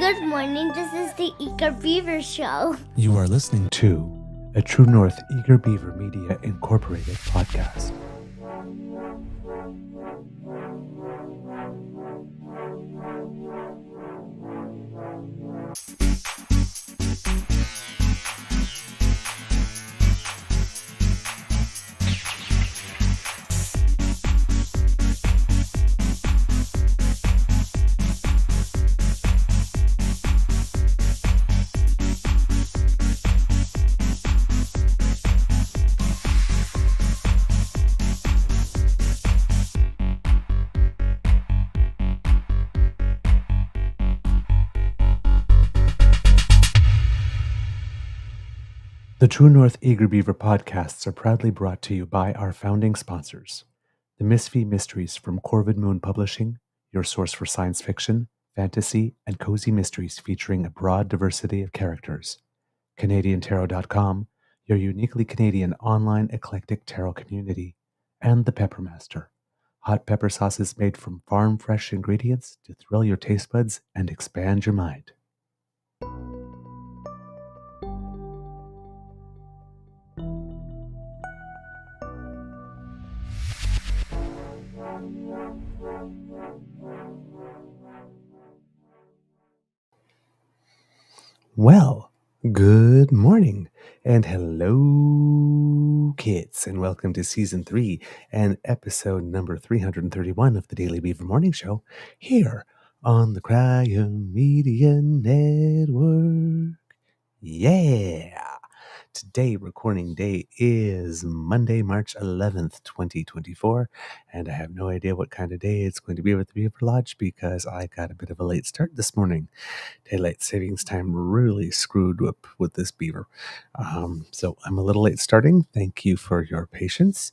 Good morning. This is the Eager Beaver Show. You are listening to a True North Eager Beaver Media Incorporated podcast. The True North Eager Beaver podcasts are proudly brought to you by our founding sponsors, the Misfit Mysteries from Corvid Moon Publishing, your source for science fiction, fantasy, and cozy mysteries featuring a broad diversity of characters, CanadianTarot.com, your uniquely Canadian online eclectic tarot community, and the Peppermaster, hot pepper sauces made from farm-fresh ingredients to thrill your taste buds and expand your mind. Well, good morning and hello, kids, and welcome to Season 3 and episode number 331 of the Daily Beaver Morning Show here on the Cryo Media Network. Yeah! Today, recording day is Monday, March 11th, 2024, and I have no idea what kind of day it's going to be with the Beaver Lodge because I got a bit of a late start this morning. Daylight savings time really screwed up with this beaver. So I'm a little late starting. Thank you for your patience.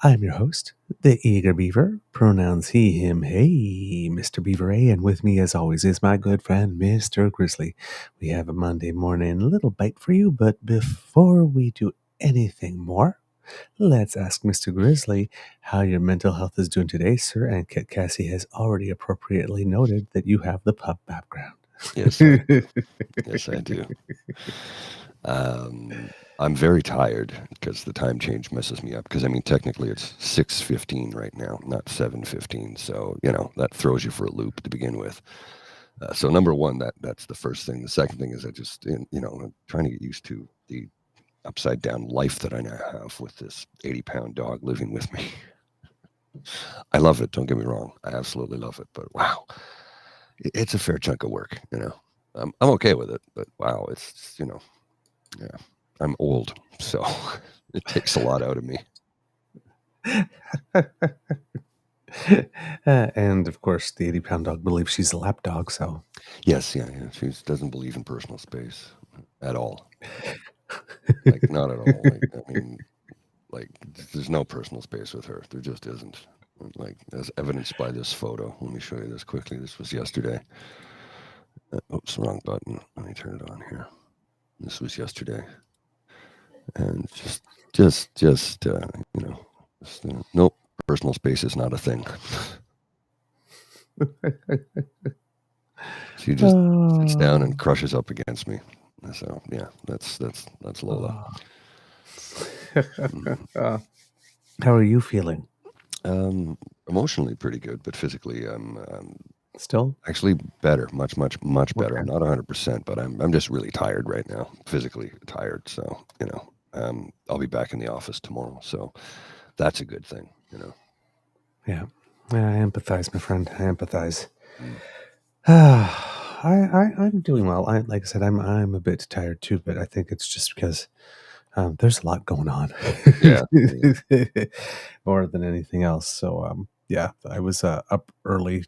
I'm your host, the Eager Beaver, pronouns he, him, hey, Mr. Beaver A, and with me as always is my good friend, Mr. Grizzly. We have a Monday morning little bite for you, but before we do anything more, let's ask Mr. Grizzly how your mental health is doing today, sir, and Kit Cassie has already appropriately noted that you have the pup background. Yes, I do. Yes, I do. I'm very tired because the time change messes me up. Because I mean, technically, it's 6:15 right now, not 7:15. So that throws you for a loop to begin with. So number one, that's the first thing. The second thing is I'm trying to get used to the upside down life that I now have with this 80-pound dog living with me. I love it. Don't get me wrong. I absolutely love it. But wow, it's a fair chunk of work. I'm okay with it, but wow, it's yeah. I'm old, so it takes a lot out of me. And of course, the 80-pound dog believes she's a lap dog, so. Yes, yeah. She doesn't believe in personal space at all. Like, not at all. There's no personal space with her. There just isn't. Like, as evidenced by this photo. Let me show you this quickly. This was yesterday. Oops, wrong button. Let me turn it on here. This was yesterday. And nope, personal space is not a thing. She just sits down and crushes up against me. So yeah, that's Lola. How are you feeling? Emotionally pretty good, but physically I'm still actually better, much better. Okay. Not 100%, but I'm just really tired right now, physically tired. So I'll be back in the office tomorrow, so that's a good thing. Yeah, I empathize, my friend. I empathize. I'm doing well. Like I said, I'm a bit tired too, but I think it's just because there's a lot going on. Yeah. More than anything else. So yeah, I was up early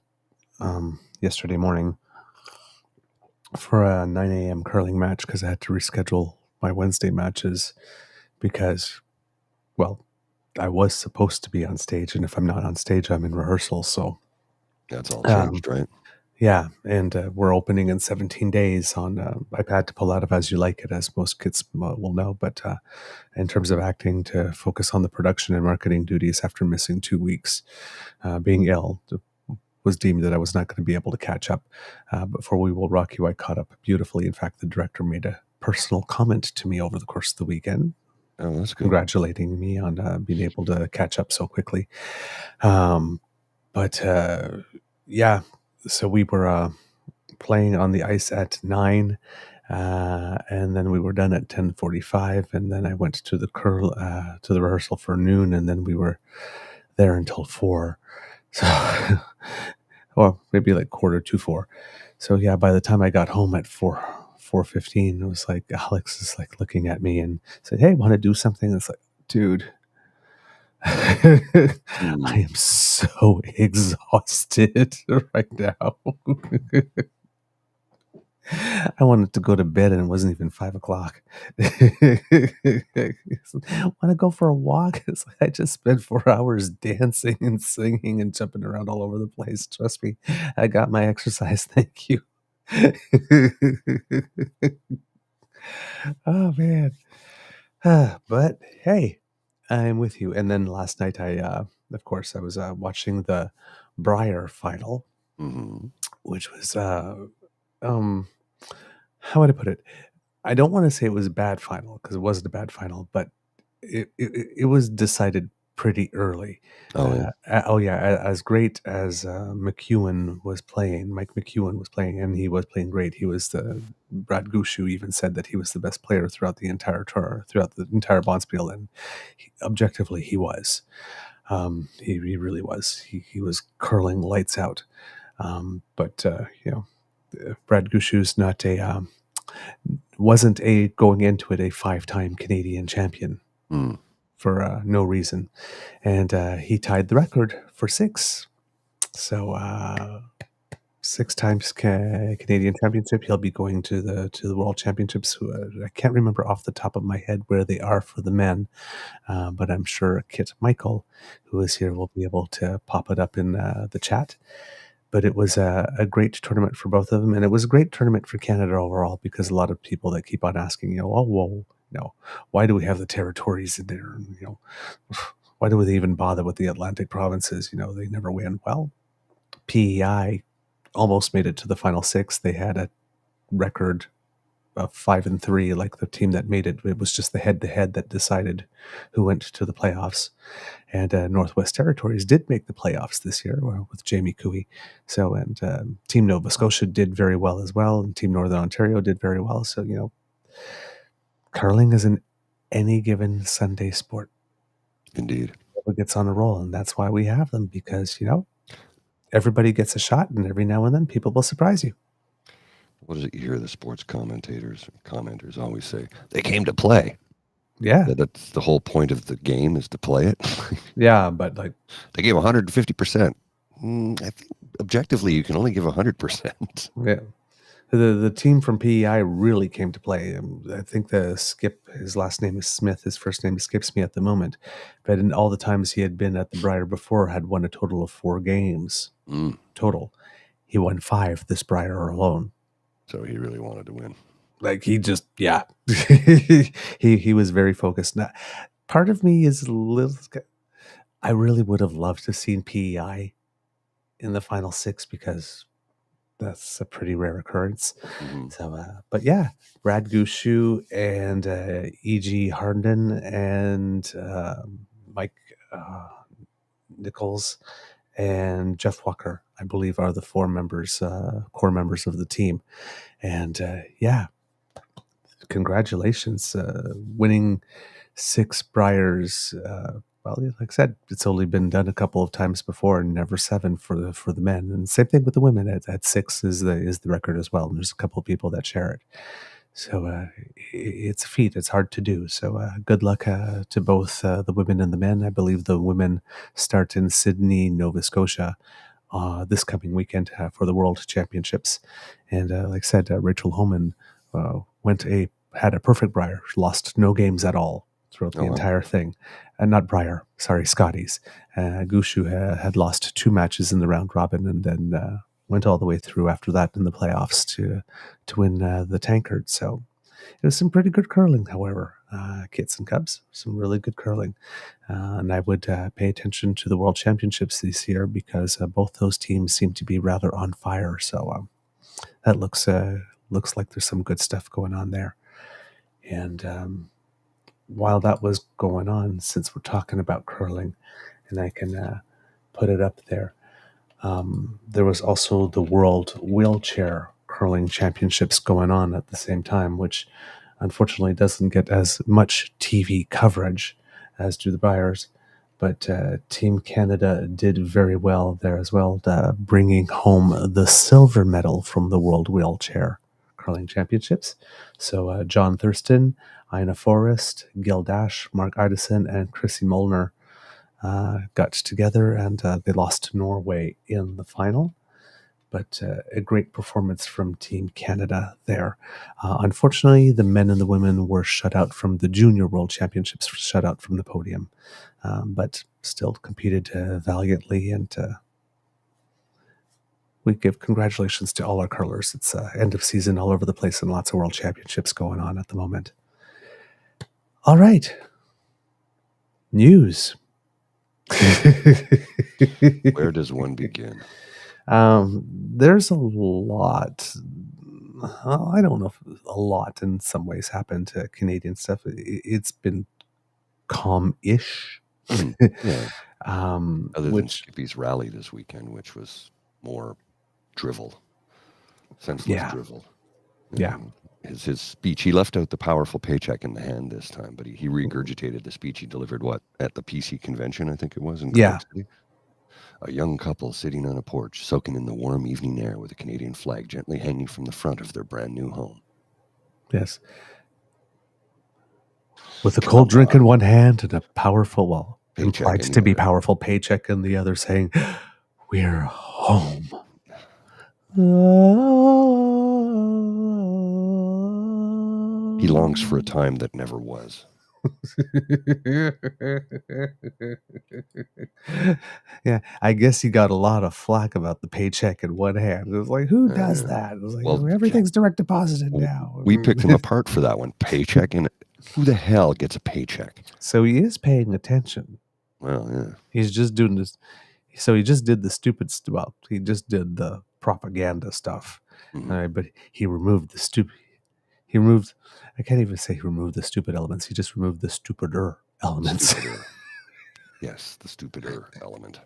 yesterday morning for a 9 a.m. curling match because I had to reschedule my Wednesday matches because, well, I was supposed to be on stage, and if I'm not on stage, I'm in rehearsal. So that's all changed, right? Yeah, and we're opening in 17 days on I've had to pull out of As You Like It, as most kids will know, but in terms of acting, to focus on the production and marketing duties after missing 2 weeks, being ill was deemed that I was not going to be able to catch up. But for We Will Rock You, I caught up beautifully. In fact, the director made a personal comment to me over the course of the weekend, Oh, that's good. congratulating me on being able to catch up so quickly. But yeah, so we were playing on the ice at 9, and then we were done at 10:45, and then I went to the rehearsal for noon, and then we were there until 4. So, well, maybe like quarter to 4. So yeah, by the time I got home at 4:15, it was like Alex is like looking at me and said, "Hey, want to do something?" It's like, dude. I am so exhausted right now. I wanted to go to bed and it wasn't even 5:00. Want to go for a walk? It's like I just spent 4 hours dancing and singing and jumping around all over the place. Trust me, I got my exercise. Thank you. Oh man. But hey, I'm with you. And then last night of course I was watching the Briar final, which was um how would I put it? I don't want to say it was a bad final because it wasn't a bad final, but it was decided pretty early. Oh, yeah. As great as Mike McEwen was playing, and he was playing great. He was Brad Gushu even said that he was the best player throughout the entire tour, throughout the entire Bonspiel, and objectively he was. He really was. He was curling lights out. But Brad Gushu's not wasn't going into it a 5-time Canadian champion for no reason, and he tied the record for 6. So 6 times Canadian championship. He'll be going to the World Championships. I can't remember off the top of my head where they are for the men, but I'm sure Kit Michael, who is here, will be able to pop it up in the chat. But it was a great tournament for both of them, and it was a great tournament for Canada overall because a lot of people that keep on asking, why do we have the territories in there? Why do they even bother with the Atlantic provinces? They never win. Well, PEI almost made it to the final 6. They had a record of 5-3, like the team that made it. It was just the head-to-head that decided who went to the playoffs. And Northwest Territories did make the playoffs this year with Jamie Cooey. So, and Team Nova Scotia did very well as well, and Team Northern Ontario did very well. So, curling is an any given Sunday sport. Indeed. It gets on a roll, and that's why we have them, because, everybody gets a shot, and every now and then people will surprise you. What is it you hear the sports commenters always say? They came to play. Yeah. That's the whole point of the game, is to play it. Yeah, but like they gave 150%. I think objectively you can only give 100%. Yeah. The team from PEI really came to play. I think the skip, his last name is Smith, his first name escapes me at the moment, but in all the times he had been at the Briar before, had won a total of 4 games total. He won 5 this Briar alone. So he really wanted to win. Like he just, yeah, he was very focused. Now, part of me is a little, I really would have loved to have seen PEI in the final 6 because that's a pretty rare occurrence. So, but yeah, Brad Gushu and E.G. Harnden and Mike Nichols and Jeff Walker, I believe, are the 4 members, core members of the team. And yeah, congratulations, winning 6 Briars. Well, like I said, it's only been done a couple of times before, and never 7 for the men. And same thing with the women. At 6 is the record as well. And there's a couple of people that share it. So it's a feat. It's hard to do. So good luck to both the women and the men. I believe the women start in Sydney, Nova Scotia, this coming weekend for the World Championships. And like I said, Rachel Homan had a perfect Briar. She lost no games at all throughout the entire thing. Not Briar, sorry, Scotties. Gushu had lost 2 matches in the round robin, and then went all the way through after that in the playoffs to win the tankard. So it was some pretty good curling, however. Kits and Cubs. Some really good curling. And I would pay attention to the World Championships this year because both those teams seem to be rather on fire. So that looks like there's some good stuff going on there. And while that was going on, since we're talking about curling, and I can put it up there, there was also the World Wheelchair Curling Championships going on at the same time, which unfortunately doesn't get as much TV coverage as do the Briars. But Team Canada did very well there as well, bringing home the silver medal from the World Wheelchair Curling Championships. So John Thurston, Ina Forrest, Gil Dash, Mark Idison, and Chrissy Molnar got together, and they lost to Norway in the final. But a great performance from Team Canada there. Unfortunately, the men and the women were shut out from the Junior World Championships, shut out from the podium, but still competed valiantly. And we give congratulations to all our curlers. It's end of season all over the place and lots of World Championships going on at the moment. All right. News. Where does one begin? There's a lot. I don't know if a lot in some ways happened to Canadian stuff. It's been calm-ish. Yeah. Other than Which, Skippy's rally this weekend, which was more drivel, senseless drivel. Yeah. His speech, he left out the powerful paycheck in the hand this time, but he regurgitated the speech he delivered, at the PC convention, I think it was, in Quebec City? A young couple sitting on a porch, soaking in the warm evening air with a Canadian flag gently hanging from the front of their brand new home. Yes. With a cold drink in one hand and a powerful, implied to be powerful paycheck in the other, saying, "We're home." He longs for a time that never was. Yeah, I guess he got a lot of flack about the paycheck in one hand. It was like, who does that? It was like, everything's direct deposited now. We picked him apart for that one. Paycheck, and who the hell gets a paycheck? So he is paying attention. Well, yeah. He's just doing this. So he just did the stupid stuff. Well, he just did the propaganda stuff. But he removed the stupid. He removed. I can't even say he removed the stupid elements. He just removed the stupider elements. Yes, the stupider element.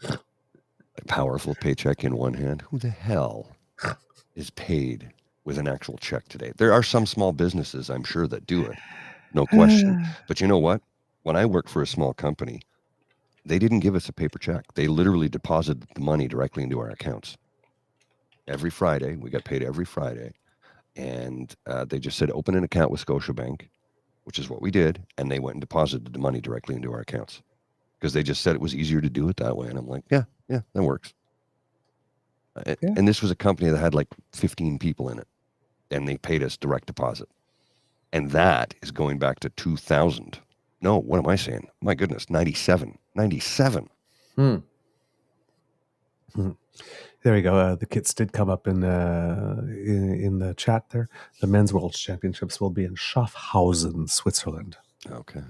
A powerful paycheck in one hand. Who the hell is paid with an actual check today? There are some small businesses, I'm sure, that do it. No question. But you know what? When I worked for a small company, they didn't give us a paper check. They literally deposited the money directly into our accounts. Every Friday, we got paid every Friday. And they just said, open an account with Scotiabank, which is what we did. And they went and deposited the money directly into our accounts because they just said it was easier to do it that way. And I'm like, yeah, that works. And this was a company that had like 15 people in it, and they paid us direct deposit. And that is going back to 2000. No, what am I saying? My goodness, 97. 97. There we go. The kits did come up in the chat there. The men's world championships will be in Schaffhausen, Switzerland. Okay.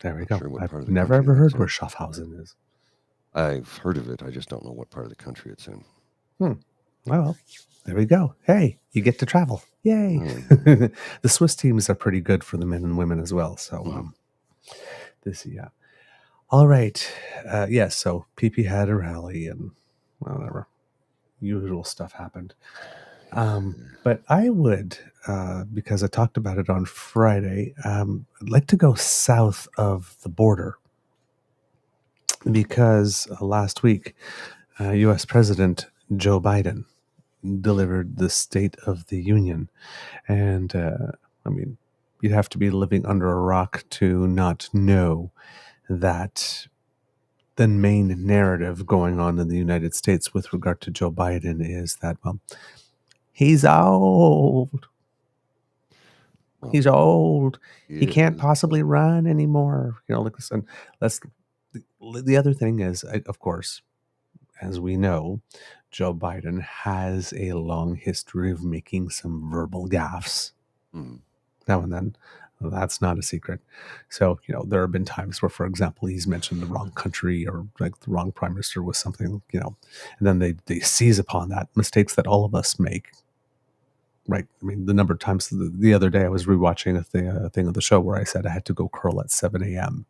There we go. I've never ever heard where Schaffhausen is. I've heard of it. I just don't know what part of the country it's in. Well, there we go. Hey, you get to travel. Yay. The Swiss teams are pretty good for the men and women as well. So yeah. All right. Yes, so PP had a rally and whatever. Usual stuff happened. But I would, because I talked about it on Friday, I'd like to go south of the border because last week, U.S. President Joe Biden delivered the State of the Union. And, I mean, you'd have to be living under a rock to not know that the main narrative going on in the United States with regard to Joe Biden is that, well, he's old. He's old. He can't possibly run anymore. You know, like this. And that's the other thing is, of course, as we know, Joe Biden has a long history of making some verbal gaffes now and then. Well, that's not a secret. So, there have been times where, for example, he's mentioned the wrong country or like the wrong prime minister with something, and then they seize upon that mistakes that all of us make. Right. I mean, the number of times the other day I was rewatching a thing of the show where I said I had to go curl at 7 a.m.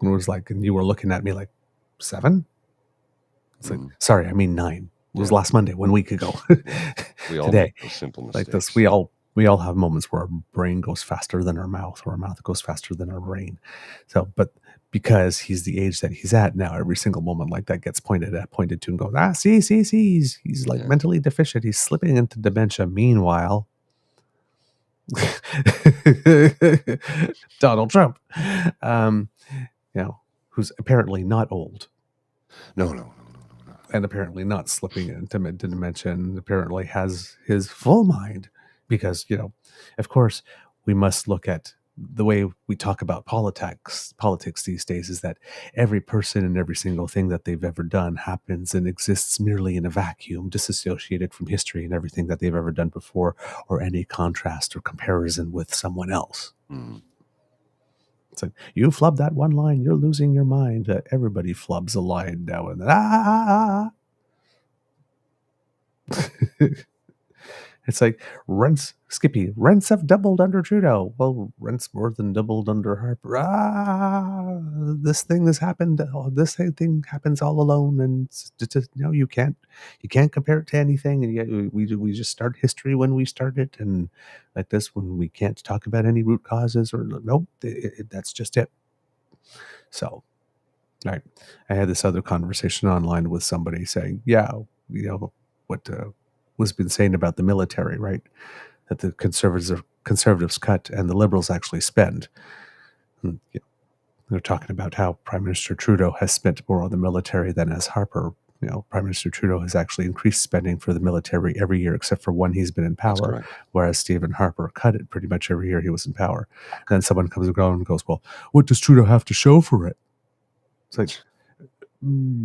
And it was like, and you were looking at me like, 7? It's like, sorry, I mean 9. It was last Monday, 1 week ago. We all Today, make those simple mistakes. like this, we all have moments where our brain goes faster than our mouth, or our mouth goes faster than our brain. So, but because he's the age that he's at now, every single moment like that gets pointed to and goes, see, he's like mentally deficient. He's slipping into dementia. Meanwhile, Donald Trump, who's apparently not old. No. And apparently not slipping into dementia, and apparently has his full mind, because, of course, we must look at the way we talk about politics these days is that every person and every single thing that they've ever done happens and exists merely in a vacuum, disassociated from history and everything that they've ever done before, or any contrast or comparison with someone else. It's like, you flub that one line, you're losing your mind. Everybody flubs a line now and then. It's like Skippy, rents have doubled under Trudeau. Well, rents more than doubled under Harper. This thing has happened. This thing happens all alone, and it's just, you can't compare it to anything. And yet we just start history when we start it, and like this, when we can't talk about any root causes, or nope, that's just it. So, right, I had this other conversation online with somebody saying, what was been saying about the military, right? That the conservatives cut and the liberals actually spend. And, they're talking about how Prime Minister Trudeau has spent more on the military than has Harper. Prime Minister Trudeau has actually increased spending for the military every year except for when he's been in power, whereas Stephen Harper cut it pretty much every year he was in power. And then someone comes around and goes, well, what does Trudeau have to show for it? It's like,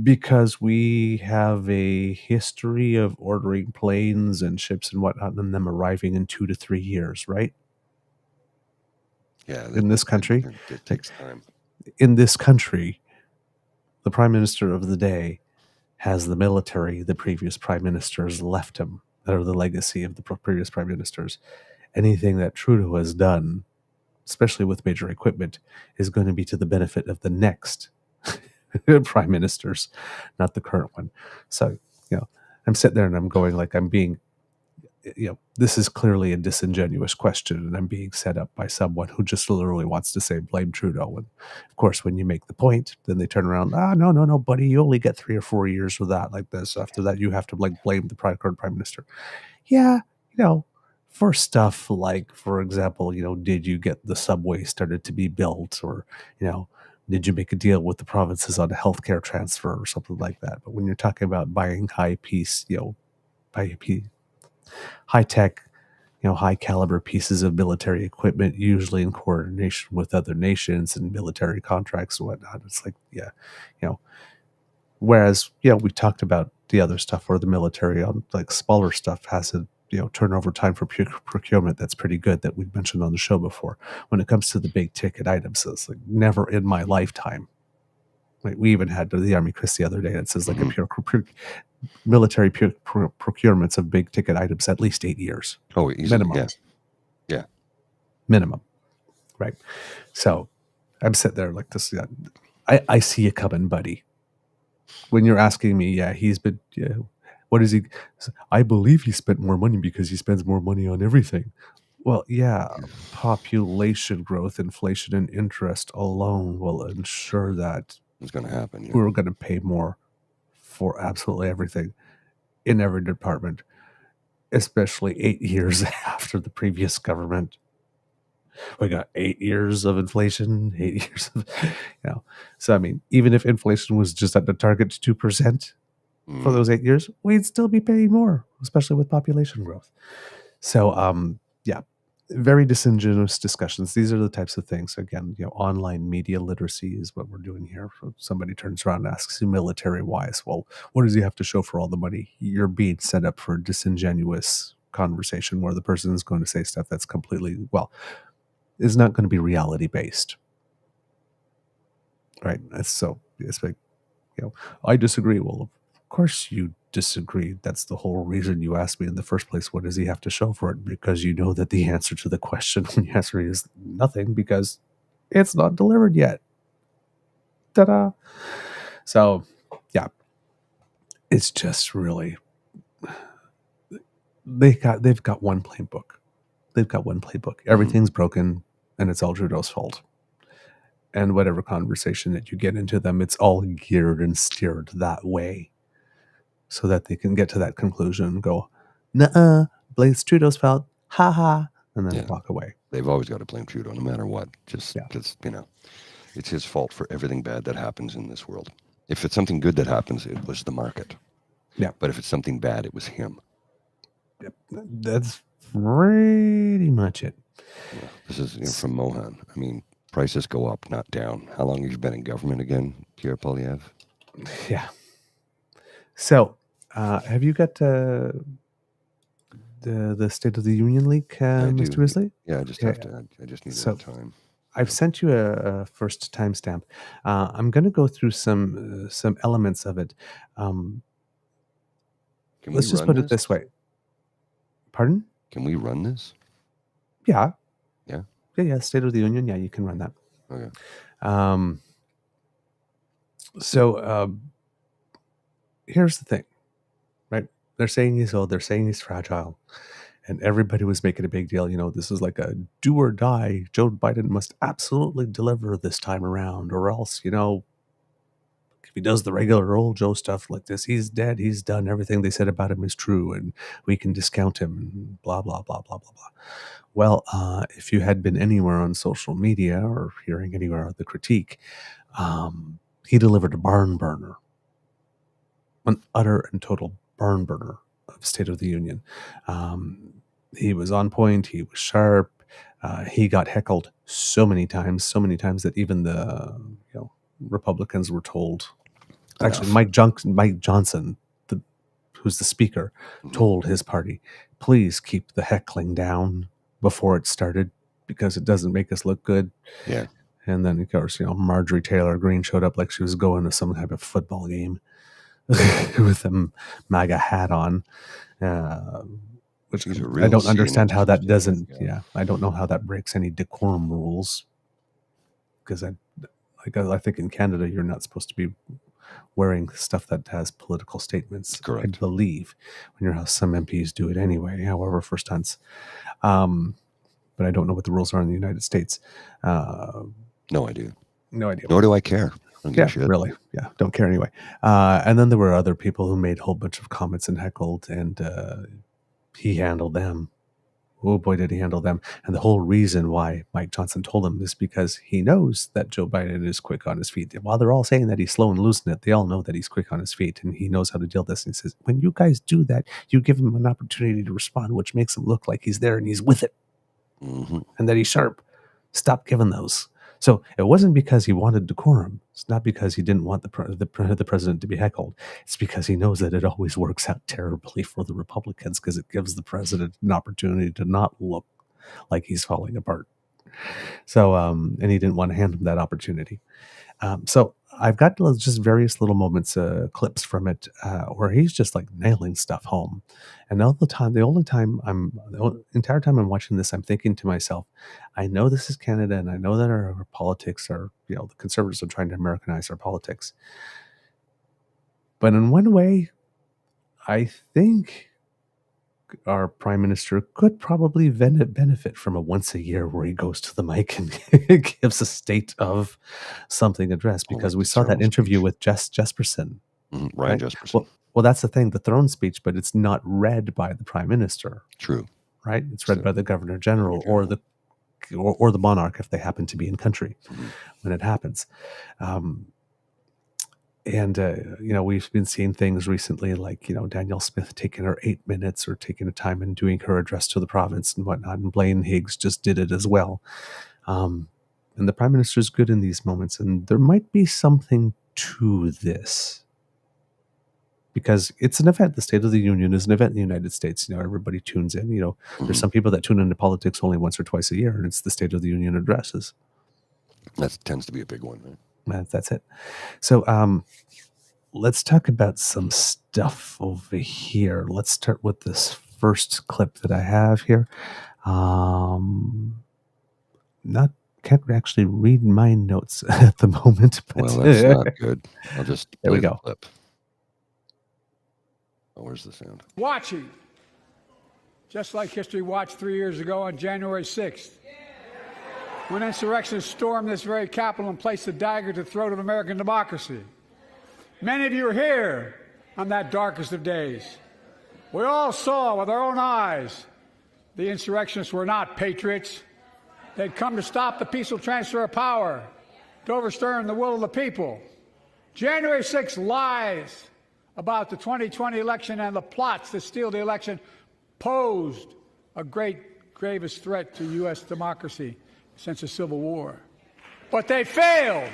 because we have a history of ordering planes and ships and whatnot, and them arriving in 2 to 3 years, right? Yeah. In this country, it takes time. In this country, the prime minister of the day has the military the previous prime ministers left him, that are the legacy of the previous prime ministers. Anything that Trudeau has done, especially with major equipment, is going to be to the benefit of the next prime ministers, not the current one. So, I'm sitting there and I'm going like, I'm being, this is clearly a disingenuous question, and I'm being set up by someone who just literally wants to say blame Trudeau. And of course, when you make the point, then they turn around, no, buddy, you only get 3 or 4 years for that. Like this, after that, you have to blame the current prime minister. Yeah, for stuff like, for example, did you get the subway started to be built, or did you make a deal with the provinces on a healthcare transfer or something like that? But when you're talking about buying high tech, high caliber pieces of military equipment, usually in coordination with other nations and military contracts and whatnot, it's like, whereas, we talked about the other stuff where the military on like smaller stuff has a, turnover time for procurement that's pretty good, that we've mentioned on the show before. When it comes to the big ticket items, it's like never in my lifetime. Like, we even had the Army quiz the other day that says like a military procurements of big ticket items at least 8 years. Oh, easily, minimum. Yeah. Minimum. Right. So I'm sitting there like this. I see you coming, buddy. When you're asking me, he's been, what is he? I believe he spent more money because he spends more money on everything. Well, population growth, inflation, and interest alone will ensure that it's going to happen. Yeah. We're going to pay more for absolutely everything in every department, especially 8 years after the previous government. We got 8 years of inflation, 8 years of, So, I mean, even if inflation was just at the target 2%, for those 8 years, we'd still be paying more, especially with population growth. So, very disingenuous discussions. These are the types of things. Again, online media literacy is what we're doing here. So somebody turns around and asks you military-wise, well, what does he have to show for all the money? You're being set up for a disingenuous conversation where the person is going to say stuff that's completely, is not going to be reality based, right? So it's like, I disagree. Well, of course you disagree. That's the whole reason you asked me in the first place. What does he have to show for it? Because you know that the answer to the question when you answer it is nothing, because it's not delivered yet. Ta-da! So, yeah, it's just really they've got one playbook. They've got one playbook. Everything's broken, and it's all Trudeau's fault. And whatever conversation that you get into them, it's all geared and steered that way, so that they can get to that conclusion and go, "Nuh-uh, Blaze Trudeau's fault, ha ha," and then walk away. They've always got to blame Trudeau, no matter what. Just because it's his fault for everything bad that happens in this world. If it's something good that happens, it was the market. Yeah. But if it's something bad, it was him. Yep. That's pretty much it. Yeah. This is from Mohan. I mean, prices go up, not down. How long have you been in government again, Pierre Poilievre? Yeah. So, have you got the State of the Union link, Mr. Risley? Yeah, I just have to. I just need time. I've sent you a first timestamp. I'm going to go through some elements of it. Let's just put it this way. Pardon? Can we run this? Yeah. Yeah? Yeah, State of the Union. Yeah, you can run that. Okay. So here's the thing, right? They're saying he's old. They're saying he's fragile. And everybody was making a big deal. This is like a do or die. Joe Biden must absolutely deliver this time around, or else, if he does the regular old Joe stuff like this, he's dead, he's done, everything they said about him is true, and we can discount him, and blah, blah, blah, blah, blah, blah. Well, if you had been anywhere on social media or hearing anywhere of the critique, he delivered a barn burner, an utter and total barn burner of State of the Union. He was on point, he was sharp, he got heckled so many times that even the Republicans were told. Actually, Mike Johnson, who's the speaker, told his party, please keep the heckling down before it started, because it doesn't make us look good. Yeah. And then, of course, Marjorie Taylor Greene showed up like she was going to some type of football game with a MAGA hat on, which I don't understand how that doesn't. Yeah, I don't know how that breaks any decorum rules, because I think in Canada you're not supposed to be wearing stuff that has political statements. Correct. I believe when your house, some MPs do it anyway, however, for stunts. But I don't know what the rules are in the United States. No idea. No idea. Nor do I care. Really. Yeah, don't care anyway. And then there were other people who made a whole bunch of comments and heckled, and he handled them. Oh boy, did he handle them. And the whole reason why Mike Johnson told him is because he knows that Joe Biden is quick on his feet. While they're all saying that he's slow and losing it, they all know that he's quick on his feet, and he knows how to deal with this. And he says, when you guys do that, you give him an opportunity to respond, which makes him look like he's there and he's with it, and that he's sharp. Stop giving those. So it wasn't because he wanted decorum. It's not because he didn't want the president to be heckled. It's because he knows that it always works out terribly for the Republicans, because it gives the president an opportunity to not look like he's falling apart. So, and he didn't want to hand him that opportunity. So I've got just various little moments, clips from it, where he's just like nailing stuff home. And the entire time I'm watching this, I'm thinking to myself, I know this is Canada, and I know that our politics are, the Conservatives are trying to Americanize our politics. But in one way, I think our prime minister could probably benefit from a once a year where he goes to the mic and gives a state of something address, because we saw that interview with Jesperson. Ryan Jesperson. Well, that's the thing, the throne speech, but it's not read by the prime minister. True. Right? It's read by the governor general or the monarch, if they happen to be in country when it happens. And, we've been seeing things recently like, Danielle Smith taking her 8 minutes, or taking the time and doing her address to the province and whatnot. And Blaine Higgs just did it as well. And the prime minister is good in these moments. And there might be something to this, because it's an event. The State of the Union is an event in the United States. Everybody tunes in. There's some people that tune into politics only once or twice a year, and it's the State of the Union addresses. That tends to be a big one, right? That's it. So let's talk about some stuff over here. Let's start with this first clip that I have here. Can't actually read my notes at the moment. But well, that's not good. I'll just there we play go. the clip. Oh, where's the sound? Watching, just like history watched 3 years ago on January 6th, when insurrectionists stormed this very Capitol and placed a dagger to the throat of American democracy. Many of you were here on that darkest of days. We all saw with our own eyes the insurrectionists were not patriots. They'd come to stop the peaceful transfer of power, to overturn the will of the people. January 6th lies about the 2020 election and the plots to steal the election posed a gravest threat to U.S. democracy since the Civil War. But they failed.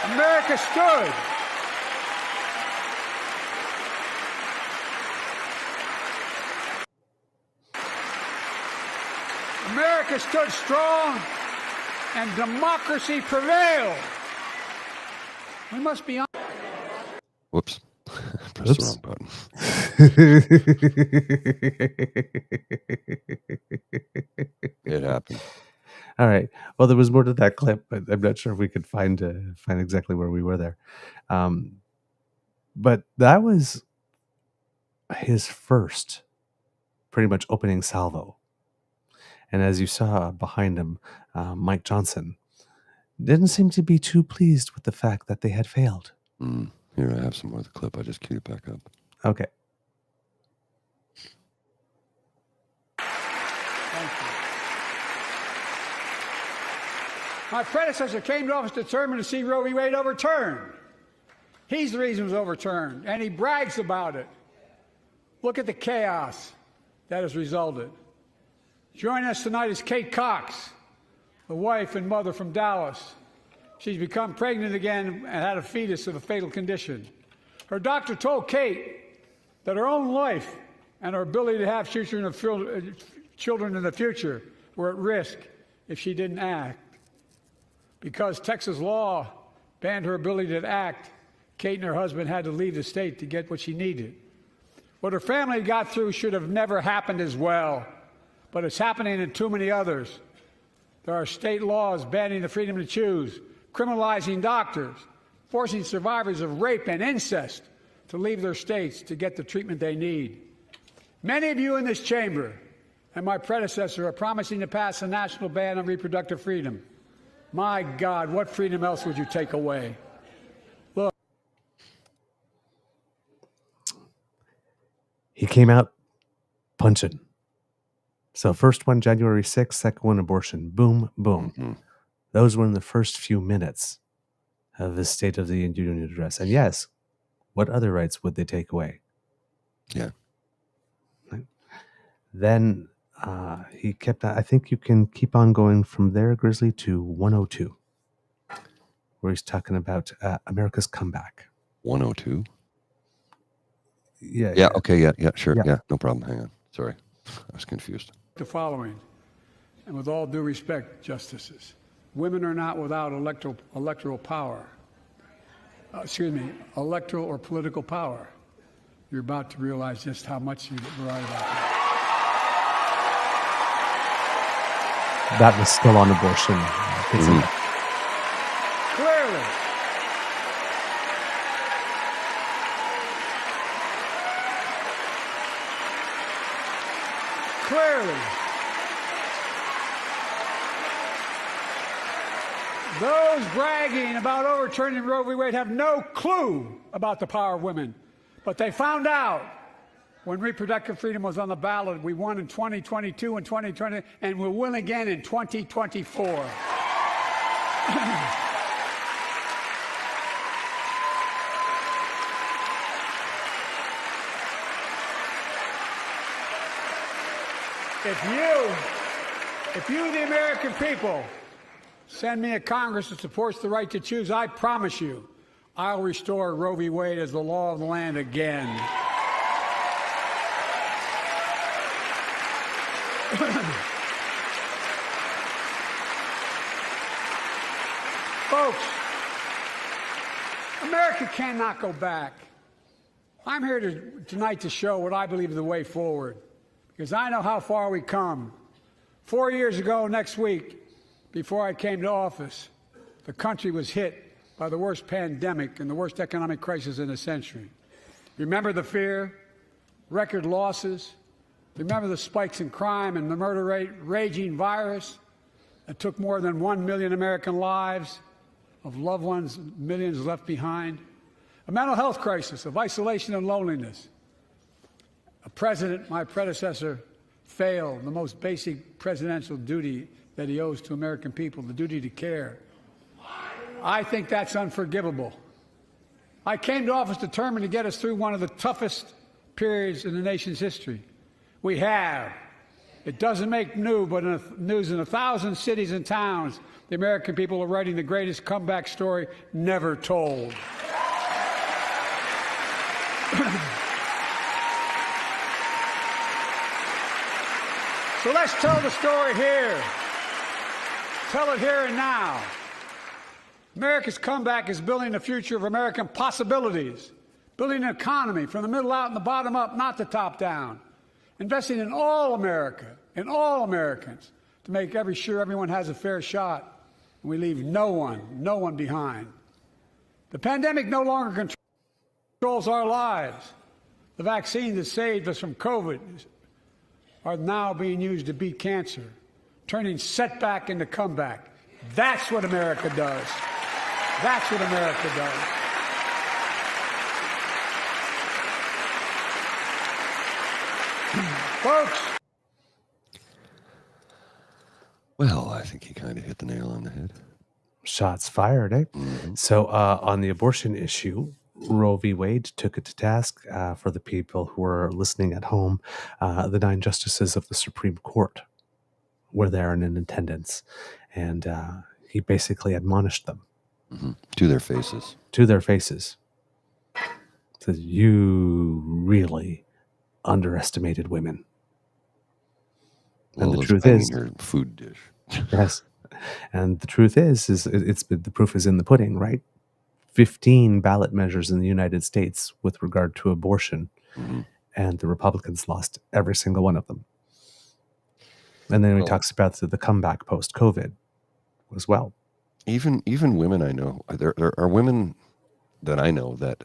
America stood. America stood strong and democracy prevailed. We must be honest. Whoops. Pressed the wrong button. It happened. All right. Well, there was more to that clip, but I'm not sure if we could find exactly where we were there. But that was his first pretty much opening salvo. And as you saw behind him, Mike Johnson didn't seem to be too pleased with the fact that they had failed. Here, I have some more of the clip. I just queued it back up. Okay. Thank you. My predecessor came to office determined to see Roe v. Wade overturned. He's the reason it was overturned, and he brags about it. Look at the chaos that has resulted. Joining us tonight is Kate Cox, the wife and mother from Dallas. She's become pregnant again and had a fetus of a fatal condition. Her doctor told Kate that her own life and her ability to have children in the future were at risk if she didn't act. Because Texas law banned her ability to act, Kate and her husband had to leave the state to get what she needed. What her family got through should have never happened as well, but it's happening in too many others. There are state laws banning the freedom to choose, criminalizing doctors, forcing survivors of rape and incest to leave their states to get the treatment they need. Many of you in this chamber and my predecessor are promising to pass a national ban on reproductive freedom. My God, what freedom else would you take away? Look. He came out punching. So first one, January 6th, second one, abortion. Boom, boom. Mm-hmm. Those were in the first few minutes of his State of the Union address. And yes, what other rights would they take away? Yeah. Then he kept, I think you can keep on going from there, Grizzly, to 102, where he's talking about America's comeback. 102? Yeah. Yeah, okay, yeah, sure. Yeah, no problem. Hang on. Sorry. I was confused. The following, and with all due respect, justices, women are not without electoral power. Electoral or political power. You're about to realize just how much you were right about that. That was still on abortion. Clearly. Those bragging about overturning Roe v. Wade have no clue about the power of women. But they found out when reproductive freedom was on the ballot. We won in 2022 and 2020, and we'll win again in 2024. If you, the American people, send me a Congress that supports the right to choose, I promise you, I'll restore Roe v. Wade as the law of the land again. Folks, America cannot go back. I'm here tonight to show what I believe is the way forward, because I know how far we come. 4 years ago next week, before I came to office, the country was hit by the worst pandemic and the worst economic crisis in a century. Remember the fear, record losses? Remember the spikes in crime and the murder rate, raging virus that took more than 1 million American lives, of loved ones, millions left behind? A mental health crisis of isolation and loneliness. A president, my predecessor, failed the most basic presidential duty that he owes to American people, the duty to care. I think that's unforgivable. I came to office determined to get us through one of the toughest periods in the nation's history. We have. It doesn't make news in 1,000 cities and towns. The American people are writing the greatest comeback story never told. So let's tell the story here. Tell it here and now. America's comeback is building the future of American possibilities, building an economy from the middle out and the bottom up, not the top down, investing in all America, in all Americans, to make sure everyone has a fair shot, and we leave no one behind. The pandemic no longer controls our lives. The vaccines that saved us from COVID are now being used to beat cancer, turning setback into comeback. That's what America does. That's what America does. Folks. Well, I think he kind of hit the nail on the head. Shots fired, eh? Mm-hmm. So on the abortion issue, Roe v. Wade took it to task for the people who were listening at home. The 9 justices of the Supreme Court were there and in attendance, and he basically admonished them. Mm-hmm. To their faces. To their faces. Says, you really underestimated women. Well, and the truth is, your food dish. Yes, and the truth is it's the proof is in the pudding, right? 15 ballot measures in the United States with regard to abortion, mm-hmm. and the Republicans lost every single one of them. And then he talks about the comeback post-COVID as well. Even women I know, there are women that I know that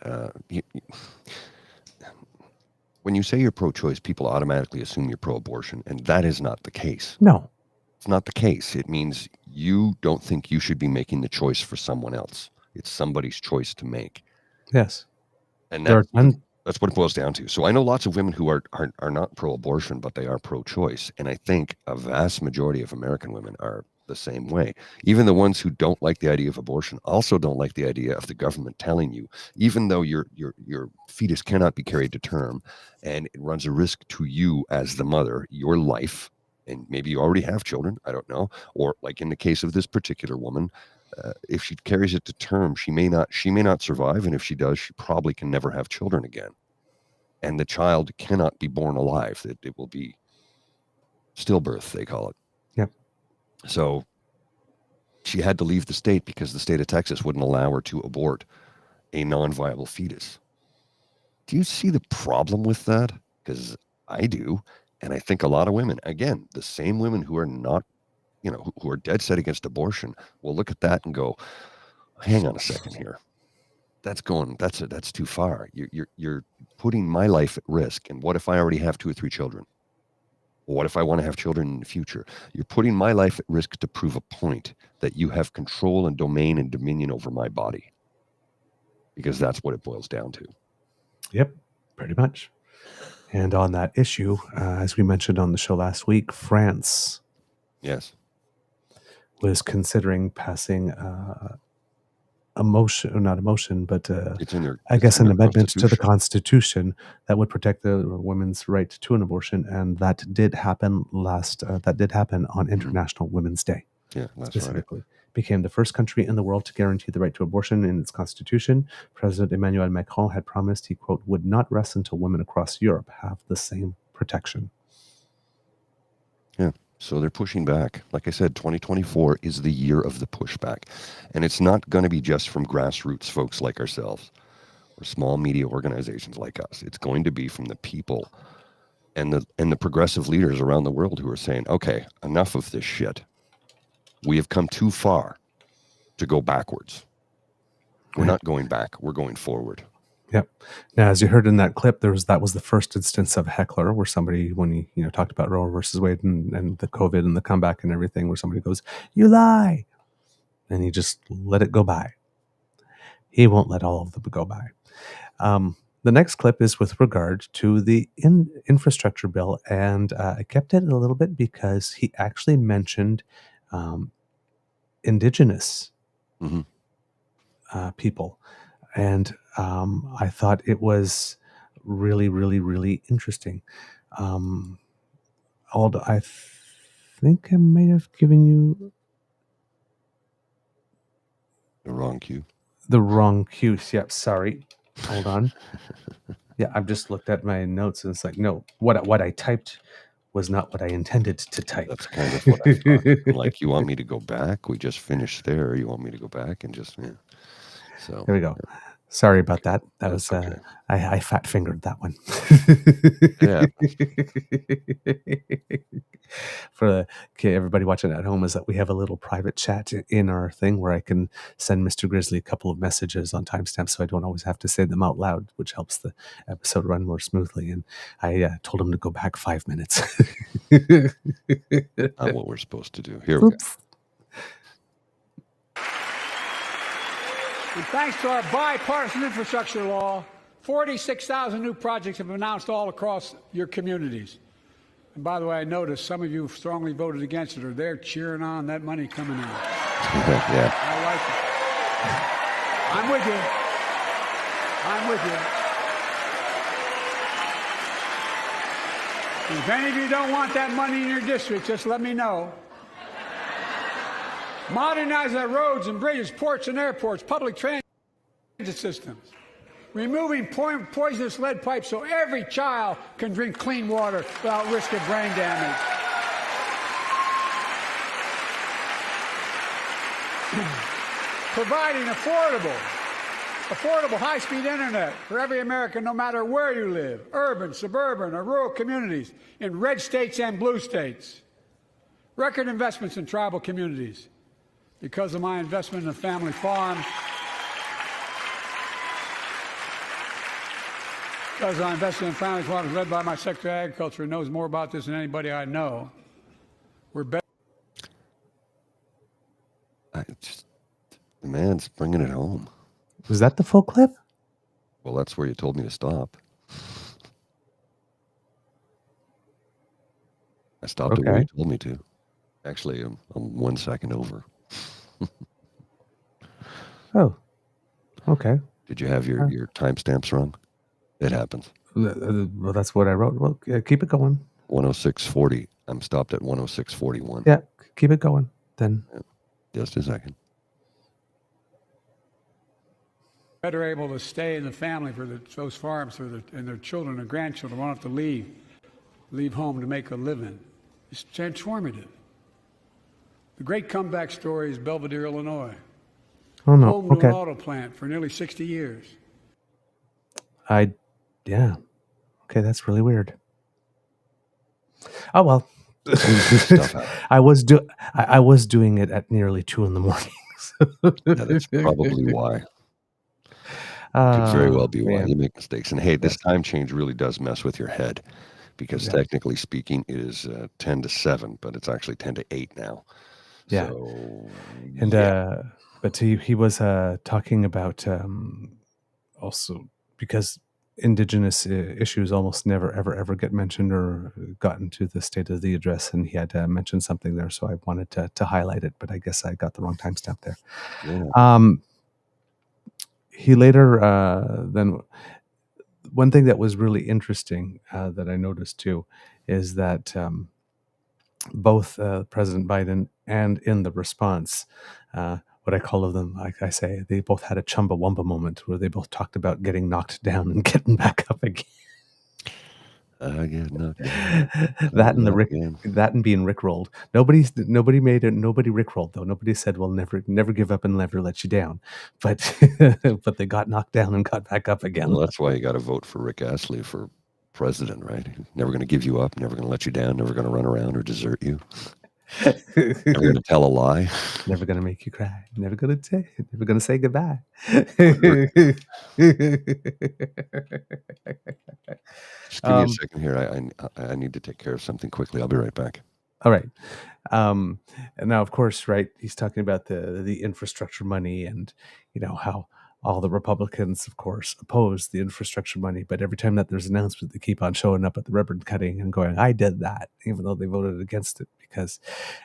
when you say you're pro-choice, people automatically assume you're pro-abortion, and that is not the case. No. It's not the case. It means you don't think you should be making the choice for someone else. It's somebody's choice to make. Yes. And that's what it boils down to. So I know lots of women who are not pro-abortion, but they are pro-choice. And I think a vast majority of American women are the same way. Even the ones who don't like the idea of abortion also don't like the idea of the government telling you, even though your fetus cannot be carried to term and it runs a risk to you as the mother, your life, and maybe you already have children, I don't know, or like in the case of this particular woman, if she carries it to term, she may not survive, and if she does, she probably can never have children again. And the child cannot be born alive. It will be stillbirth, they call it. Yep. So she had to leave the state because the state of Texas wouldn't allow her to abort a non-viable fetus. Do you see the problem with that? Because I do. And I think a lot of women, again, the same women who are not, who are dead set against abortion, will look at that and go, hang on a second here. That's too far. You're putting my life at risk. And what if I already have 2 or 3 children? What if I want to have children in the future? You're putting my life at risk to prove a point that you have control and domain and dominion over my body. Because that's what it boils down to. Yep, pretty much. And on that issue, as we mentioned on the show last week, France was considering passing an amendment to the Constitution that would protect the women's right to an abortion, and that did happen on International Women's Day, that's specifically, right. became the first country in the world to guarantee the right to abortion in its constitution. President Emmanuel Macron had promised he, quote, would not rest until women across Europe have the same protection. Yeah. So they're pushing back. Like I said, 2024 is the year of the pushback. And it's not going to be just from grassroots folks like ourselves or small media organizations like us. It's going to be from the people and the progressive leaders around the world who are saying, okay, enough of this shit. We have come too far to go backwards. We're not going back. We're going forward. Yep. Now, as you heard in that clip, that was the first instance of heckler where somebody, when he talked about Roe versus Wade and the COVID and the comeback and everything, where somebody goes, "You lie," and he just let it go by. He won't let all of them go by. The next clip is with regard to the infrastructure bill, and I kept it a little bit because he actually mentioned indigenous people. And I thought it was really, really, really interesting. Although I think I might have given you the wrong cue. The wrong cue. Yep, sorry. Hold on. Yeah, I've just looked at my notes and it's like, no, what I typed was not what I intended to type. That's kind of what I thought. Like, you want me to go back? We just finished there. You want me to go back and just, yeah. So there we go. Sorry about that. That That's was okay. I fat fingered that one. Yeah. For everybody watching at home, is that we have a little private chat in our thing where I can send Mr. Grizzly a couple of messages on timestamps, so I don't always have to say them out loud, which helps the episode run more smoothly. And I told him to go back 5 minutes. Not what we're supposed to do. Here we go. And thanks to our bipartisan infrastructure law, 46,000 new projects have been announced all across your communities. And by the way, I noticed some of you strongly voted against it, or they're cheering on that money coming in. Yeah. I like it. I'm with you. I'm with you. And if any of you don't want that money in your district, just let me know. Modernize our roads and bridges, ports and airports, public transit systems. Removing poisonous lead pipes so every child can drink clean water without risk of brain damage. Providing affordable high-speed internet for every American, no matter where you live, urban, suburban, or rural communities, in red states and blue states. Record investments in tribal communities. Because of my investment in a family farm, because I invested in family farms led by my Secretary of Agriculture, who knows more about this than anybody I know, we're better. The man's bringing it home. Was that the full clip? Well, that's where you told me to stop. I stopped it where you told me to. Actually, I'm 1 second over. Oh, okay. Did you have your timestamps wrong? It happens. Well, that's what I wrote. Well, keep it going. 106.40. I'm stopped at 106.41. Yeah, keep it going then. Yeah. Just a second. Better able to stay in the family for those farms and their children and grandchildren won't have to leave home to make a living. It's transformative. The great comeback story is Belvedere, Illinois. Oh, no. Home to Okay. an auto plant for nearly 60 years. Yeah. Okay, that's really weird. Oh, well. I was doing it at nearly 2 in the morning. That's probably why. Could very well be why you make mistakes. And hey, this time change really does mess with your head, because technically speaking, it is 10 to 7, but it's actually 10 to 8 now. Yeah. So, And but he was talking about also because indigenous issues almost never ever get mentioned or got into the State of the Address, and he had mentioned something there, so I wanted to highlight it, but I guess I got the wrong timestamp there. Yeah. He later then one thing that was really interesting that I noticed too is that both President Biden and in the response, what I call of them, like I say, they both had a Chumbawamba moment where they both talked about getting knocked down and getting back up again. I get knocked down. that and the Up Rick, again. that and being Rickrolled. Nobody made it. Nobody Rickrolled though. Nobody said, "Well, never give up and never let you down." But but they got knocked down and got back up again. Well, that's why you got to vote for Rick Astley for president, right? Never going to give you up, never going to let you down, never going to run around or desert you, never going to tell a lie. Never gonna make you cry. Never gonna say goodbye. Just give me a second here. I need to take care of something quickly. I'll be right back. All right. And now, of course, right, he's talking about the infrastructure money and, how all the Republicans, of course, oppose the infrastructure money. But every time that there's an announcement, they keep on showing up at the ribbon cutting and going, I did that, even though they voted against it. Because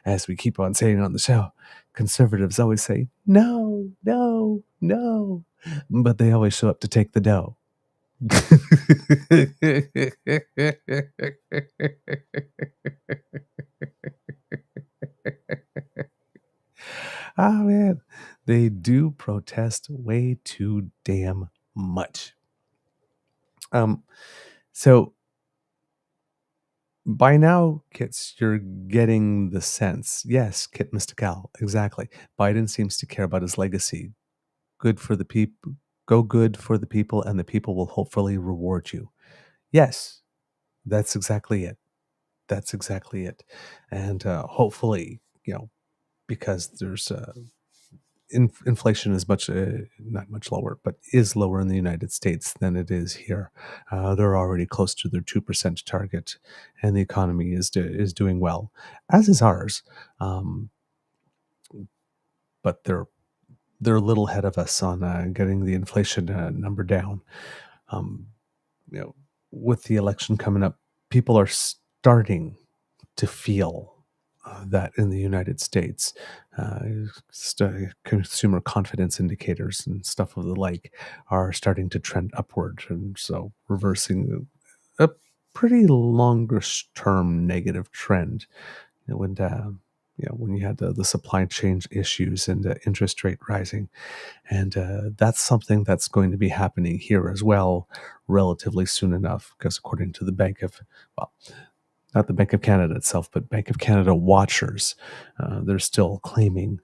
as we keep on saying on the show, conservatives always say, no, no, no. But they always show up to take the dough. Oh man, they do protest way too damn much. So by now, Kits, you're getting the sense. Yes, Kit Mystical, exactly. Biden seems to care about his legacy. Good for the people. Go good for the people, and the people will hopefully reward you. Yes, that's exactly it. That's exactly it. And hopefully, because there's inflation is not much lower, but is lower in the United States than it is here. They're already close to their 2% target, and the economy is doing well, as is ours. But they're a little ahead of us on getting the inflation number down. With the election coming up, people are starting to feel that in the United States, consumer confidence indicators and stuff of the like are starting to trend upward, and so reversing a pretty longish term negative trend. When you had the supply chain issues and interest rate rising, and that's something that's going to be happening here as well relatively soon enough, because according to the not the Bank of Canada itself, but Bank of Canada watchers, they're still claiming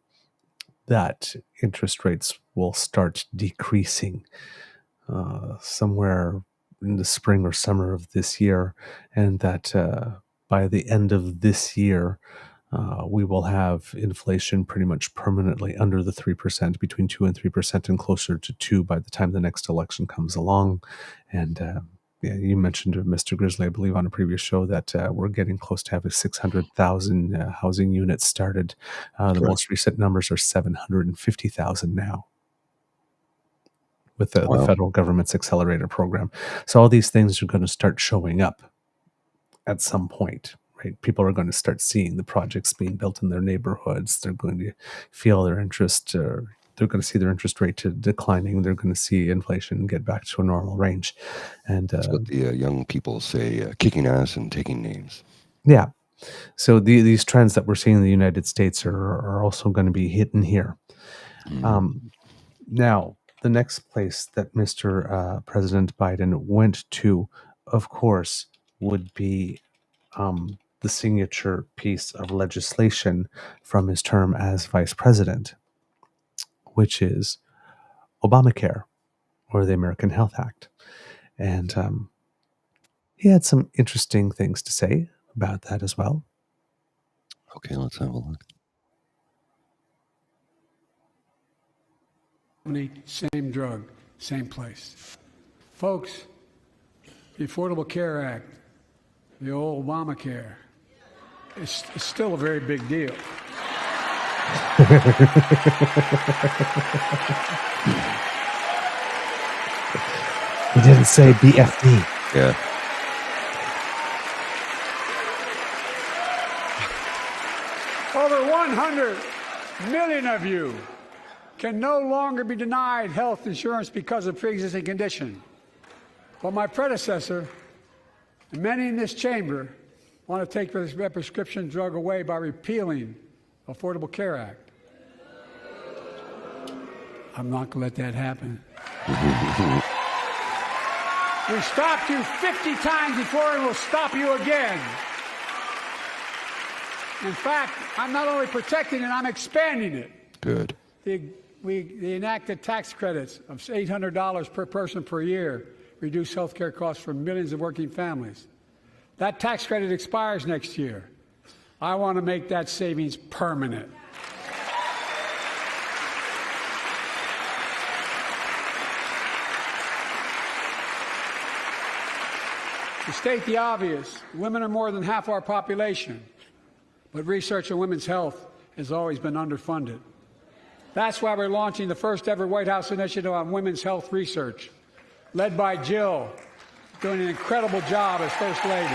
that interest rates will start decreasing somewhere in the spring or summer of this year, and that by the end of this year, we will have inflation pretty much permanently under the 3%, between 2 and 3%, and closer to 2 by the time the next election comes along. And you mentioned, Mr. Grizzly, I believe, on a previous show that we're getting close to having 600,000 housing units started. The most recent numbers are 750,000 now with the federal government's accelerator program. So all these things are going to start showing up at some point. Right? People are going to start seeing the projects being built in their neighborhoods. They're going to feel their interest. They're going to see their interest rate declining. They're going to see inflation get back to a normal range. And that's what the young people say, kicking ass and taking names. Yeah. So these trends that we're seeing in the United States are also going to be hitting here. Now, the next place that Mr. President Biden went to, of course, would be the signature piece of legislation from his term as vice president, which is Obamacare, or the American Health Act. And he had some interesting things to say about that as well. Okay, let's have a look. Same drug, same place. Folks, the Affordable Care Act, the old Obamacare, is still a very big deal. He didn't say BFD. Yeah. Over 100 million of you can no longer be denied health insurance because of pre-existing condition. But my predecessor, and many in this chamber, want to take this prescription drug away by repealing Affordable Care Act. I'm not going to let that happen. We stopped you 50 times before and we'll stop you again. In fact, I'm not only protecting it, I'm expanding it. Good. We enacted tax credits of $800 per person per year, reduce health care costs for millions of working families. That tax credit expires next year. I want to make that savings permanent. To state the obvious, women are more than half our population, but research on women's health has always been underfunded. That's why we're launching the first ever White House initiative on women's health research, led by Jill, doing an incredible job as First Lady.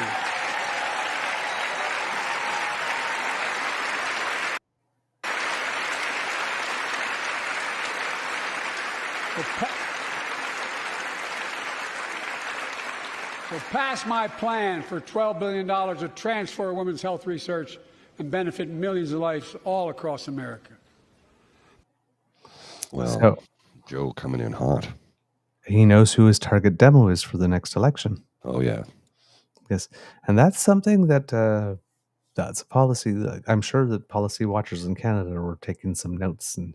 So pass my plan for $12 billion to transfer women's health research and benefit millions of lives all across America. Well, Joe coming in hot. He knows who his target demo is for the next election. Oh, yeah. Yes. And that's something that that's a policy. I'm sure that policy watchers in Canada were taking some notes. And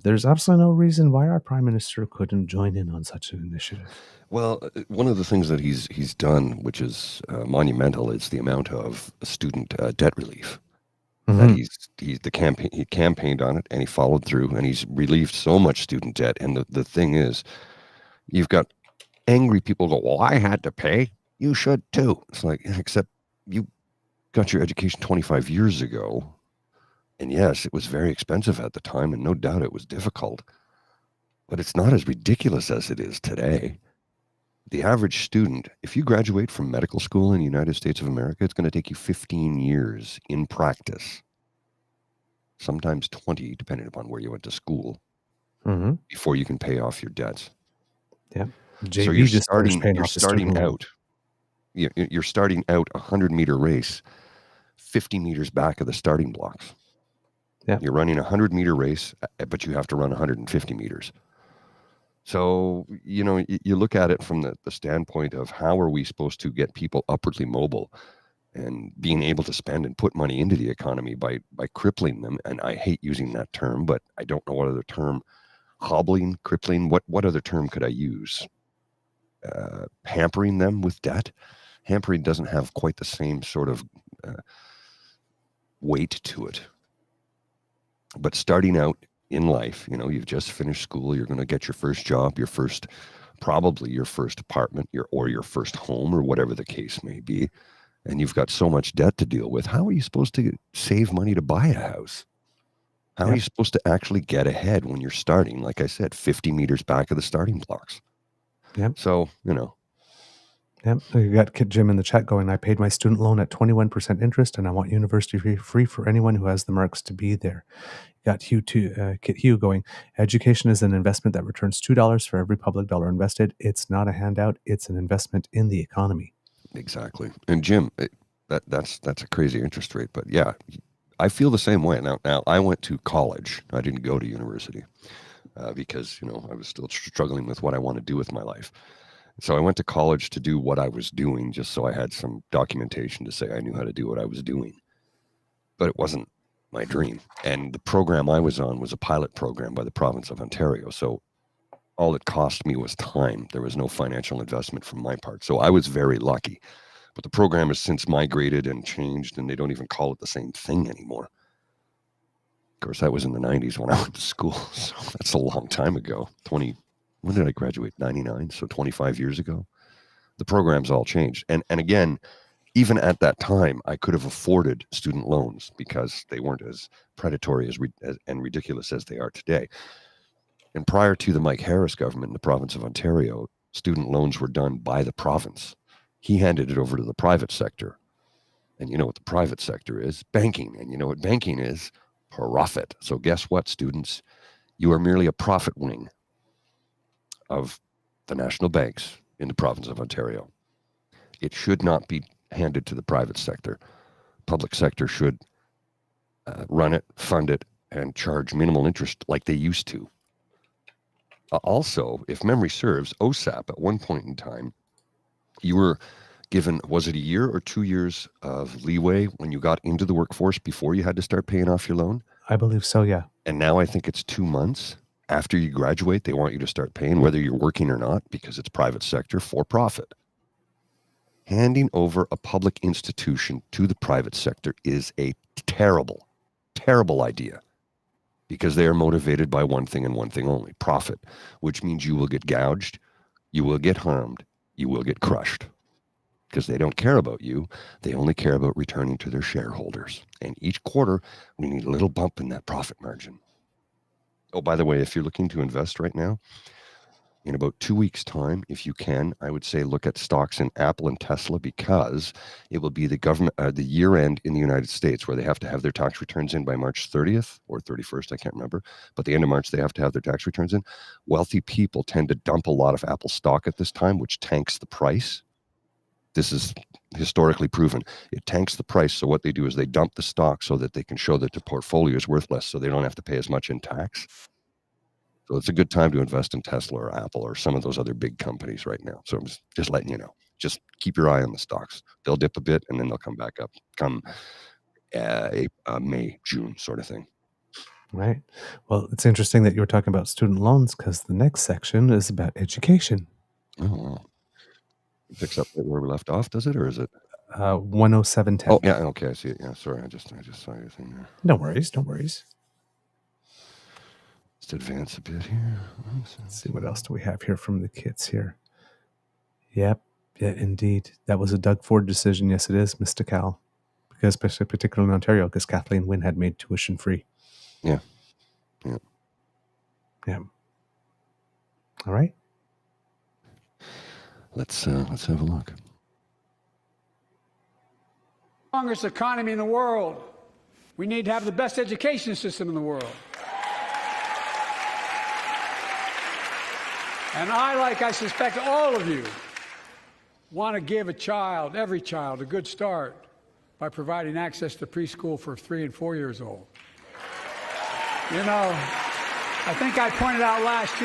there's absolutely no reason why our Prime Minister couldn't join in on such an initiative. Well, one of the things that he's done, which is monumental, is the amount of student debt relief. That he campaigned on it and he followed through and he's relieved so much student debt. And the thing is, you've got angry people go, well, I had to pay. You should too. It's like, except you got your education 25 years ago. And yes, it was very expensive at the time. And no doubt it was difficult. But it's not as ridiculous as it is today. The average student, if you graduate from medical school in the United States of America, it's going to take you 15 years in practice, sometimes 20, depending upon where you went to school, before you can pay off your debts. Yeah. So you're starting out a 100-meter race, 50 meters back of the starting blocks. Yeah. You're running a 100-meter race, but you have to run 150 meters. So, you look at it from the standpoint of how are we supposed to get people upwardly mobile and being able to spend and put money into the economy by crippling them. And I hate using that term, but I don't know what other term, hobbling, crippling, what other term could I use? Hampering them with debt. Hampering doesn't have quite the same sort of weight to it. But starting out in life, you've just finished school, you're going to get your first job, probably your first apartment, or your first home, or whatever the case may be, and you've got so much debt to deal with. How are you supposed to save money to buy a house? How are you supposed to actually get ahead when you're starting, like I said, 50 meters back of the starting blocks? Yep. So, Yep. You got Kit Jim in the chat going, I paid my student loan at 21% interest and I want university free for anyone who has the marks to be there. You got Kit Hugh going, education is an investment that returns $2 for every public dollar invested. It's not a handout. It's an investment in the economy. Exactly. And Jim, that's a crazy interest rate. But yeah, I feel the same way. Now I went to college. I didn't go to university because, I was still struggling with what I want to do with my life. So I went to college to do what I was doing, just so I had some documentation to say I knew how to do what I was doing. But it wasn't my dream. And the program I was on was a pilot program by the province of Ontario. So all it cost me was time. There was no financial investment from my part. So I was very lucky. But the program has since migrated and changed, and they don't even call it the same thing anymore. Of course, that was in the 90s when I went to school. So that's a long time ago. When did I graduate? 99, so 25 years ago. The program's all changed. And again, even at that time, I could have afforded student loans because they weren't as predatory and ridiculous as they are today. And prior to the Mike Harris government in the province of Ontario, student loans were done by the province. He handed it over to the private sector. And you know what the private sector is? Banking. And you know what banking is? Profit. So guess what, students? You are merely a profit wing of the national banks in the province of Ontario. It should not be handed to the private sector. Public sector should run it, fund it, and charge minimal interest like they used to. Also, if memory serves, OSAP at one point in time, you were given, was it a year or 2 years of leeway when you got into the workforce before you had to start paying off your loan? I believe so, yeah. And now I think it's 2 months after you graduate, they want you to start paying, whether you're working or not, because it's private sector for profit. Handing over a public institution to the private sector is a terrible, terrible idea, because they are motivated by one thing and one thing only, profit, which means you will get gouged, you will get harmed, you will get crushed, because they don't care about you. They only care about returning to their shareholders. And each quarter, we need a little bump in that profit margin. Oh, by the way, if you're looking to invest right now, in about 2 weeks' time, if you can, I would say look at stocks in Apple and Tesla, because it will be the government, the year end in the United States, where they have to have their tax returns in by March 30th or 31st, I can't remember. But the end of March, they have to have their tax returns in. Wealthy people tend to dump a lot of Apple stock at this time, which tanks the price. This is historically proven. It tanks the price. So what they do is they dump the stock so that they can show that the portfolio is worth less, so they don't have to pay as much in tax. So it's a good time to invest in Tesla or Apple or some of those other big companies right now. So I'm just letting you know. Just keep your eye on the stocks. They'll dip a bit and then they'll come back up come May, June sort of thing. Right. Well, it's interesting that you were talking about student loans, because the next section is about education. Oh, it picks up right where we left off, does it, or is it 107.10. Oh yeah, okay, I see it. Yeah, sorry, I just saw your thing there. No worries, no worries. Let's advance a bit here. Let's see, what else do we have here from the kids here? Yep, yeah, indeed. That was a Doug Ford decision. Yes, it is, Mr. Cal. Because particularly in Ontario, because Kathleen Wynne had made tuition free. Yeah. All right. Let's have a look. Strongest economy in the world. We need to have the best education system in the world. And I suspect all of you, want to give every child, a good start by providing access to preschool for 3 and 4 years old. You know, I think I pointed out last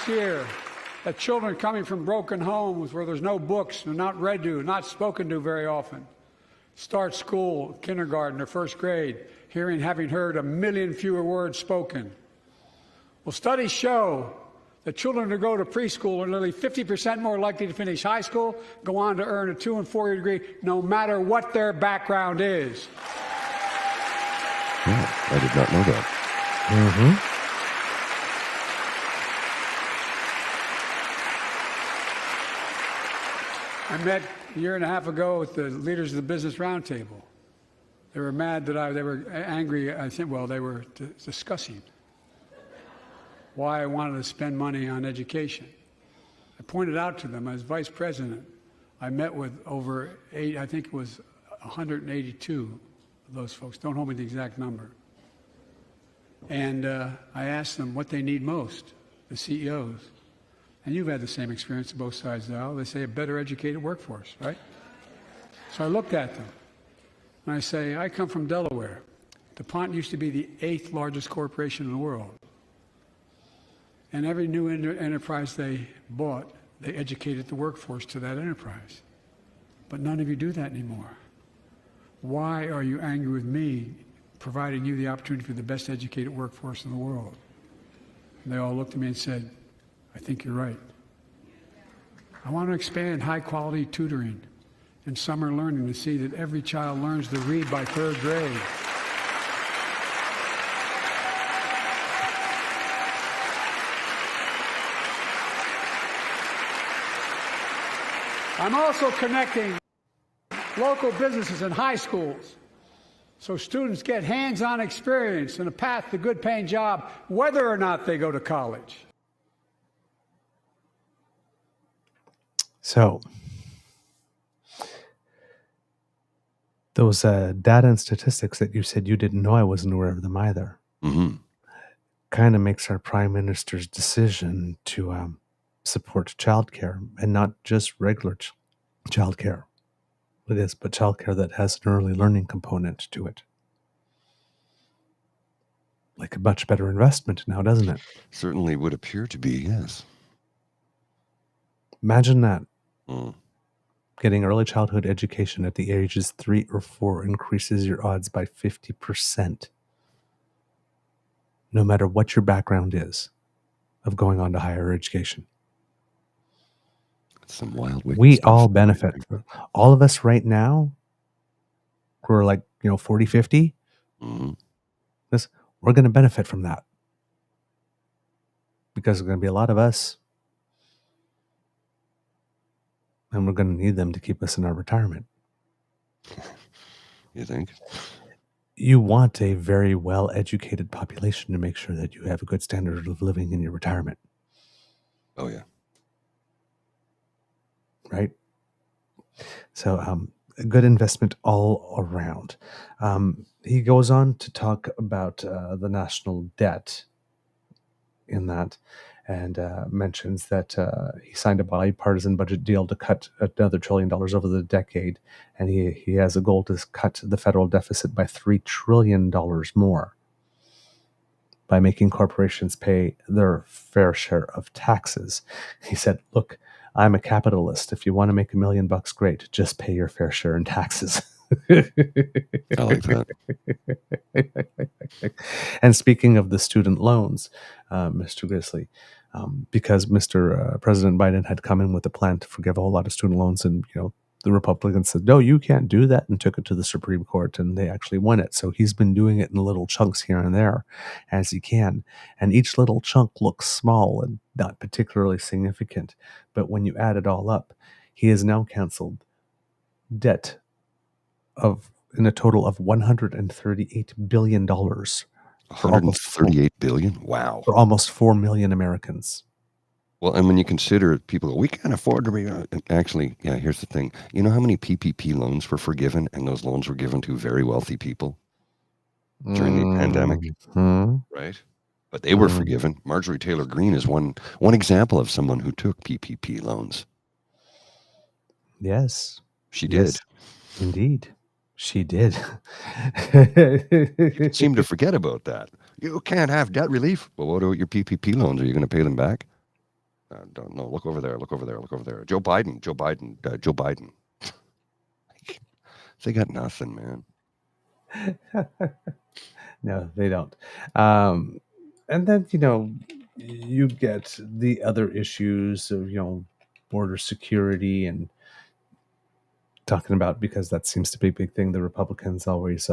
year, that children coming from broken homes where there's no books, they're not read to, not spoken to very often, start school, kindergarten, or first grade, having heard 1 million fewer words spoken. Well, studies show that children who go to preschool are nearly 50% more likely to finish high school, go on to earn a 2- and 4-year degree, no matter what their background is. Yeah, I did not know that. Mm-hmm. I met a year and a half ago with the leaders of the Business Roundtable. They were mad that they were angry. I think, well, they were discussing why I wanted to spend money on education. I pointed out to them, as vice president, I met with over 182 of those folks. Don't hold me to the exact number. And I asked them what they need most, the CEOs. And you've had the same experience on both sides of the aisle. They say a better educated workforce, right? So I looked at them, and I say, I come from Delaware. DuPont used to be the 8th largest corporation in the world. And every new enterprise they bought, they educated the workforce to that enterprise. But none of you do that anymore. Why are you angry with me providing you the opportunity for the best educated workforce in the world? And they all looked at me and said, I think you're right. I want to expand high-quality tutoring and summer learning to see that every child learns to read by 3rd grade. I'm also connecting local businesses and high schools so students get hands-on experience and a path to a good-paying job, whether or not they go to college. So, those data and statistics that you said you didn't know, I wasn't aware of them either. Mm-hmm. kind of makes our prime minister's decision to support childcare, and not just regular childcare. It is, but childcare that has an early learning component to it. Like a much better investment now, doesn't it? Certainly would appear to be, yes. Imagine that. Mm. Getting early childhood education at the ages 3 or 4 increases your odds by 50%. No matter what your background is, of going on to higher education. That's some wild way. We all benefit. All of us right now, who are like, 40, 50, we're going to benefit from that. Because there's going to be a lot of us. And we're going to need them to keep us in our retirement. You think? You want a very well-educated population to make sure that you have a good standard of living in your retirement. Oh, yeah. Right? So, a good investment all around. He goes on to talk about the national debt in that, and mentions that he signed a bipartisan budget deal to cut another $1 trillion over the decade, and he has a goal to cut the federal deficit by $3 trillion more by making corporations pay their fair share of taxes. He said, look, I'm a capitalist. If you want to make $1 million, great. Just pay your fair share in taxes. I like that. And speaking of the student loans, Mr. Grizzly, because Mr. President Biden had come in with a plan to forgive a whole lot of student loans, and the Republicans said, no, you can't do that, and took it to the Supreme Court, and they actually won it. So he's been doing it in little chunks here and there as he can. And each little chunk looks small and not particularly significant. But when you add it all up, he has now canceled debt in a total of $138 billion. $138 billion? Wow. For almost 4 million Americans. Well, and when you consider people go, we can't afford to be. Actually, yeah, here's the thing. You know how many PPP loans were forgiven, and those loans were given to very wealthy people during the pandemic? Right? But they were forgiven. Marjorie Taylor Greene is one example of someone who took PPP loans. Yes. She did. Yes, indeed. She did. People seem to forget about that. You can't have debt relief. Well, what about your PPP loans? Are you going to pay them back? Don't know. Look over there. Look over there. Look over there. Joe Biden. They got nothing, man. No, they don't. And then, you get the other issues of, border security and talking about, because that seems to be a big thing. The Republicans always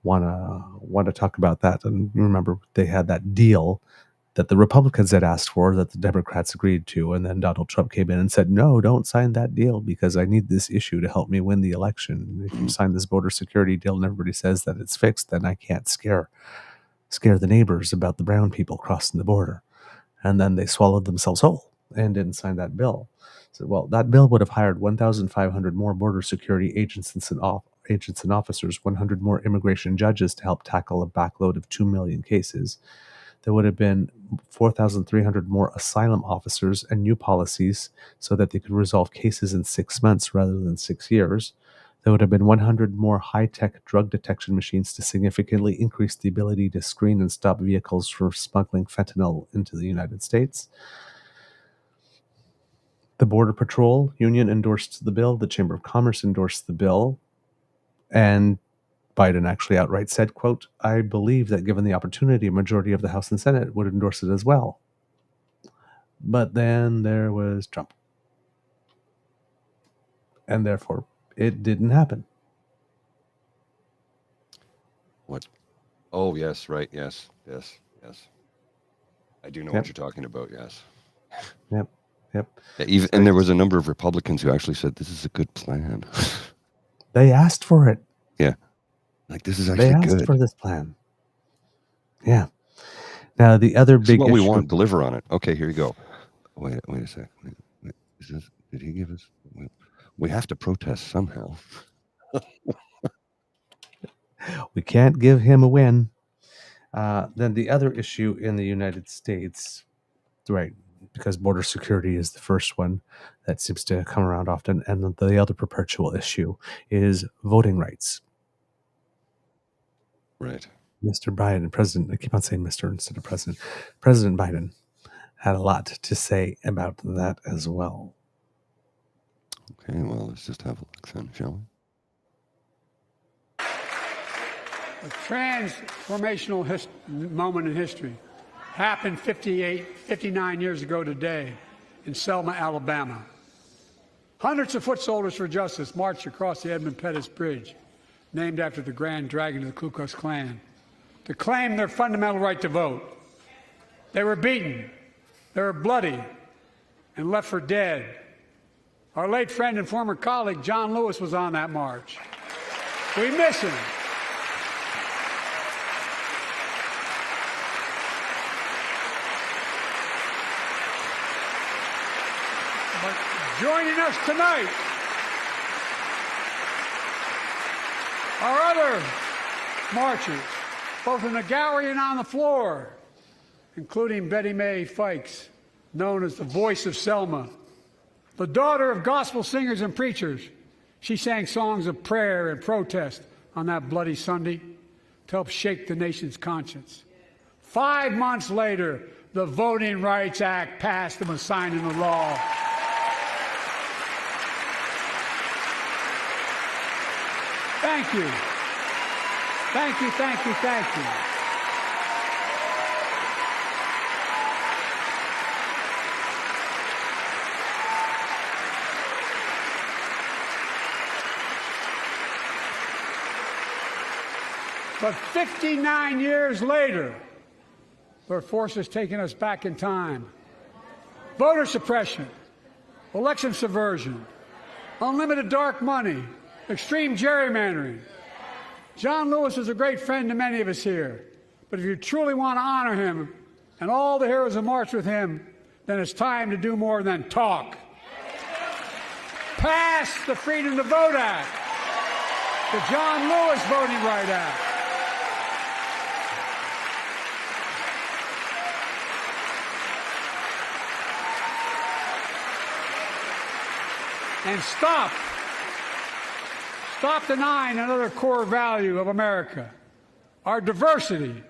want to talk about that. And remember, they had that deal that the Republicans had asked for that the Democrats agreed to, and then Donald Trump came in and said, no, don't sign that deal because I need this issue to help me win the election. If you sign this border security deal and everybody says that it's fixed, then I can't scare the neighbors about the brown people crossing the border. And then they swallowed themselves whole and didn't sign that bill. So, well, that bill would have hired 1,500 more border security agents and officers, 100 more immigration judges to help tackle a backload of 2 million cases. There would have been 4,300 more asylum officers and new policies so that they could resolve cases in 6 months rather than 6 years. There would have been 100 more high-tech drug detection machines to significantly increase the ability to screen and stop vehicles from smuggling fentanyl into the United States. The Border Patrol Union endorsed the bill. The Chamber of Commerce endorsed the bill. And Biden actually outright said, quote, I believe that given the opportunity, a majority of the House and Senate would endorse it as well. But then there was Trump. And therefore, it didn't happen. What? Oh, yes, right. Yes. I do know what you're talking about, yes. Yep. Yeah, and there was a number of Republicans who actually said, this is a good plan. They asked for it. Yeah. Like, this is actually good. They asked for this plan. Yeah. Now, the other big issue. What we want, deliver on it. Okay, here you go. Wait a sec. Wait. Did he give us? We have to protest somehow. We can't give him a win. Then the other issue in the United States, right, because border security is the first one that seems to come around often, and the other perpetual issue is voting rights. Right. Mr. Biden, President, I keep on saying Mr. instead of President. President Biden had a lot to say about that as well. Okay, well, let's just have a look then, shall we? A transformational moment in history happened 59 years ago today in Selma, Alabama. Hundreds of foot soldiers for justice marched across the Edmund Pettus Bridge, named after the Grand Dragon of the Ku Klux Klan, to claim their fundamental right to vote. They were beaten, they were bloody, and left for dead. Our late friend and former colleague, John Lewis, was on that march. We miss him. But joining us tonight are other marchers, both in the gallery and on the floor, including Betty Mae Fikes, known as the voice of Selma. The daughter of gospel singers and preachers, she sang songs of prayer and protest on that bloody Sunday to help shake the nation's conscience. 5 months later, the Voting Rights Act passed and was signed into law. Thank you. Thank you, thank you, thank you. But 59 years later, their forces taking us back in time. Voter suppression, election subversion, unlimited dark money, extreme gerrymandering. John Lewis is a great friend to many of us here, but if you truly want to honor him and all the heroes who marched with him, then it's time to do more than talk. Pass the Freedom to Vote Act, the John Lewis Voting Right Act. And stop denying another core value of America, our diversity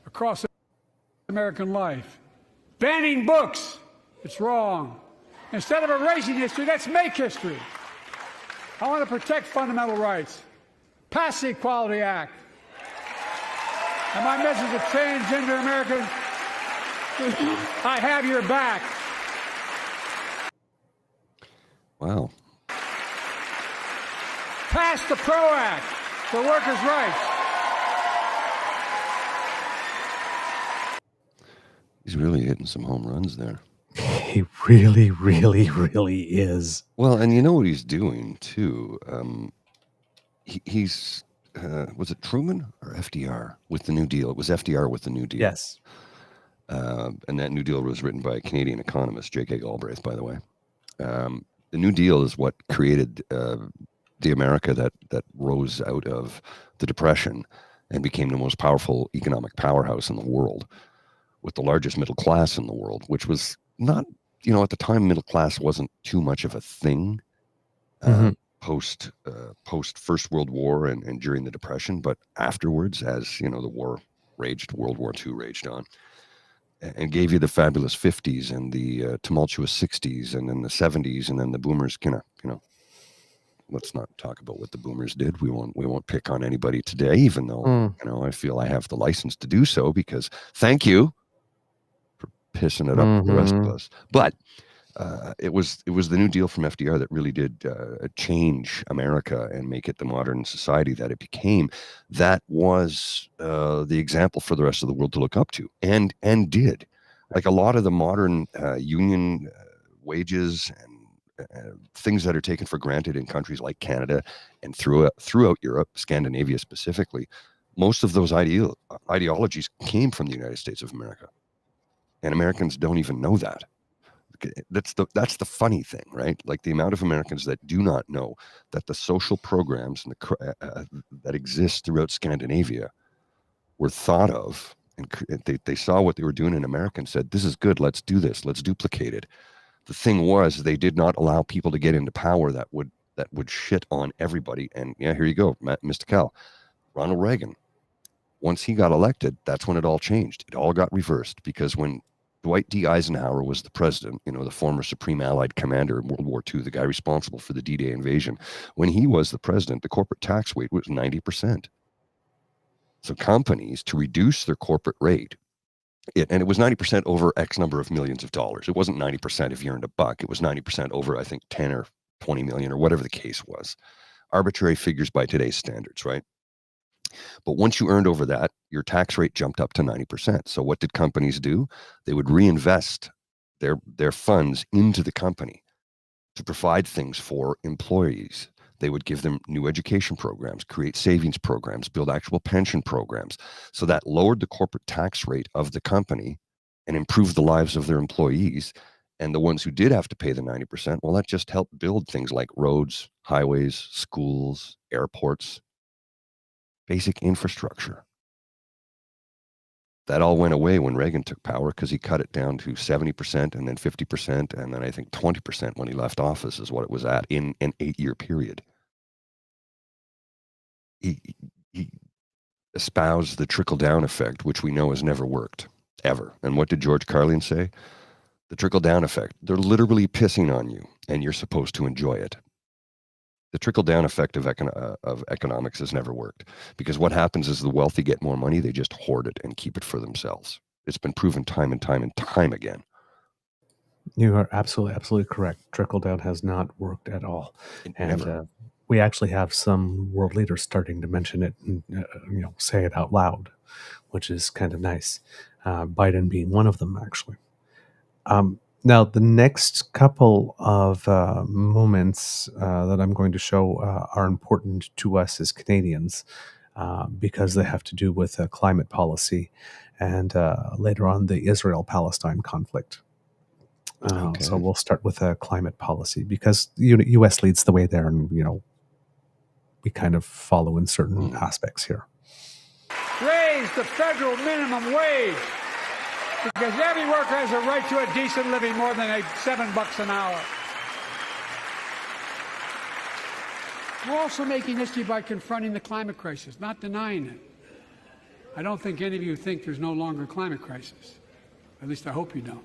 across American life. Banning books, it's wrong. Instead of erasing history, let's make history. I want to protect fundamental rights. Pass the Equality Act. And my message to transgender Americans, I have your back. Wow. Pass the PRO Act for workers' rights. He's really hitting some home runs there. He really, really, really is. Well, and you know what he's doing, too? He's, was it Truman or FDR with the New Deal? It was FDR with the New Deal. Yes. And that New Deal was written by a Canadian economist, J.K. Galbraith, by the way. The New Deal is what created the America that rose out of the Depression and became the most powerful economic powerhouse in the world, with the largest middle class in the world, which was not, at the time, middle class wasn't too much of a thing post First World War and during the Depression, but afterwards, as the war raged, World War II raged on, and gave you the fabulous 50s and the tumultuous 60s and then the 70s, and then the boomers let's not talk about what the boomers did. We won't pick on anybody today, even though I feel I have the license to do so, because thank you for pissing it up for the rest of us. But it was the New Deal from FDR that really did change America and make it the modern society that it became. That was the example for the rest of the world to look up to, and did. Like a lot of the modern union wages and things that are taken for granted in countries like Canada and throughout Europe, Scandinavia specifically, most of those ideologies came from the United States of America, and Americans don't even know that. That's the funny thing, right? Like the amount of Americans that do not know that the social programs and that exist throughout Scandinavia were thought of, and they saw what they were doing in America and said, this is good, let's do this, let's duplicate it. The thing was, they did not allow people to get into power that would shit on everybody. And yeah, here you go, Mr. Cal. Ronald Reagan, once he got elected, that's when it all changed. It all got reversed, because when Dwight D. Eisenhower was the president, the former Supreme Allied Commander in World War II, the guy responsible for the D-Day invasion, when he was the president, the corporate tax rate was 90%. So companies, to reduce their corporate rate, and it was 90% over X number of millions of dollars. It wasn't 90% if you earned $1. It was 90% over, I think, 10 or 20 million or whatever the case was. Arbitrary figures by today's standards, right? But once you earned over that, your tax rate jumped up to 90%. So what did companies do? They would reinvest their funds into the company to provide things for employees. They would give them new education programs, create savings programs, build actual pension programs. So that lowered the corporate tax rate of the company and improved the lives of their employees. And the ones who did have to pay the 90%, well, that just helped build things like roads, highways, schools, airports, basic infrastructure. That all went away when Reagan took power, because he cut it down to 70% and then 50%, and then I think 20% when he left office is what it was at in an 8-year period. He espoused the trickle-down effect, which we know has never worked, ever. And what did George Carlin say? The trickle-down effect. They're literally pissing on you, and you're supposed to enjoy it. The trickle-down effect of economics has never worked, because what happens is the wealthy get more money, they just hoard it and keep it for themselves. It's been proven time and time and time again. You are absolutely correct. Trickle-down has not worked at all. And we actually have some world leaders starting to mention it and say it out loud, which is kind of nice. Biden being one of them, actually. Now, the next couple of moments that I'm going to show are important to us as Canadians because they have to do with climate policy and later on the Israel-Palestine conflict. Okay. So we'll start with climate policy because U.S. leads the way there, and we kind of follow in certain aspects here. Raise the federal minimum wage, because every worker has a right to a decent living more than $7 an hour. We're also making history by confronting the climate crisis, not denying it. I don't think any of you think there's no longer a climate crisis. At least I hope you don't.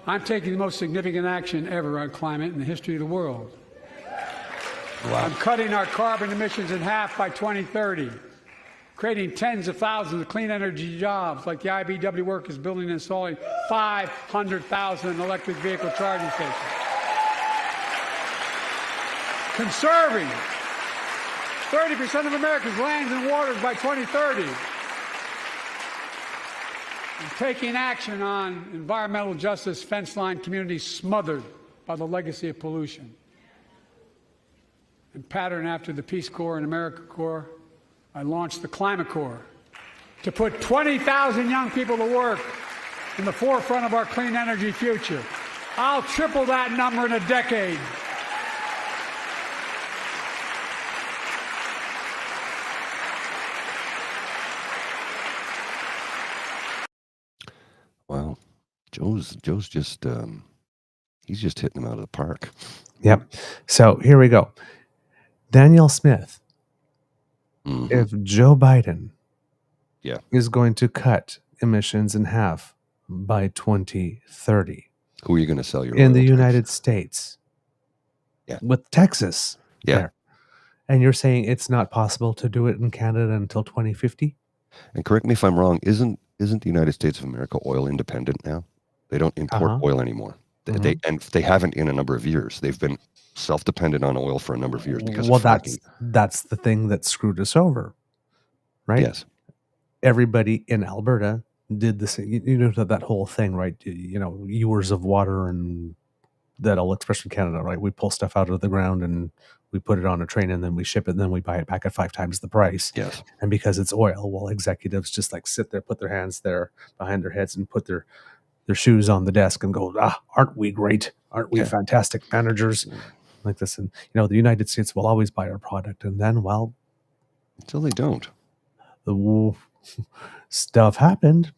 I'm taking the most significant action ever on climate in the history of the world. Wow. I'm cutting our carbon emissions in half by 2030, creating tens of thousands of clean energy jobs, like the IBEW work is building and installing 500,000 electric vehicle charging stations. Conserving 30% of America's lands and waters by 2030. And taking action on environmental justice, fence line communities smothered by the legacy of pollution. And pattern after the Peace Corps and AmeriCorps, I launched the Climate Corps to put 20,000 young people to work in the forefront of our clean energy future. I'll triple that number in a decade. Wow. Joe's just, he's just hitting them out of the park. Yep. So here we go. Danielle Smith. Mm-hmm. If Joe Biden Yeah. is going to cut emissions in half by 2030 Who are you going to sell your in the oil to? United States, Yeah. with Texas Yeah. there, and you're saying it's not possible to do it in Canada until 2050? And correct me if I'm wrong, isn't the United States of America oil independent now? They don't import oil anymore. They haven't in a number of years. They've been self-dependent on oil for a number of years because of fracking. That's the thing that screwed us over, right? Yes. Everybody in Alberta did the same. That whole thing, right? Ewers of water and that old expression in Canada, right? We pull stuff out of the ground and we put it on a train and then we ship it and then we buy it back at 5 times the price. Yes. And because it's oil, well, executives just like sit there, put their hands there behind their heads and put their shoes on the desk and go, aren't we great? Aren't we fantastic managers? Like this. And, the United States will always buy our product. And then, well. Until they don't. stuff happened.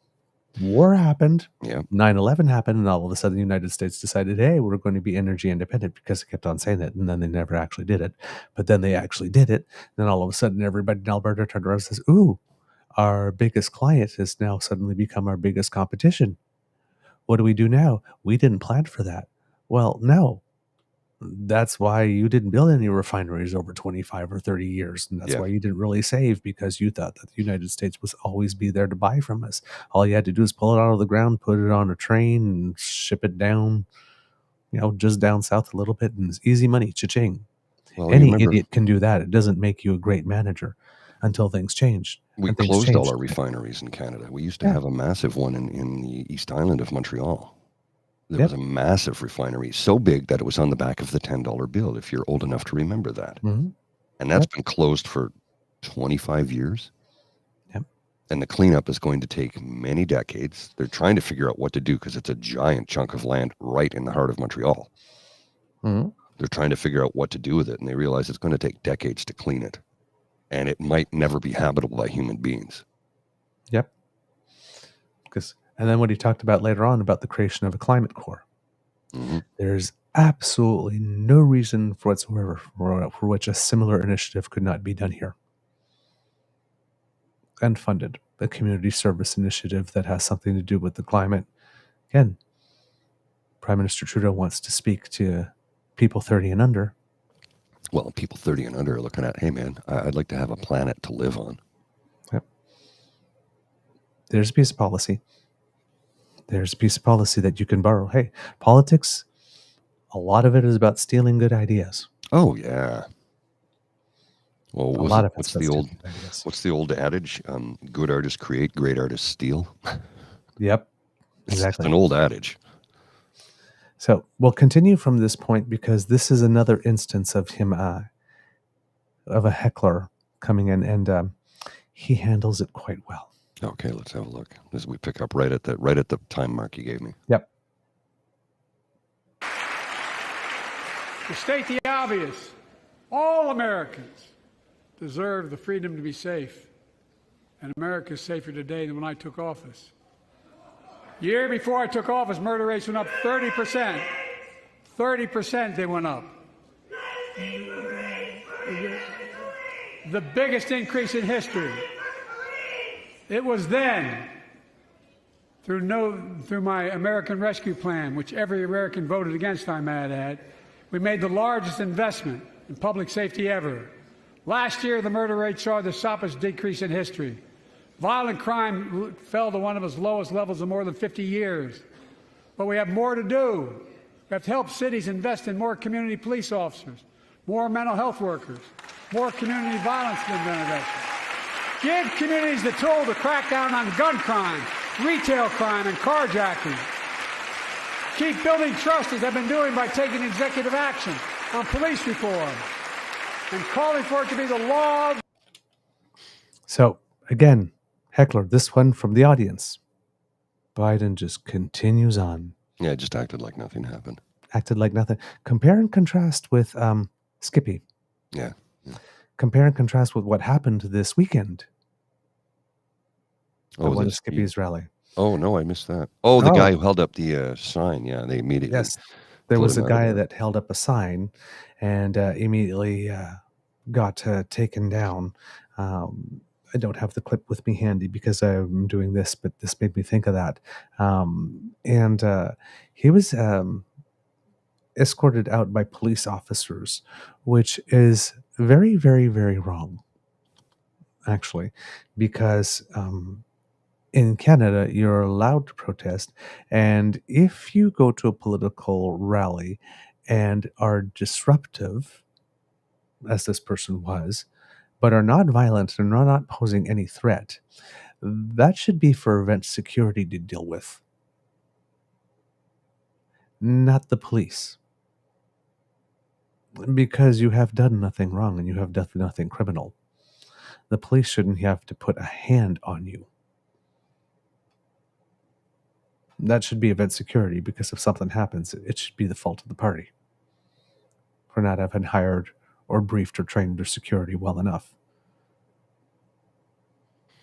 War happened. Yeah. 9/11 happened, and all of a sudden the United States decided, hey, we're going to be energy independent, because they kept on saying it, and then they never actually did it. But then they actually did it. Then all of a sudden everybody in Alberta turned around and says, ooh, our biggest client has now suddenly become our biggest competition. What do we do now? We didn't plan for that. Well, no. That's why you didn't build any refineries over 25 or 30 years. And that's Yeah. why you didn't really save, because you thought that the United States was always be there to buy from us. All you had to do is pull it out of the ground, put it on a train, and ship it down, just down south a little bit, and it's easy money, cha-ching. Well, you Any remember idiot can do that. It doesn't make you a great manager until things change. we And things closed all changed. our refineries in Canada. We used to Yeah. have a massive one in the East Island of Montreal. There Yep. was a massive refinery, so big that it was on the back of the $10 bill, if you're old enough to remember that. Mhm. And that's Yep. been closed for 25 years. Yep. And the cleanup is going to take many decades. They're trying to figure out what to do, because it's a giant chunk of land right in the heart of Montreal. Mhm. They're trying to figure out what to do with it, and they realize it's going to take decades to clean it. And it might never be habitable by human beings. Yep. And then what he talked about later on about the creation of a climate corps. hmm There's absolutely no reason whatsoever for which a similar initiative could not be done here. And funded. A community service initiative that has something to do with the climate. Again, Prime Minister Trudeau wants to speak to people 30 and under. Well, people 30 and under are looking at, hey, man, I'd like to have a planet to live on. Yep. There's a piece of policy. There's a piece of policy that you can borrow. Hey, politics, a lot of it is about stealing good ideas. Oh, yeah. Well, A lot of it's what's about the old stealing good ideas. what's the old adage? Good artists create, great artists steal. Yep. It's Exactly. an old adage. So we'll continue from this point, because this is another instance of him, of a heckler coming in, and he handles it quite well. Okay, let's have a look. As we pick up right at the time mark you gave me. Yep. To state the obvious, all Americans deserve the freedom to be safe. And America is safer today than when I took office. Year before I took office, murder rates went up 30%. 30% they went up. The biggest increase in history. It was then, through my American Rescue Plan, which every American voted against, I might add, we made the largest investment in public safety ever. Last year, the murder rate saw the sharpest decrease in history. Violent crime fell to one of its lowest levels in more than 50 years. But we have more to do. We have to help cities invest in more community police officers, more mental health workers, more community violence intervention. Give communities the tool to crack down on gun crime, retail crime, and carjacking. Keep building trust, as I've been doing, by taking executive action on police reform and calling for it to be the law. So, again, heckler, this one from the audience. Biden just continues on. Yeah, it just acted like nothing happened. Acted like nothing. Compare and contrast with Skippy. Yeah. Compare and contrast with what happened this weekend at one of this- Skippy's rally. Oh, no, I missed that. Oh, the Oh. guy who held up the sign. Yeah, they immediately. Yes, there pulled was a him out of guy there. that held up a sign and immediately got taken down. I don't have the clip with me handy because I'm doing this, but this made me think of that. And he was escorted out by police officers, which is very, very, very wrong, actually, because in Canada, you're allowed to protest. And if you go to a political rally and are disruptive, as this person was, but are not violent and are not posing any threat, that should be for event security to deal with, not the police. Because you have done nothing wrong and you have done nothing criminal. The police shouldn't have to put a hand on you. That should be event security, because if something happens, it should be the fault of the party for not having hired or briefed or trained their security well enough.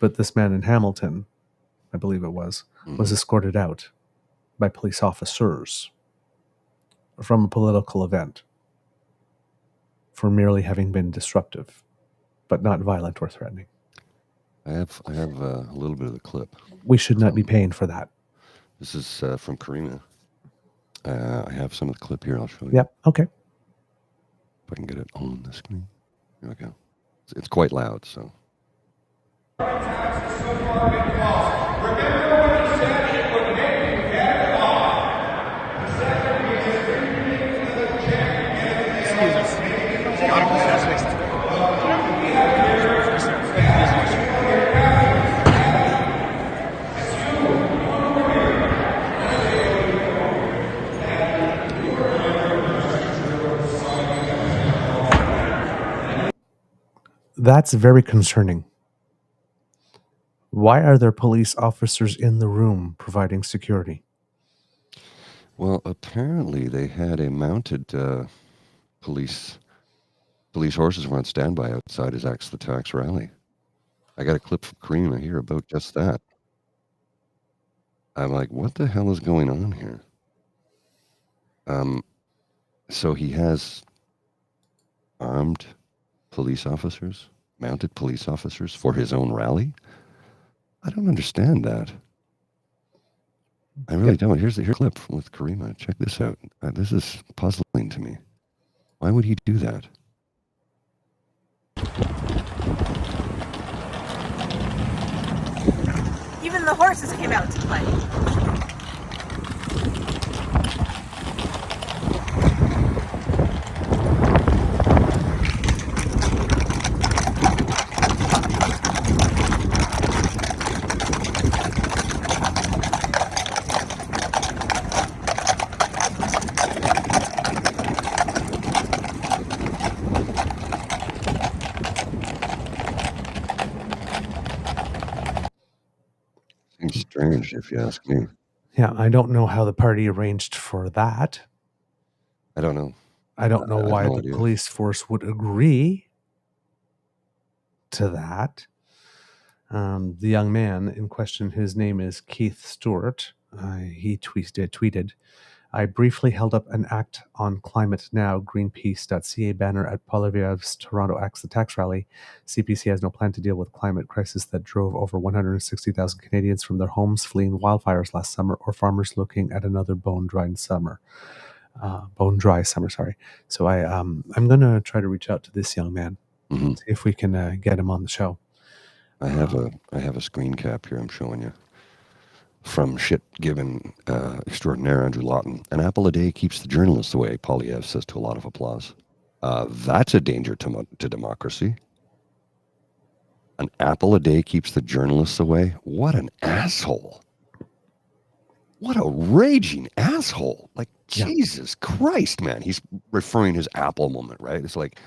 But this man in Hamilton, I believe it was escorted out by police officers from a political event for merely having been disruptive, but not violent or threatening. I have a little bit of the clip. We should not be paying for that. This is from Karima. I have some of the clip here. I'll show you. Yep. Okay. If I can get it on the screen. Here we go. It's quite loud, so. That's very concerning. Why are there police officers in the room providing security? Well, apparently they had a mounted police horses were on standby outside his Axe the Tax rally. I got a clip from Karima here about just that. I'm like, what the hell is going on here? So he has armed police officers, mounted police officers for his own rally? I don't understand that. I really don't. Here's the clip with Karima. Check this out. This is puzzling to me. Why would he do that? Even the horses came out to play. Seems strange, if you ask me. Yeah, I don't know how the party arranged for that. I don't know. I don't know why no the idea. police force would agree to that. The young man in question, his name is Keith Stewart. He tweeted, I briefly held up an Act on Climate Now Greenpeace.ca banner at Poilievre's Toronto Axe the Tax rally. CPC has no plan to deal with climate crisis that drove over 160,000 Canadians from their homes fleeing wildfires last summer, or farmers looking at another bone-dry summer. So I'm going to try to reach out to this young man, see if we can get him on the show. I have a screen cap here I'm showing you. From shit-given extraordinaire Andrew Lawton. An apple a day keeps the journalists away, Poilievre says to a lot of applause. That's a danger to democracy. An apple a day keeps the journalists away? What an asshole. What a raging asshole. Like, Jesus Christ, man. He's referring his Apple moment, right? It's like,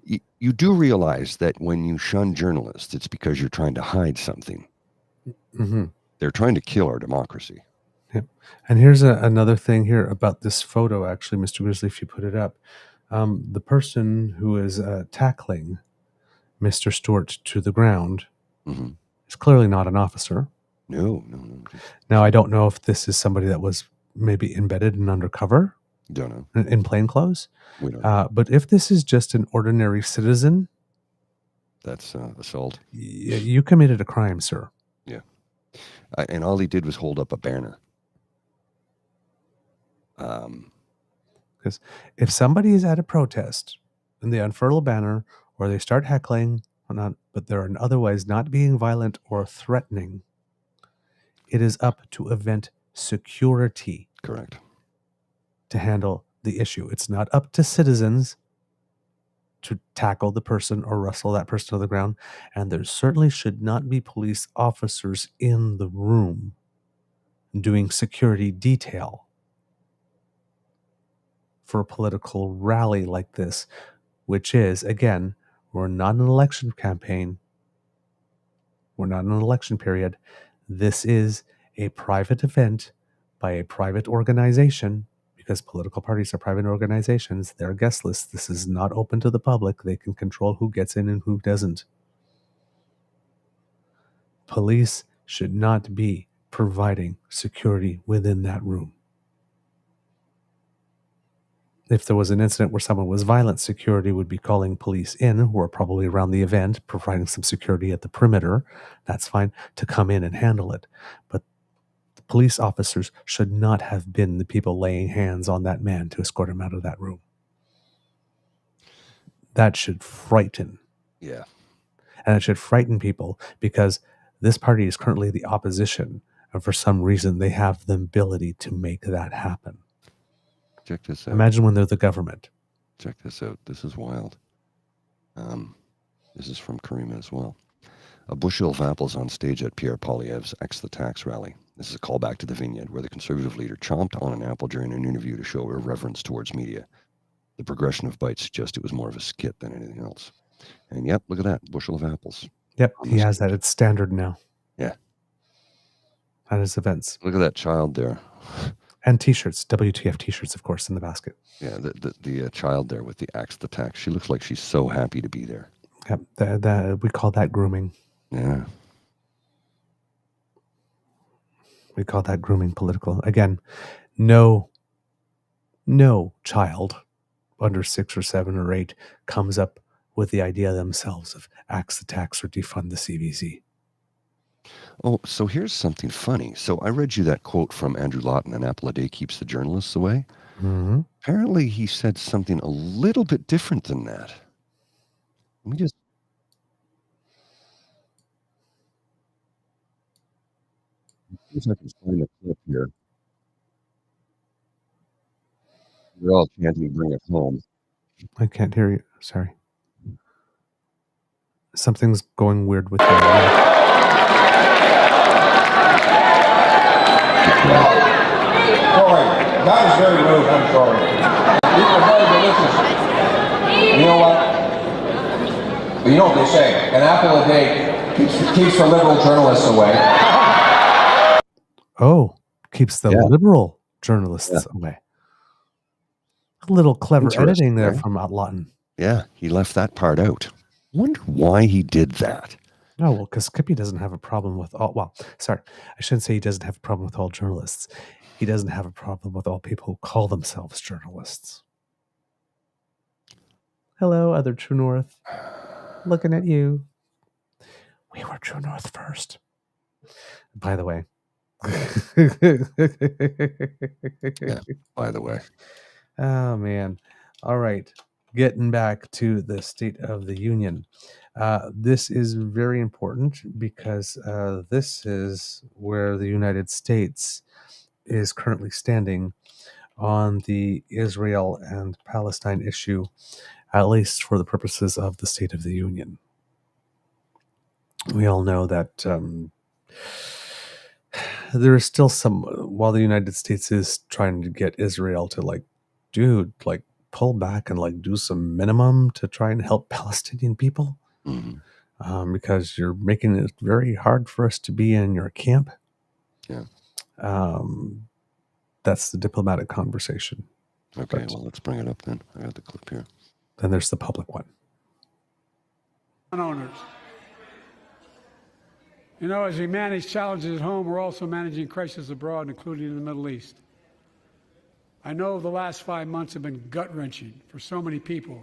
you do realize that when you shun journalists, it's because you're trying to hide something. Mm-hmm. They're trying to kill our democracy. Yep. And here's another thing here about this photo, actually, Mr. Grizzly, if you put it up. The person who is tackling Mr. Stewart to the ground is clearly not an officer. No. Now, I don't know if this is somebody that was maybe embedded and undercover. Don't know. In plain clothes. We don't know. But if this is just an ordinary citizen, that's assault. You committed a crime, sir. Yeah. And all he did was hold up a banner. Because if somebody is at a protest and they unfurl a banner or they start heckling, but they're otherwise not being violent or threatening, it is up to event security. Correct. To handle the issue. It's not up to citizens to tackle the person or wrestle that person to the ground. And there certainly should not be police officers in the room doing security detail for a political rally like this, which is, again, we're not an election campaign. We're not in an election period. This is a private event by a private organization. Because political parties are private organizations, they're guest lists. This is not open to the public. They can control who gets in and who doesn't. Police should not be providing security within that room. If there was an incident where someone was violent, security would be calling police in, who are probably around the event, providing some security at the perimeter. That's fine, to come in and handle it. But the police officers should not have been the people laying hands on that man to escort him out of that room. That should frighten. Yeah. And it should frighten people because this party is currently the opposition. And for some reason, they have the ability to make that happen. Check this out. Imagine when they're the government. Check this out. This is wild. This is from Karima as well. A bushel of apples on stage at Pierre Poilievre's X the Tax rally. This is a callback to the Vineyard, where the Conservative leader chomped on an apple during an interview to show irreverence towards media. The progression of bites suggests it was more of a skit than anything else. And yep, look at that. Bushel of apples. Yep, he has that. It's standard now. Yeah. At his events. Look at that child there. And T-shirts, WTF T-shirts, of course, in the basket. Yeah, the child there with the Axe the Tax. She looks like she's so happy to be there. Yep, we call that grooming. Yeah. We call that grooming political. Again, no child under 6 or 7 or 8 comes up with the idea themselves of axe the tax or defund the CBC. Oh, so here's something funny. So I read you that quote from Andrew Lawton, an apple a day keeps the journalists away. Mm-hmm. Apparently he said something a little bit different than that. Let me just... see if I can find a clip here. We're all chanting, bring it home. I can't hear you. Sorry. Something's going weird with your mic. Sorry, that was very rude. I'm sorry. People are very delicious. You know what? You know what they say? An apple a day keeps the liberal journalists away. Oh, keeps the liberal journalists away. A little clever editing there from Lawton. Yeah, he left that part out. Wonder why he did that. Oh, well, because Kippy doesn't have a problem with all... Well, sorry, I shouldn't say he doesn't have a problem with all journalists. He doesn't have a problem with all people who call themselves journalists. Hello, other True North. Looking at you. We were True North first. By the way. Yeah, by the way. Oh, man. All right. Getting back to the State of the Union. This is very important because this is where the United States is currently standing on the Israel and Palestine issue, at least for the purposes of the State of the Union. We all know that there is still some, while the United States is trying to get Israel to pull back and do some minimum to try and help Palestinian people. Mm-hmm. Because you're making it very hard for us to be in your camp. Yeah. That's the diplomatic conversation. Okay, well, let's bring it up then. I got the clip here. Then there's the public one. Owners. You know, as we manage challenges at home, we're also managing crises abroad, including in the Middle East. I know the last 5 months have been gut-wrenching for so many people,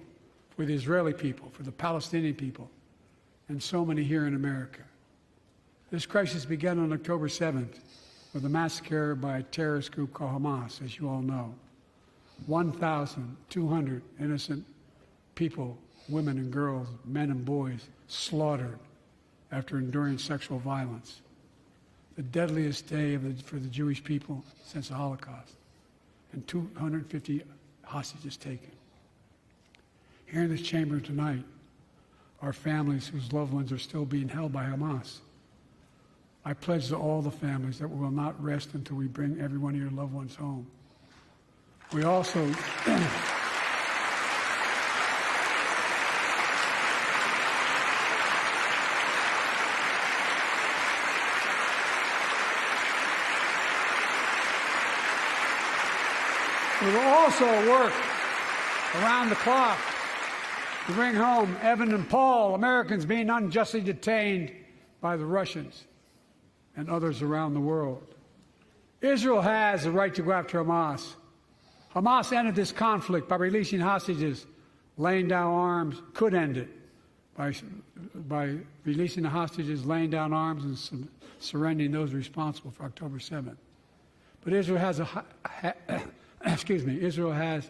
for the Israeli people, for the Palestinian people, and so many here in America. This crisis began on October 7th with a massacre by a terrorist group called Hamas, as you all know. 1,200 innocent people, women and girls, men and boys, slaughtered after enduring sexual violence. The deadliest day for the Jewish people since the Holocaust. And 250 hostages taken. Here in this chamber tonight are families whose loved ones are still being held by Hamas. I pledge to all the families that we will not rest until we bring every one of your loved ones home. We also we will also work around the clock to bring home Evan and Paul, Americans being unjustly detained by the Russians. and others around the world. Israel has the right to go after Hamas. Hamas ended this conflict by releasing hostages, laying down arms, could end it by releasing the hostages, laying down arms, and surrendering those responsible for October 7th. But Israel has Israel has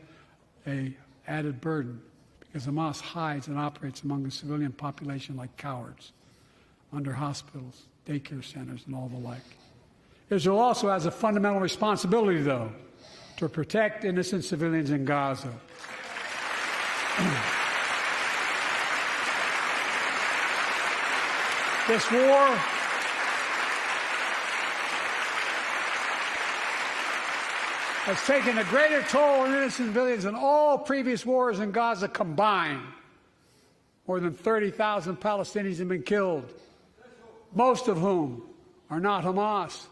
a added burden because Hamas hides and operates among the civilian population like cowards, under hospitals, daycare centers, and all the like. Israel also has a fundamental responsibility, though, to protect innocent civilians in Gaza. This war has taken a greater toll on innocent civilians than all previous wars in Gaza combined. More than 30,000 Palestinians have been killed, most of whom are not Hamas.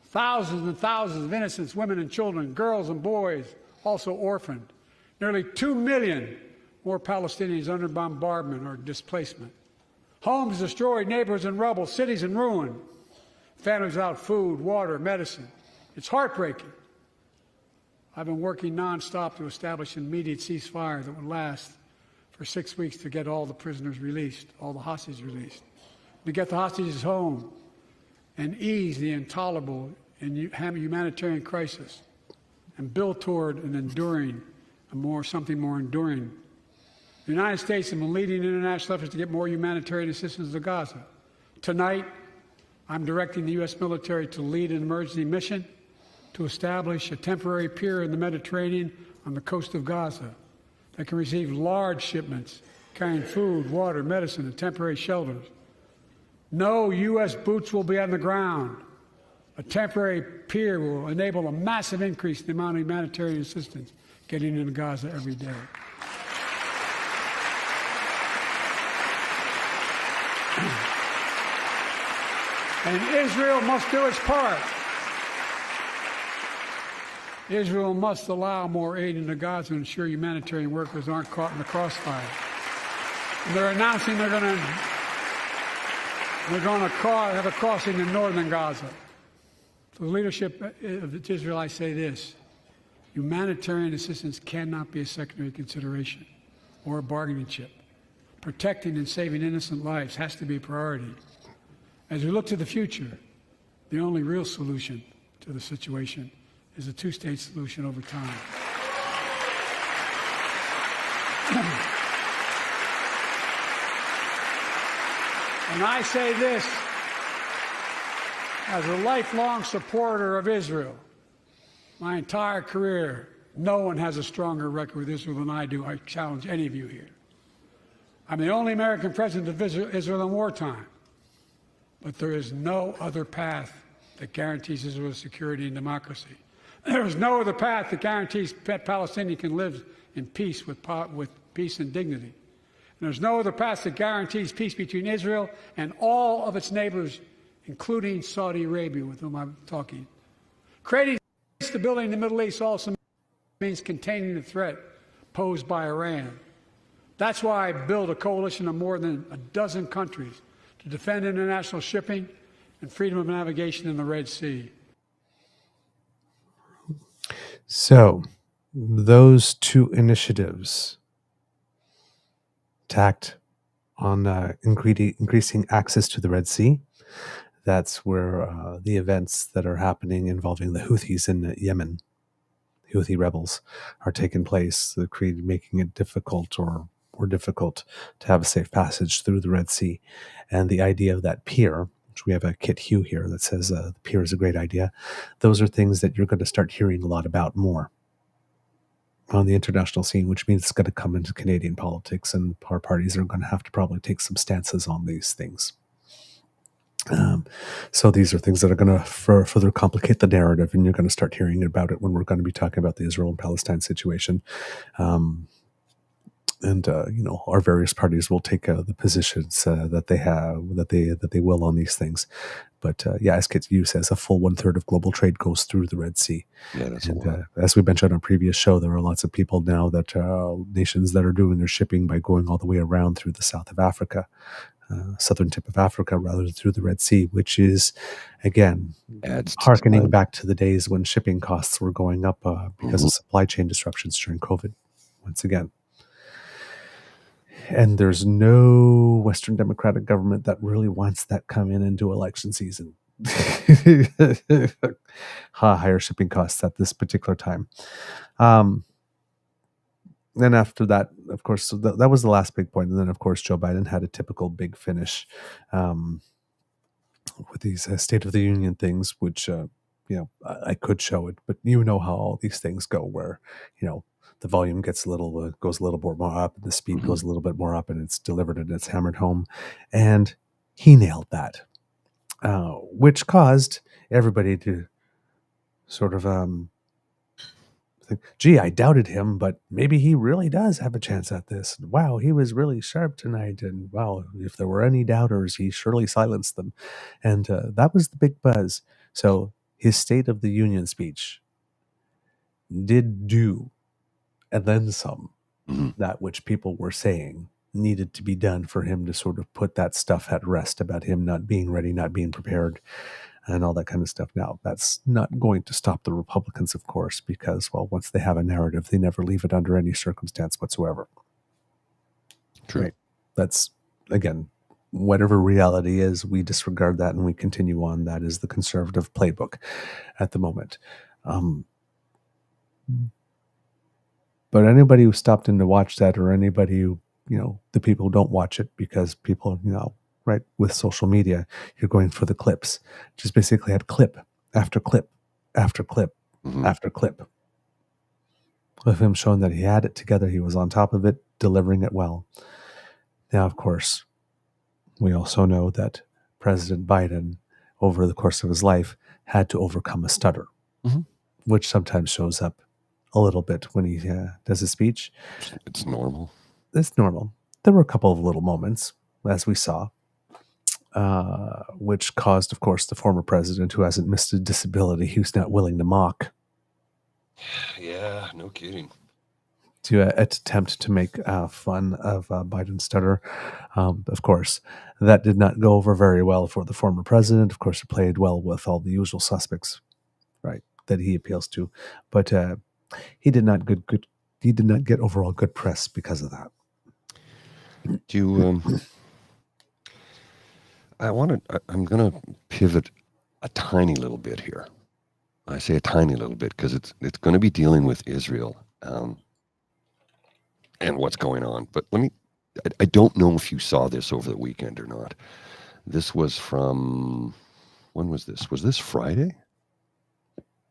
Thousands and thousands of innocent women and children, girls and boys, also orphaned. Nearly 2 million more Palestinians under bombardment or displacement. Homes destroyed, neighborhoods in rubble, cities in ruin. Families without food, water, medicine. It's heartbreaking. I've been working nonstop to establish an immediate ceasefire that would last for 6 weeks to get all the prisoners released, all the hostages released, to get the hostages home and ease the intolerable and humanitarian crisis and build toward an enduring, something more enduring. The United States has been leading international efforts to get more humanitarian assistance to Gaza. Tonight, I'm directing the U.S. military to lead an emergency mission to establish a temporary pier in the Mediterranean on the coast of Gaza that can receive large shipments carrying food, water, medicine, and temporary shelters. No U.S. boots will be on the ground. A temporary pier will enable a massive increase in the amount of humanitarian assistance getting into Gaza every day. And Israel must do its part. Israel must allow more aid into Gaza to ensure humanitarian workers aren't caught in the crossfire. And they're announcing they're going to have a crossing in northern Gaza. To the leadership of Israel, I say this: humanitarian assistance cannot be a secondary consideration or a bargaining chip. Protecting and saving innocent lives has to be a priority. As we look to the future, the only real solution to the situation is a two-state solution over time. And I say this as a lifelong supporter of Israel. My entire career, no one has a stronger record with Israel than I do. I challenge any of you here. I'm the only American president of Israel in wartime. But there is no other path that guarantees Israel's security and democracy. There is no other path that guarantees Palestinians can live in peace with peace and dignity. And there's no other path that guarantees peace between Israel and all of its neighbors, including Saudi Arabia, with whom I'm talking. Creating stability in the Middle East also means containing the threat posed by Iran. That's why I built a coalition of more than a dozen countries to defend international shipping and freedom of navigation in the Red Sea. So, those two initiatives tacked on increasing access to the Red Sea. That's where the events that are happening involving the Houthis in Yemen, Houthi rebels, are taking place, making it difficult or more difficult to have a safe passage through the Red Sea. And the idea of that pier, which we have a Kit Hugh here that says the pier is a great idea. Those are things that you're going to start hearing a lot about more on the international scene, which means it's going to come into Canadian politics, and our parties are going to have to probably take some stances on these things. So these are things that are going to further complicate the narrative, and you're going to start hearing about it when we're going to be talking about the Israel and Palestine situation. Our various parties will take the positions that they will on these things. But as Kit Hugh says, a full 1/3 of global trade goes through the Red Sea. Yeah, that's And a lot. as we mentioned on a previous show, there are lots of people now that nations that are doing their shipping by going all the way around through the south of Africa. southern tip of Africa rather than through the Red Sea, which is, again, Adds to hearkening time. back to the days when shipping costs were going up because of supply chain disruptions during COVID, once again. And there's no Western democratic government that really wants that come in into election season. Higher shipping costs at this particular time. Then after that, of course, so that was the last big point. And then, of course, Joe Biden had a typical big finish with these State of the Union things, which, I could show it, but you know how all these things go where, the volume gets goes a little bit more up, and the speed goes a little bit more up, and it's delivered and it's hammered home. And he nailed that, which caused everybody to sort of think, gee, I doubted him, but maybe he really does have a chance at this. Wow, he was really sharp tonight. And wow, if there were any doubters, he surely silenced them. And that was the big buzz. So his State of the Union speech did do, and then some, that which people were saying needed to be done for him to sort of put that stuff at rest about him not being ready, not being prepared, and all that kind of stuff. Now, that's not going to stop the Republicans, of course, because, well, once they have a narrative, they never leave it under any circumstance whatsoever. True. Right? That's, again, whatever reality is, we disregard that and we continue on. That is the conservative playbook at the moment. But anybody who stopped in to watch that, or anybody who, the people who don't watch it because people, right, with social media, you're going for the clips. Just basically had clip after clip after clip after clip of him showing that he had it together. He was on top of it, delivering it well. Now, of course, we also know that President Biden, over the course of his life, had to overcome a stutter, which sometimes shows up a little bit when he does his speech. It's normal. It's normal. There were a couple of little moments, as we saw, which caused, of course, the former president, who hasn't missed a disability, who's not willing to mock. Yeah, no kidding. To attempt to make fun of Biden's stutter. Of course, that did not go over very well for the former president. Of course, it played well with all the usual suspects, right, that he appeals to. But he did not get overall good press because of that. Do you? I'm going to pivot a tiny little bit here. I say a tiny little bit because it's going to be dealing with Israel and what's going on. But I don't know if you saw this over the weekend or not. This was from, when was this? Was this Friday?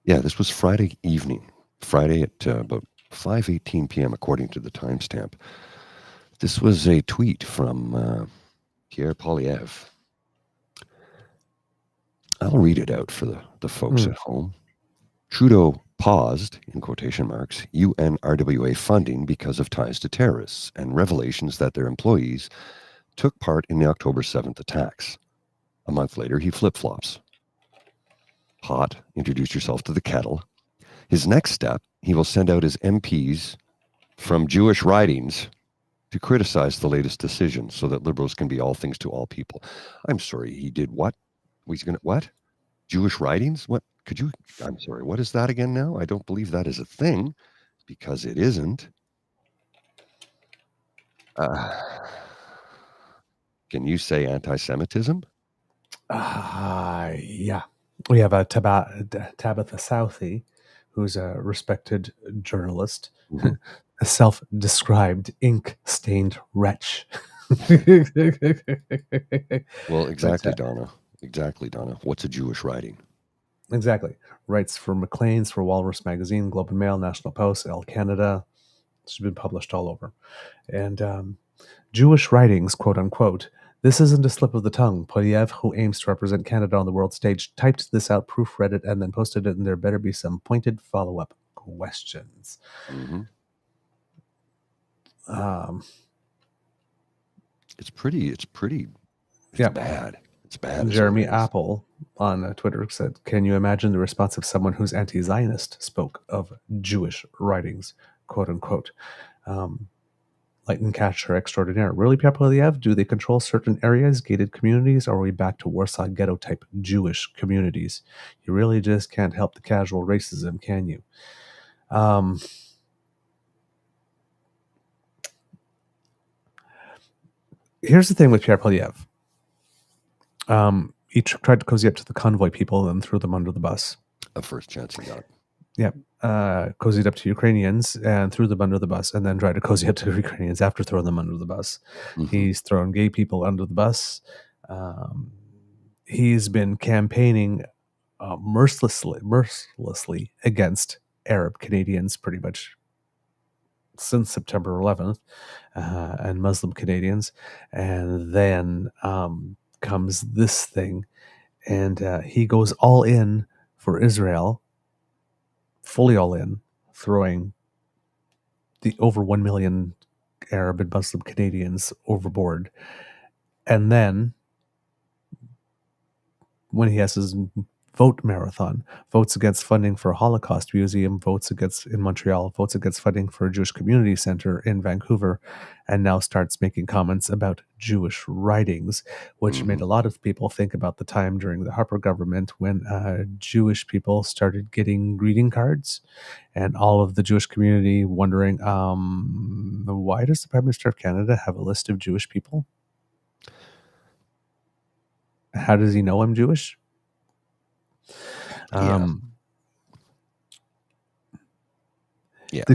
Yeah, this was Friday evening. Friday at about 5:18 p.m. according to the timestamp. This was a tweet from Pierre Poilievre. I'll read it out for the folks at home. Trudeau paused, in quotation marks, UNRWA funding because of ties to terrorists and revelations that their employees took part in the October 7th attacks. A month later, he flip-flops. Pot, introduce yourself to the kettle. His next step, he will send out his MPs from Jewish ridings to criticize the latest decision so that liberals can be all things to all people. I'm sorry, he did what? He's going to, what? Jewish ridings? What? Could you, I'm sorry, what is that again now? I don't believe that is a thing because it isn't. Can you say anti-Semitism? Yeah. We have Tabitha Southey, who's a respected journalist, a self-described ink-stained wretch. Well, exactly, Donna. Exactly, Donna. What's a Jewish writing? Exactly. Writes for Maclean's, for Walrus Magazine, Globe and Mail, National Post, Elle Canada. She's been published all over. And Jewish writings, quote unquote. This isn't a slip of the tongue. Poilievre, who aims to represent Canada on the world stage, typed this out, proofread it, and then posted it, and there better be some pointed follow-up questions. It's bad. It's bad. Jeremy Apple on Twitter said, "Can you imagine the response of someone who's anti-Zionist spoke of Jewish writings, quote unquote?" lightning catcher extraordinaire. Really, Pierre Poilievre, do they control certain areas, gated communities, or are we back to Warsaw Ghetto type Jewish communities? You really just can't help the casual racism, can you? Here's the thing with Pierre Poilievre. He tried to cozy up to the convoy people and threw them under the bus. A first chance he got. Yep. Cozied up to Ukrainians and threw them under the bus, and then tried to cozy up to Ukrainians after throwing them under the bus. Mm-hmm. He's thrown gay people under the bus. He's been campaigning mercilessly against Arab Canadians pretty much since September 11th, and Muslim Canadians. And then comes this thing, and he goes all in for Israel, fully all in, throwing the over 1 million Arab and Muslim Canadians overboard. And then when he has his vote marathon, votes against funding for a Holocaust museum, votes against in Montreal, votes against funding for a Jewish community center in Vancouver, and now starts making comments about Jewish writings, which made a lot of people think about the time during the Harper government when Jewish people started getting greeting cards, and all of the Jewish community wondering, why does the Prime Minister of Canada have a list of Jewish people? How does he know I'm Jewish? The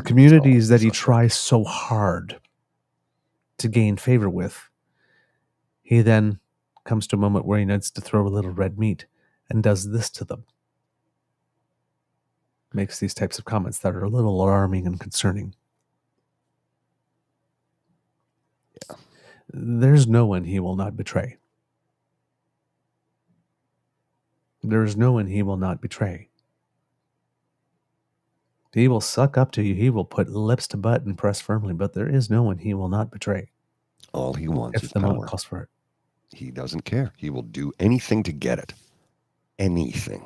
communities that he tries so hard to gain favor with, he then comes to a moment where he needs to throw a little red meat and does this to them. Makes these types of comments that are a little alarming and concerning. Yeah. There's no one he will not betray. There is no one he will not betray. He will suck up to you. He will put lips to butt and press firmly, but there is no one he will not betray. All he wants if is the power. moment calls for it. He doesn't care. He will do anything to get it. Anything.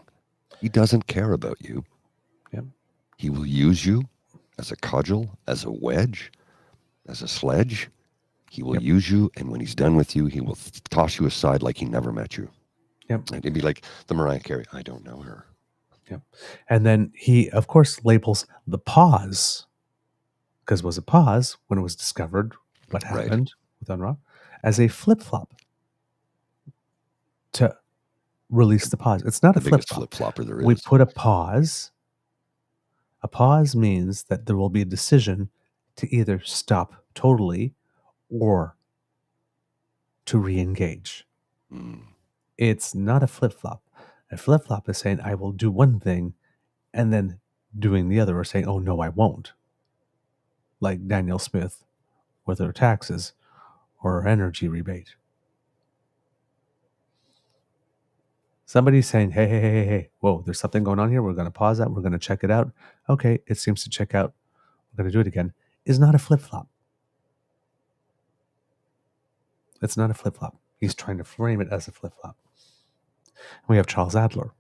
He doesn't care about you. Yep. He will use you as a cudgel, as a wedge, as a sledge. He will use you, and when he's done with you, he will toss you aside like he never met you. Yep. And it'd be like the Mariah Carey, I don't know her. Yep. And then he, of course, labels the pause, because it was a pause when it was discovered what happened with UNRWA, as a flip-flop to release the pause. It's not a flip-flop. Flip-flopper there is. We put a pause. A pause means that there will be a decision to either stop totally or to re-engage. It's not a flip-flop. A flip-flop is saying, I will do one thing, and then doing the other, or saying, oh, no, I won't. Like Daniel Smith with her taxes or her energy rebate. Somebody's saying, hey, whoa, there's something going on here. We're going to pause that. We're going to check it out. Okay, it seems to check out. We're going to do it again. Is not a flip-flop. It's not a flip-flop. He's trying to frame it as a flip-flop. We have Charles Adler.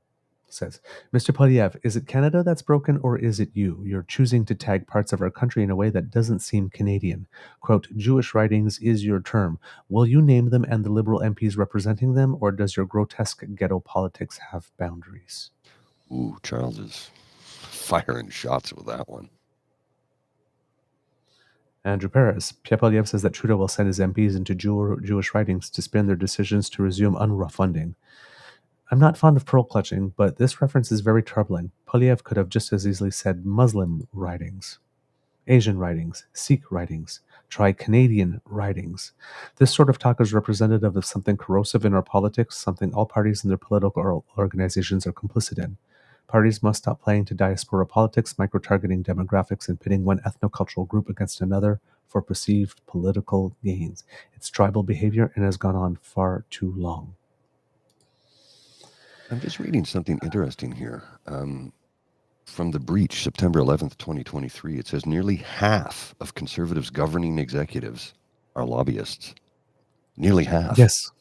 Says, Mr. Poilievre, is it Canada that's broken or is it you? You're choosing to tag parts of our country in a way that doesn't seem Canadian. Quote, Jewish writings is your term. Will you name them and the Liberal MPs representing them, or does your grotesque ghetto politics have boundaries? Ooh, Charles is firing shots with that one. Andrew Perez. Pierre Poilievre says that Trudeau will send his MPs into Jewish writings to spin their decisions to resume UNRWA funding. I'm not fond of pearl clutching, but this reference is very troubling. Poilievre could have just as easily said Muslim writings, Asian writings, Sikh writings, try Canadian writings. This sort of talk is representative of something corrosive in our politics, something all parties and their political organizations are complicit in. Parties must stop playing to diaspora politics, micro-targeting demographics, and pitting one ethnocultural group against another for perceived political gains. It's tribal behavior and has gone on far too long. I'm just reading something interesting here. From The Breach, September 11th, 2023, it says nearly half of Conservatives' governing executives are lobbyists. Nearly half. Yes.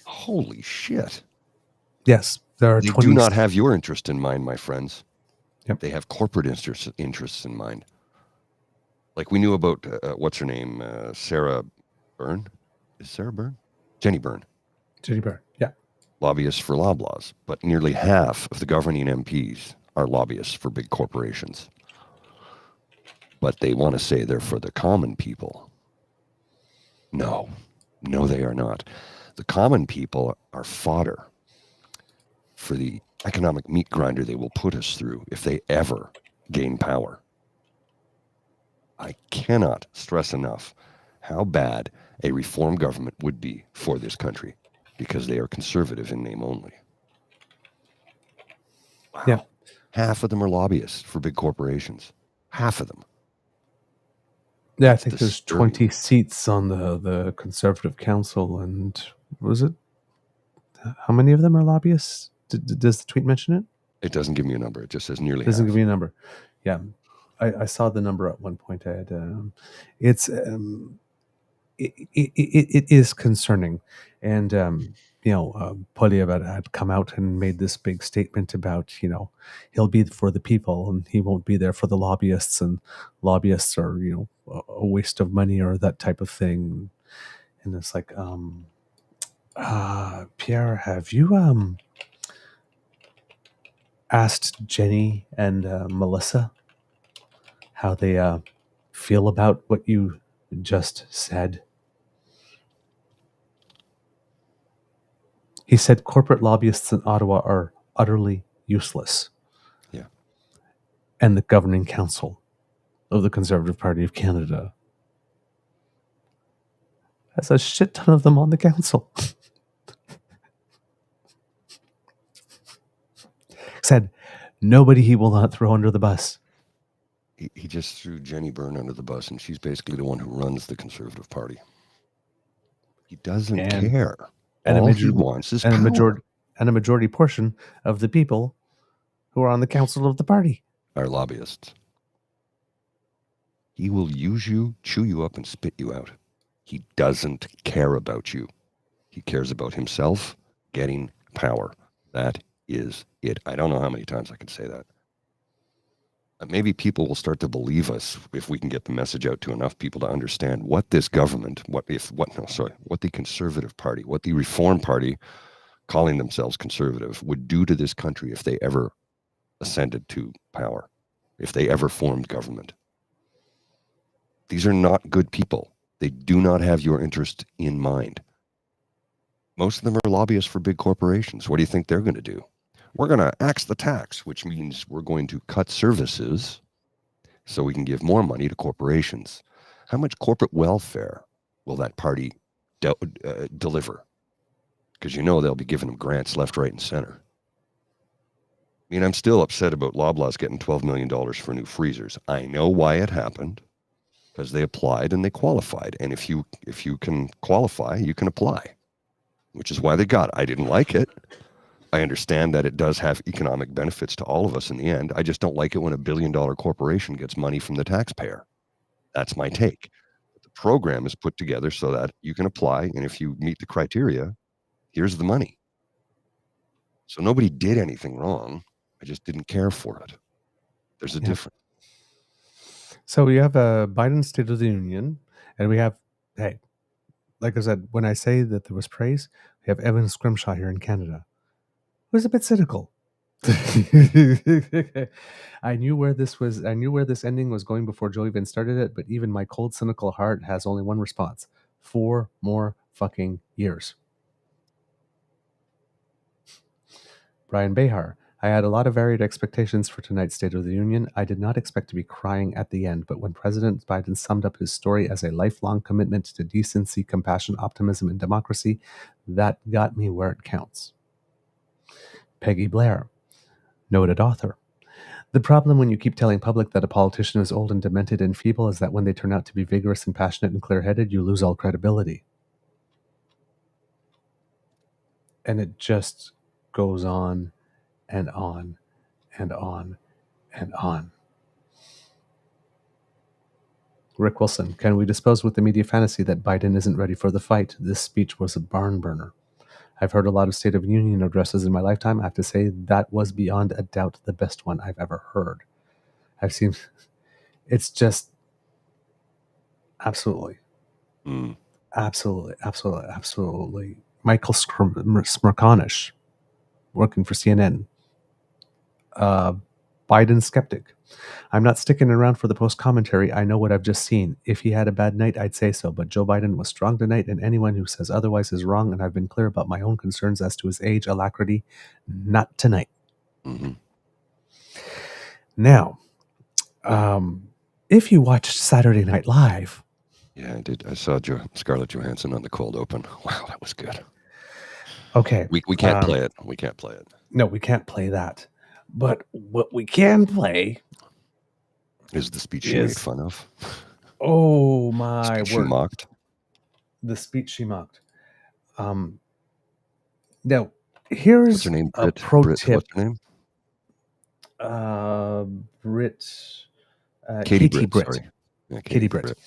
Holy shit. Yes. There are They do not have your interest in mind, my friends. Yep. They have corporate interests in mind. Like we knew about, what's her name? Sarah Byrne? Is Sarah Byrne? Jenny Byrne. Jenny Byrne, yeah. Lobbyists for Loblaws. But nearly half of the governing MPs are lobbyists for big corporations. But they want to say they're for the common people. No, they are not. The common people are fodder for the economic meat grinder they will put us through if they ever gain power. I cannot stress enough how bad a reform government would be for this country because they are conservative in name only. Wow. Yeah. Half of them are lobbyists for big corporations. Half of them. Yeah, I think there's Disturbing. 20 seats on the Conservative Council, and was it? How many of them are lobbyists? Does the tweet mention it? It doesn't give me a number. It just says nearly Doesn't half. give me a number. Yeah, I saw the number at one point. I had it's it is concerning, and Poilievre had come out and made this big statement about he'll be for the people and he won't be there for the lobbyists, and lobbyists are a waste of money or that type of thing, and it's like Pierre, have you asked Jenny and Melissa how they feel about what you just said? He said corporate lobbyists in Ottawa are utterly useless. Yeah. And the governing council of the Conservative Party of Canada has a shit ton of them on the council. Said nobody he will not throw under the bus. He just threw Jenny Byrne under the bus, and she's basically the one who runs the Conservative Party. He doesn't care. And all he wants is power. A majority portion of the people who are on the council of the party are lobbyists. He will use you, chew you up, and spit you out. He doesn't care about you. He cares about himself getting power. That is it. I don't know how many times I can say that. Maybe people will start to believe us if we can get the message out to enough people to understand what this government, what the Conservative Party, what the Reform Party, calling themselves conservative, would do to this country if they ever ascended to power, if they ever formed government. These are not good people. They do not have your interest in mind. Most of them are lobbyists for big corporations. What do you think they're going to do? We're going to axe the tax, which means we're going to cut services so we can give more money to corporations. How much corporate welfare will that party deliver? Because they'll be giving them grants left, right, and center. I mean, I'm still upset about Loblaws getting $12 million for new freezers. I know why it happened, because they applied and they qualified. And if you can qualify, you can apply, which is why they got it. I didn't like it. I understand that it does have economic benefits to all of us in the end. I just don't like it when $1 billion corporation gets money from the taxpayer. That's my take. The program is put together so that you can apply, and if you meet the criteria, here's the money. So nobody did anything wrong. I just didn't care for it. There's a difference. So we have a Biden State of the Union, and we have, hey, like I said, when I say that there was praise, we have Evan Scrimshaw here in Canada. It was a bit cynical. I knew where this ending was going before Joe even started it, but even my cold, cynical heart has only one response: 4 more fucking years. Brian Behar: I had a lot of varied expectations for tonight's State of the Union. I did not expect to be crying at the end, but when President Biden summed up his story as a lifelong commitment to decency, compassion, optimism, and democracy, that got me where it counts. Peggy Blair, noted author: the problem when you keep telling public that a politician is old and demented and feeble is that when they turn out to be vigorous and passionate and clear-headed, you lose all credibility. And it just goes on and on and on and on. Rick Wilson: can we dispose with the media fantasy that Biden isn't ready for the fight? This speech was a barn burner. I've heard a lot of State of Union addresses in my lifetime. I have to say that was beyond a doubt the best one I've ever heard. It's just, Absolutely. Mm. Absolutely. Michael Smerconish, working for CNN. Biden skeptic. I'm not sticking around for the post commentary. I know what I've just seen. If he had a bad night, I'd say so. But Joe Biden was strong tonight, and anyone who says otherwise is wrong. And I've been clear about my own concerns as to his age, alacrity. Not tonight. Mm-hmm. Now, if you watched Saturday Night Live, yeah, I did. I saw Scarlett Johansson on the cold open. Wow, that was good. Okay, we can't play it. We can't play it. No, we can't play that. But what we can play is the speech she made fun of. Oh my word! She mocked. The speech she mocked. Now, here's what's her name? a pro tip. What's her name? Katie Britt. Sorry. Yeah, Katie Britt.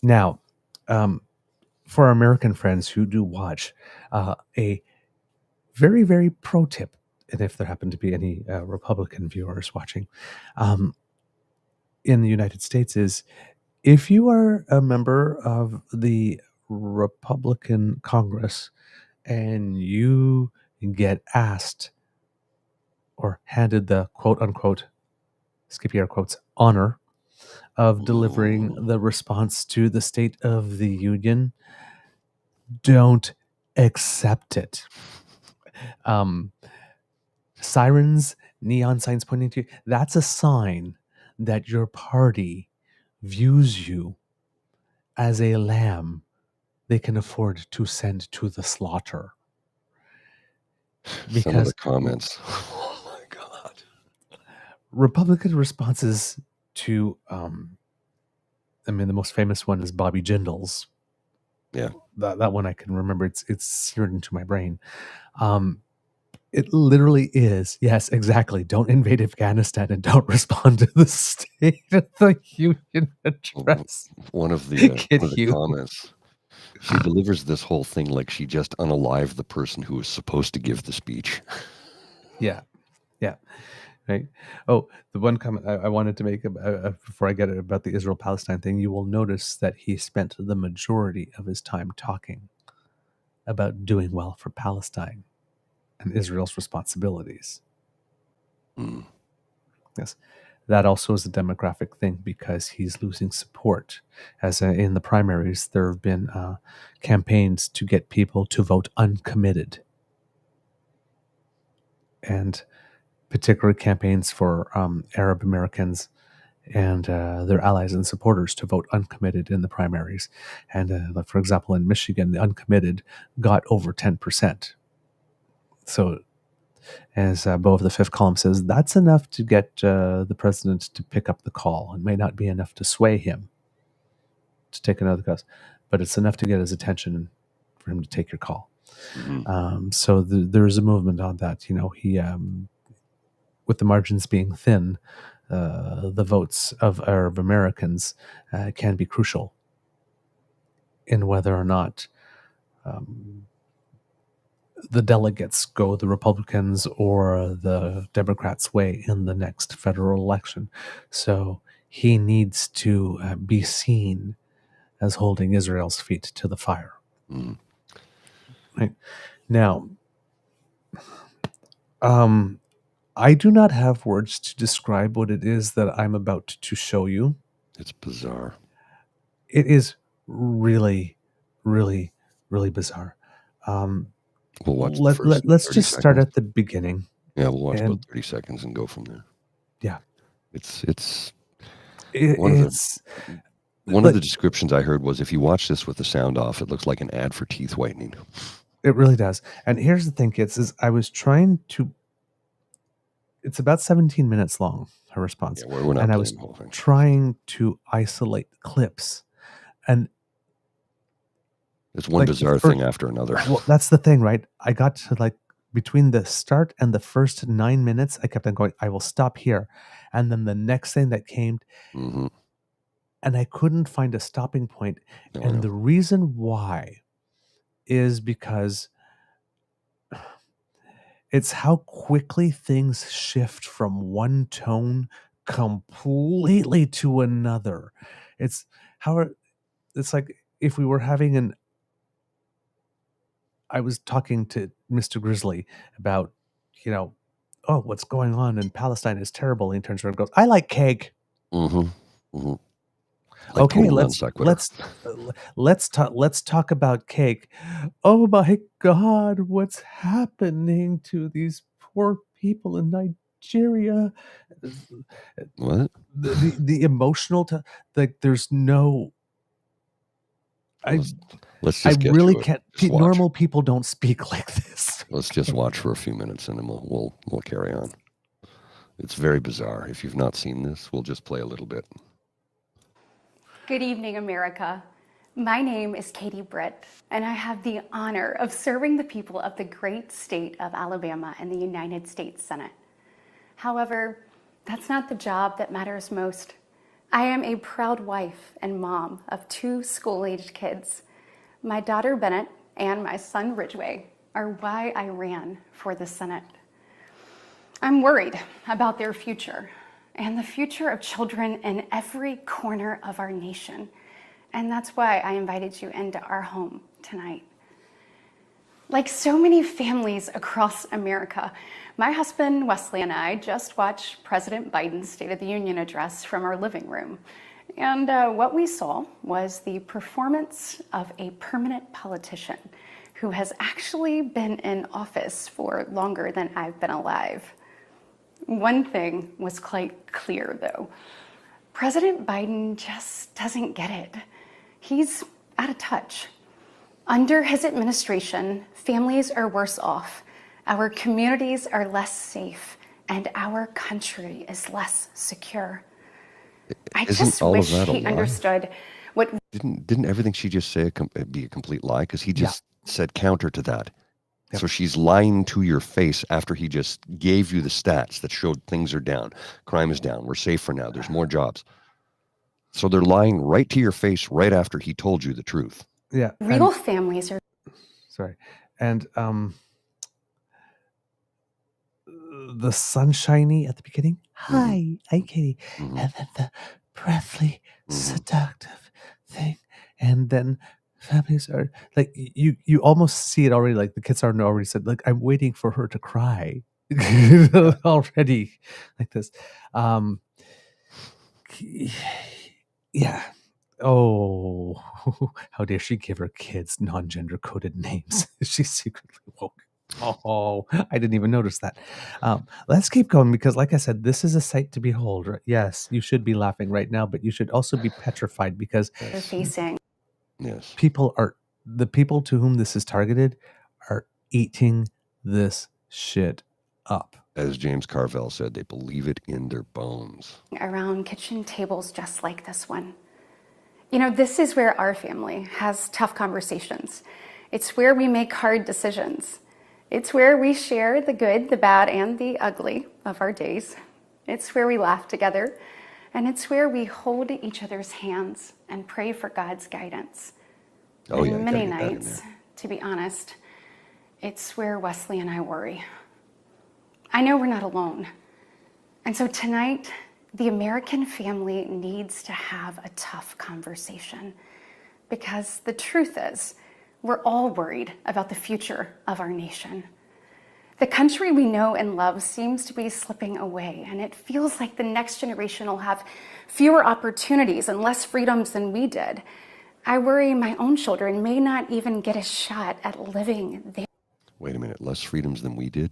Now, for our American friends who do watch, a very, very pro tip, and if there happen to be any Republican viewers watching, in the United States is, if you are a member of the Republican Congress and you get asked or handed the quote unquote, Skippy air quotes, honor of delivering the response to the State of the Union, don't accept it. Sirens, neon signs pointing to you, that's a sign that your party views you as a lamb they can afford to send to the slaughter. Because some of the comments, oh my God. Republican responses to, the most famous one is Bobby Jindal's. Yeah. That one I can remember. It's seared into my brain. It literally is, yes, exactly. Don't invade Afghanistan and don't respond to the State of the Union address. One of the comments, she delivers this whole thing like she just unalived the person who was supposed to give the speech. Yeah. Right. Oh, the one comment I wanted to make before I get it about the Israel-Palestine thing, you will notice that he spent the majority of his time talking about doing well for Palestine and Israel's responsibilities. Mm. Yes. That also is a demographic thing because he's losing support. As in the primaries, there have been campaigns to get people to vote uncommitted. And particular campaigns for Arab Americans and their allies and supporters to vote uncommitted in the primaries. And like for example, in Michigan, the uncommitted got over 10%. So as Bo of the Fifth Column says, that's enough to get the president to pick up the call. It may not be enough to sway him to take another course, but it's enough to get his attention for him to take your call. Mm-hmm. So there's a movement on that. He with the margins being thin, the votes of Arab Americans can be crucial in whether or not the delegates go the Republicans or the Democrats' way in the next federal election. So he needs to be seen as holding Israel's feet to the fire. Mm. Right. Now, I do not have words to describe what it is that I'm about to show you. It's bizarre. It is really, really, really bizarre. We'll watch let's just start at the beginning. Yeah, we'll watch about 30 seconds and go from there. Yeah. It's one of the descriptions I heard was, if you watch this with the sound off, it looks like an ad for teeth whitening. It really does. And here's the thing, kids, is I was trying to, it's about 17 minutes long, her response. Yeah, we're not and I was the whole thing. Trying to isolate clips. And it's one bizarre thing after another. Well, that's the thing, right? I got to between the start and the first 9 minutes, I kept on going, I will stop here. And then the next thing that came, mm-hmm. and I couldn't find a stopping point. And the reason why is because it's how quickly things shift from one tone completely to another. It's how it's like if we were having I was talking to Mr. Grizzly about, oh, what's going on in Palestine is terrible. And he turns around and goes, I like cake. Mm-hmm. Mm-hmm. Like Okay, total non sequitur. let's talk about cake. Oh my God, what's happening to these poor people in Nigeria? What? The emotional, like there's no. Let's I just get really to it. can't. Just watch. Normal people don't speak like this. Let's just watch for a few minutes and then we'll carry on. It's very bizarre. If you've not seen this, we'll just play a little bit. Good evening, America. My name is Katie Britt, and I have the honor of serving the people of the great state of Alabama in the United States Senate. However, that's not the job that matters most. I am a proud wife and mom of 2 school-aged kids. My daughter Bennett and my son Ridgway are why I ran for the Senate. I'm worried about their future and the future of children in every corner of our nation. And that's why I invited you into our home tonight. Like so many families across America, my husband Wesley and I just watched President Biden's State of the Union address from our living room. And what we saw was the performance of a permanent politician who has actually been in office for longer than I've been alive. One thing was quite clear, though. President Biden just doesn't get it. He's out of touch. Under his administration, families are worse off, our communities are less safe, and our country is less secure. I just wish he understood what... Didn't everything she just say be a complete lie? Because he just said counter to that. Yep. So she's lying to your face after he just gave you the stats that showed things are down. Crime is down. We're safer now. There's more jobs. So they're lying right to your face right after he told you the truth. Yeah. Real families are... Sorry. And the sunshiny at the beginning. Hi, Katie. Mm-hmm. And then the breathly, seductive thing. And then families are like, you almost see it already. Like the kids are already said, like, I'm waiting for her to cry already like this. Yeah. Oh, how dare she give her kids non-gender coded names? She's secretly woke. Oh, I didn't even notice that. Let's keep going because, like I said, this is a sight to behold. Yes, you should be laughing right now, but you should also be petrified because they're facing. Yes, the people to whom this is targeted are eating this shit up. As James Carville said, they believe it in their bones. Around kitchen tables just like this one. You know, this is where our family has tough conversations. It's where we make hard decisions. It's where we share the good, the bad, and the ugly of our days. It's where we laugh together. And it's where we hold each other's hands and pray for God's guidance. Oh, yeah. And many nights, to be honest, it's where Wesley and I worry. I know we're not alone. And so tonight, the American family needs to have a tough conversation because the truth is, we're all worried about the future of our nation. The country we know and love seems to be slipping away, and it feels like the next generation will have fewer opportunities and less freedoms than we did. I worry my own children may not even get a shot at living there. Wait a minute, less freedoms than we did?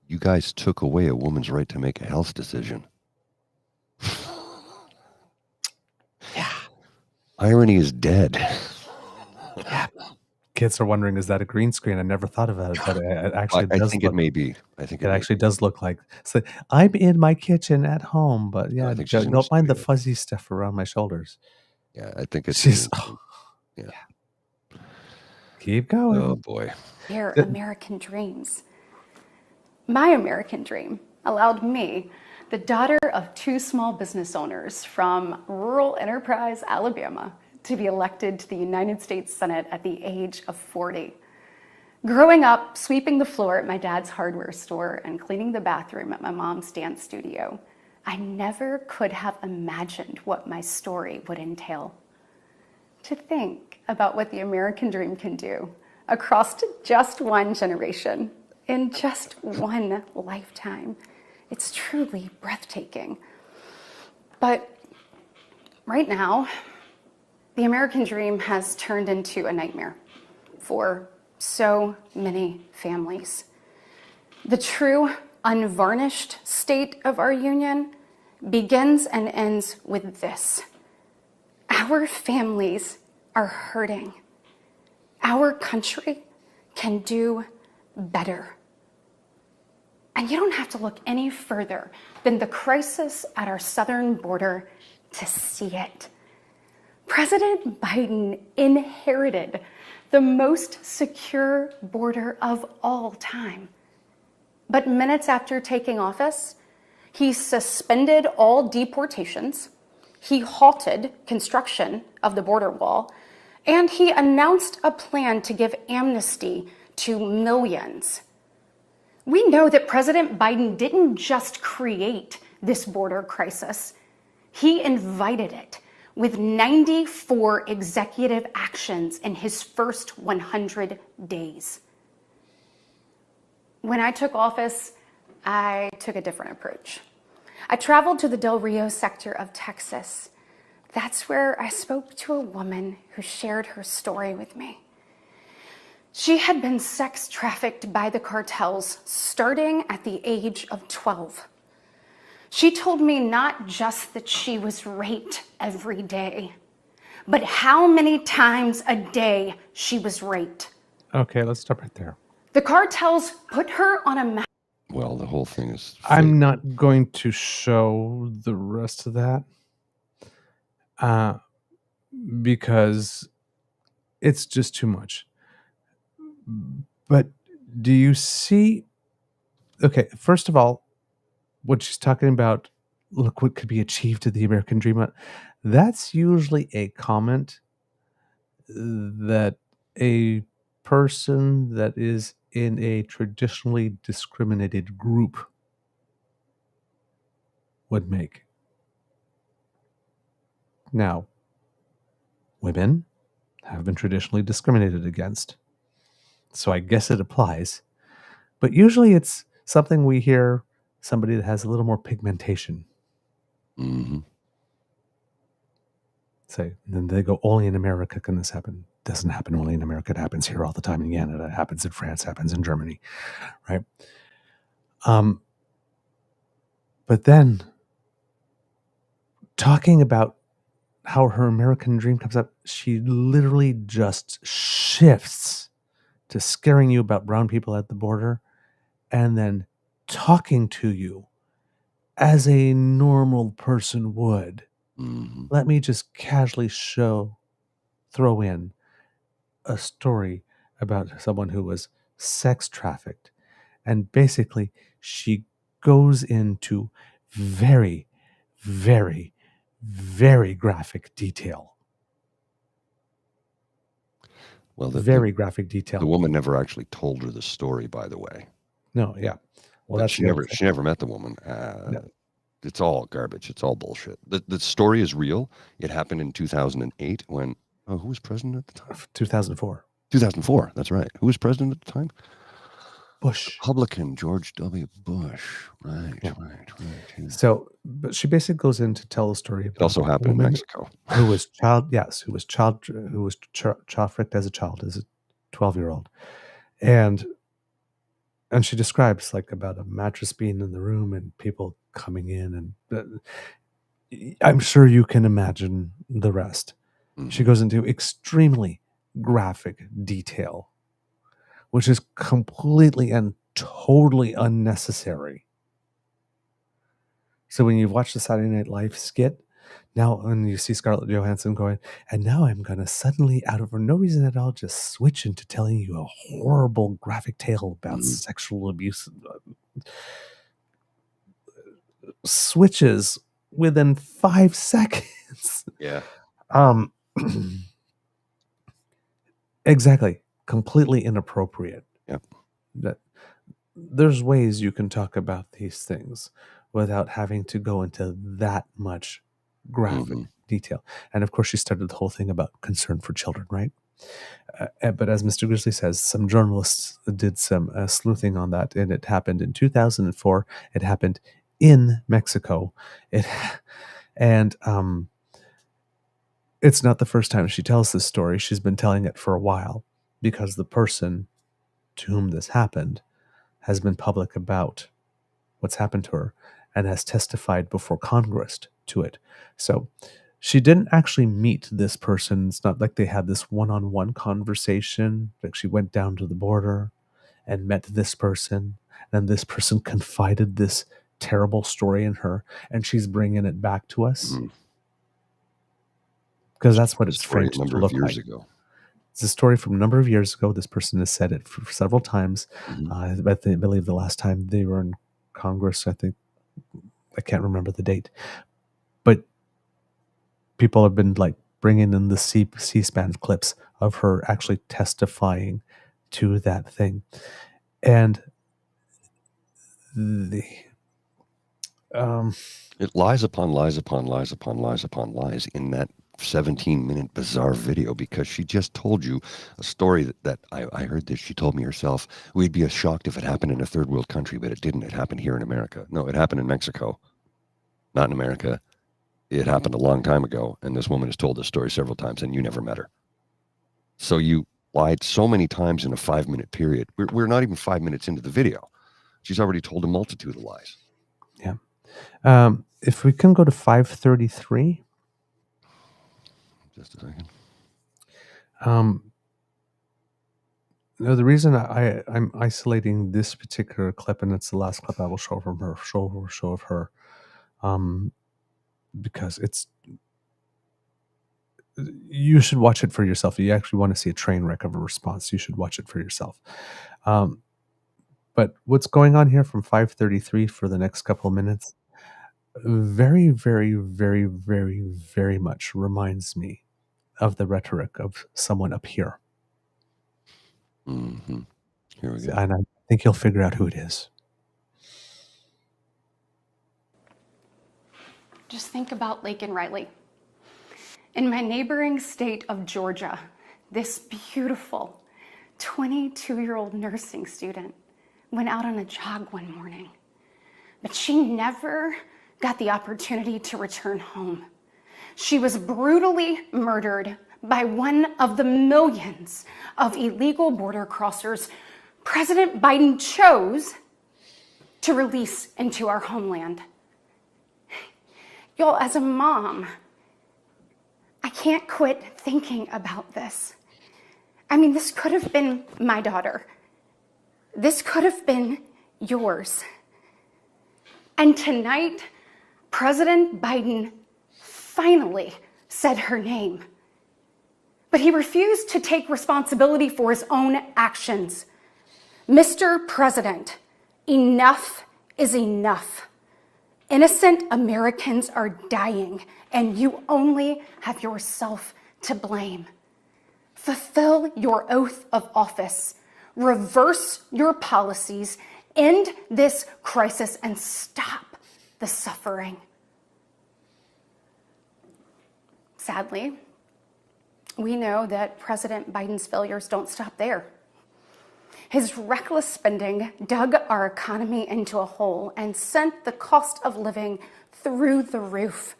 You guys took away a woman's right to make a health decision. Yeah. Irony is dead. Yeah. Kids are wondering, is that a green screen? I never thought about it, but it actually does. I think it may be. I think it actually does look like. So I'm in my kitchen at home, but yeah, don't mind the fuzzy stuff around my shoulders. Yeah, I think it's. Yeah. Keep going. Oh boy. Their American dreams. My American dream allowed me, the daughter of 2 small business owners from rural Enterprise, Alabama, to be elected to the United States Senate at the age of 40. Growing up, sweeping the floor at my dad's hardware store and cleaning the bathroom at my mom's dance studio, I never could have imagined what my story would entail. to think about what the American dream can do across just one generation, in just one lifetime. It's truly breathtaking. But right now, the American dream has turned into a nightmare for so many families. The true, unvarnished state of our union begins and ends with this. Our families are hurting. Our country can do better. And you don't have to look any further than the crisis at our southern border to see it. President Biden inherited the most secure border of all time. But minutes after taking office, he suspended all deportations, he halted construction of the border wall, and he announced a plan to give amnesty to millions. We know that President Biden didn't just create this border crisis, he invited it with 94 executive actions in his first 100 days. When I took office, I took a different approach. I traveled to the Del Rio sector of Texas. That's where I spoke to a woman who shared her story with me. She had been sex trafficked by the cartels starting at the age of 12. She told me not just that she was raped every day, but how many times a day she was raped. Okay, let's stop right there. The cartels put her on a map. Well, the whole thing is fake. I'm not going to show the rest of that because it's just too much. But do you see? Okay, first of all, what she's talking about, look what could be achieved to the American dream. That's usually a comment that a person that is in a traditionally discriminated group would make. Now, women have been traditionally discriminated against, so I guess it applies. But usually it's something we hear somebody that has a little more pigmentation Mm-hmm. say. And then they go, only in America can this happen. Doesn't happen only in America. It happens here all the time in Canada. It happens in France. It happens in Germany, right? But then talking about how her American dream comes up, she literally just shifts to scaring you about brown people at the border and then talking to you as a normal person would. Mm-hmm. Let me just casually throw in a story about someone who was sex trafficked. And basically, she goes into very, very, very graphic detail. Well, Very graphic detail. the woman never actually told her the story, by the way. No, yeah. Well, But that's she the other never thing. she never met the woman. No. It's all garbage. It's all bullshit. The story is real. It happened in 2008 when who was president at the time? 2004. 2004. That's right. Who was president at the time? Bush. Republican George W. Bush. Right, Yeah. right. Yeah. So, but she basically goes in to tell a story about It also a happened in woman Mexico. who was trafficked as a child, as a 12-year-old, and she describes like about a mattress being in the room and people coming in, and I'm sure you can imagine the rest. Mhm. She goes into extremely graphic detail, which is completely and totally unnecessary. So when you've watched the Saturday Night Live skit, now when you see Scarlett Johansson going, and now I'm going to suddenly, out of no reason at all, just switch into telling you a horrible graphic tale about sexual abuse. Switches within 5 seconds. Yeah. Exactly. Completely inappropriate. Yep. That there's ways you can talk about these things without having to go into that much graphic detail. And of course, she started the whole thing about concern for children, right? But as Mr. Grizzly says, some journalists did some sleuthing on that, and it happened in 2004. It happened in Mexico. And it's not the first time she tells this story. She's been telling it for a while because the person to whom this happened has been public about what's happened to her and has testified before Congress to it. So she didn't actually meet this person. It's not like they had this one-on-one conversation. Like she went down to the border and met this person, and this person confided this terrible story in her, and she's bringing it back to us because that's what it's framed to look like. Ago. It's a story from a number of years ago. This person has said it for several times. I believe the last time they were in Congress, I can't remember the date, but people have been like bringing in the C-SPAN clips of her actually testifying to that thing. And it lies upon lies upon lies upon lies upon lies in that 17-minute bizarre video, because she just told you a story that I heard this. She told me herself, we'd be shocked if it happened in a third world country, but it didn't. It happened here in America. No, it happened in Mexico, not in America. It happened a long time ago, and this woman has told this story several times, and you never met her. So you lied so many times in a 5-minute period. We're not even 5 minutes into the video. She's already told a multitude of lies. Yeah. If we can go to 533. Just a second. No, the reason I'm isolating this particular clip, and it's the last clip I will show from her, show of her, because you should watch it for yourself. If you actually want to see a train wreck of a response, you should watch it for yourself. But what's going on here from 533 for the next couple of minutes very, very, very, very, very much reminds me of the rhetoric of someone up here. Mm-hmm. Here we go. And I think you'll figure out who it is. Just think about Laken Riley. In my neighboring state of Georgia, this beautiful 22-year-old nursing student went out on a jog one morning, but she never got the opportunity to return home. She was brutally murdered by one of the millions of illegal border crossers President Biden chose to release into our homeland. Y'all, as a mom, I can't quit thinking about this. I mean, this could have been my daughter. This could have been yours. And tonight, President Biden finally said her name. But he refused to take responsibility for his own actions. Mr. President, enough is enough. Innocent Americans are dying, and you only have yourself to blame. Fulfill your oath of office. Reverse your policies. End this crisis and stop the suffering. Sadly, we know that President Biden's failures don't stop there. His reckless spending dug our economy into a hole and sent the cost of living through the roof.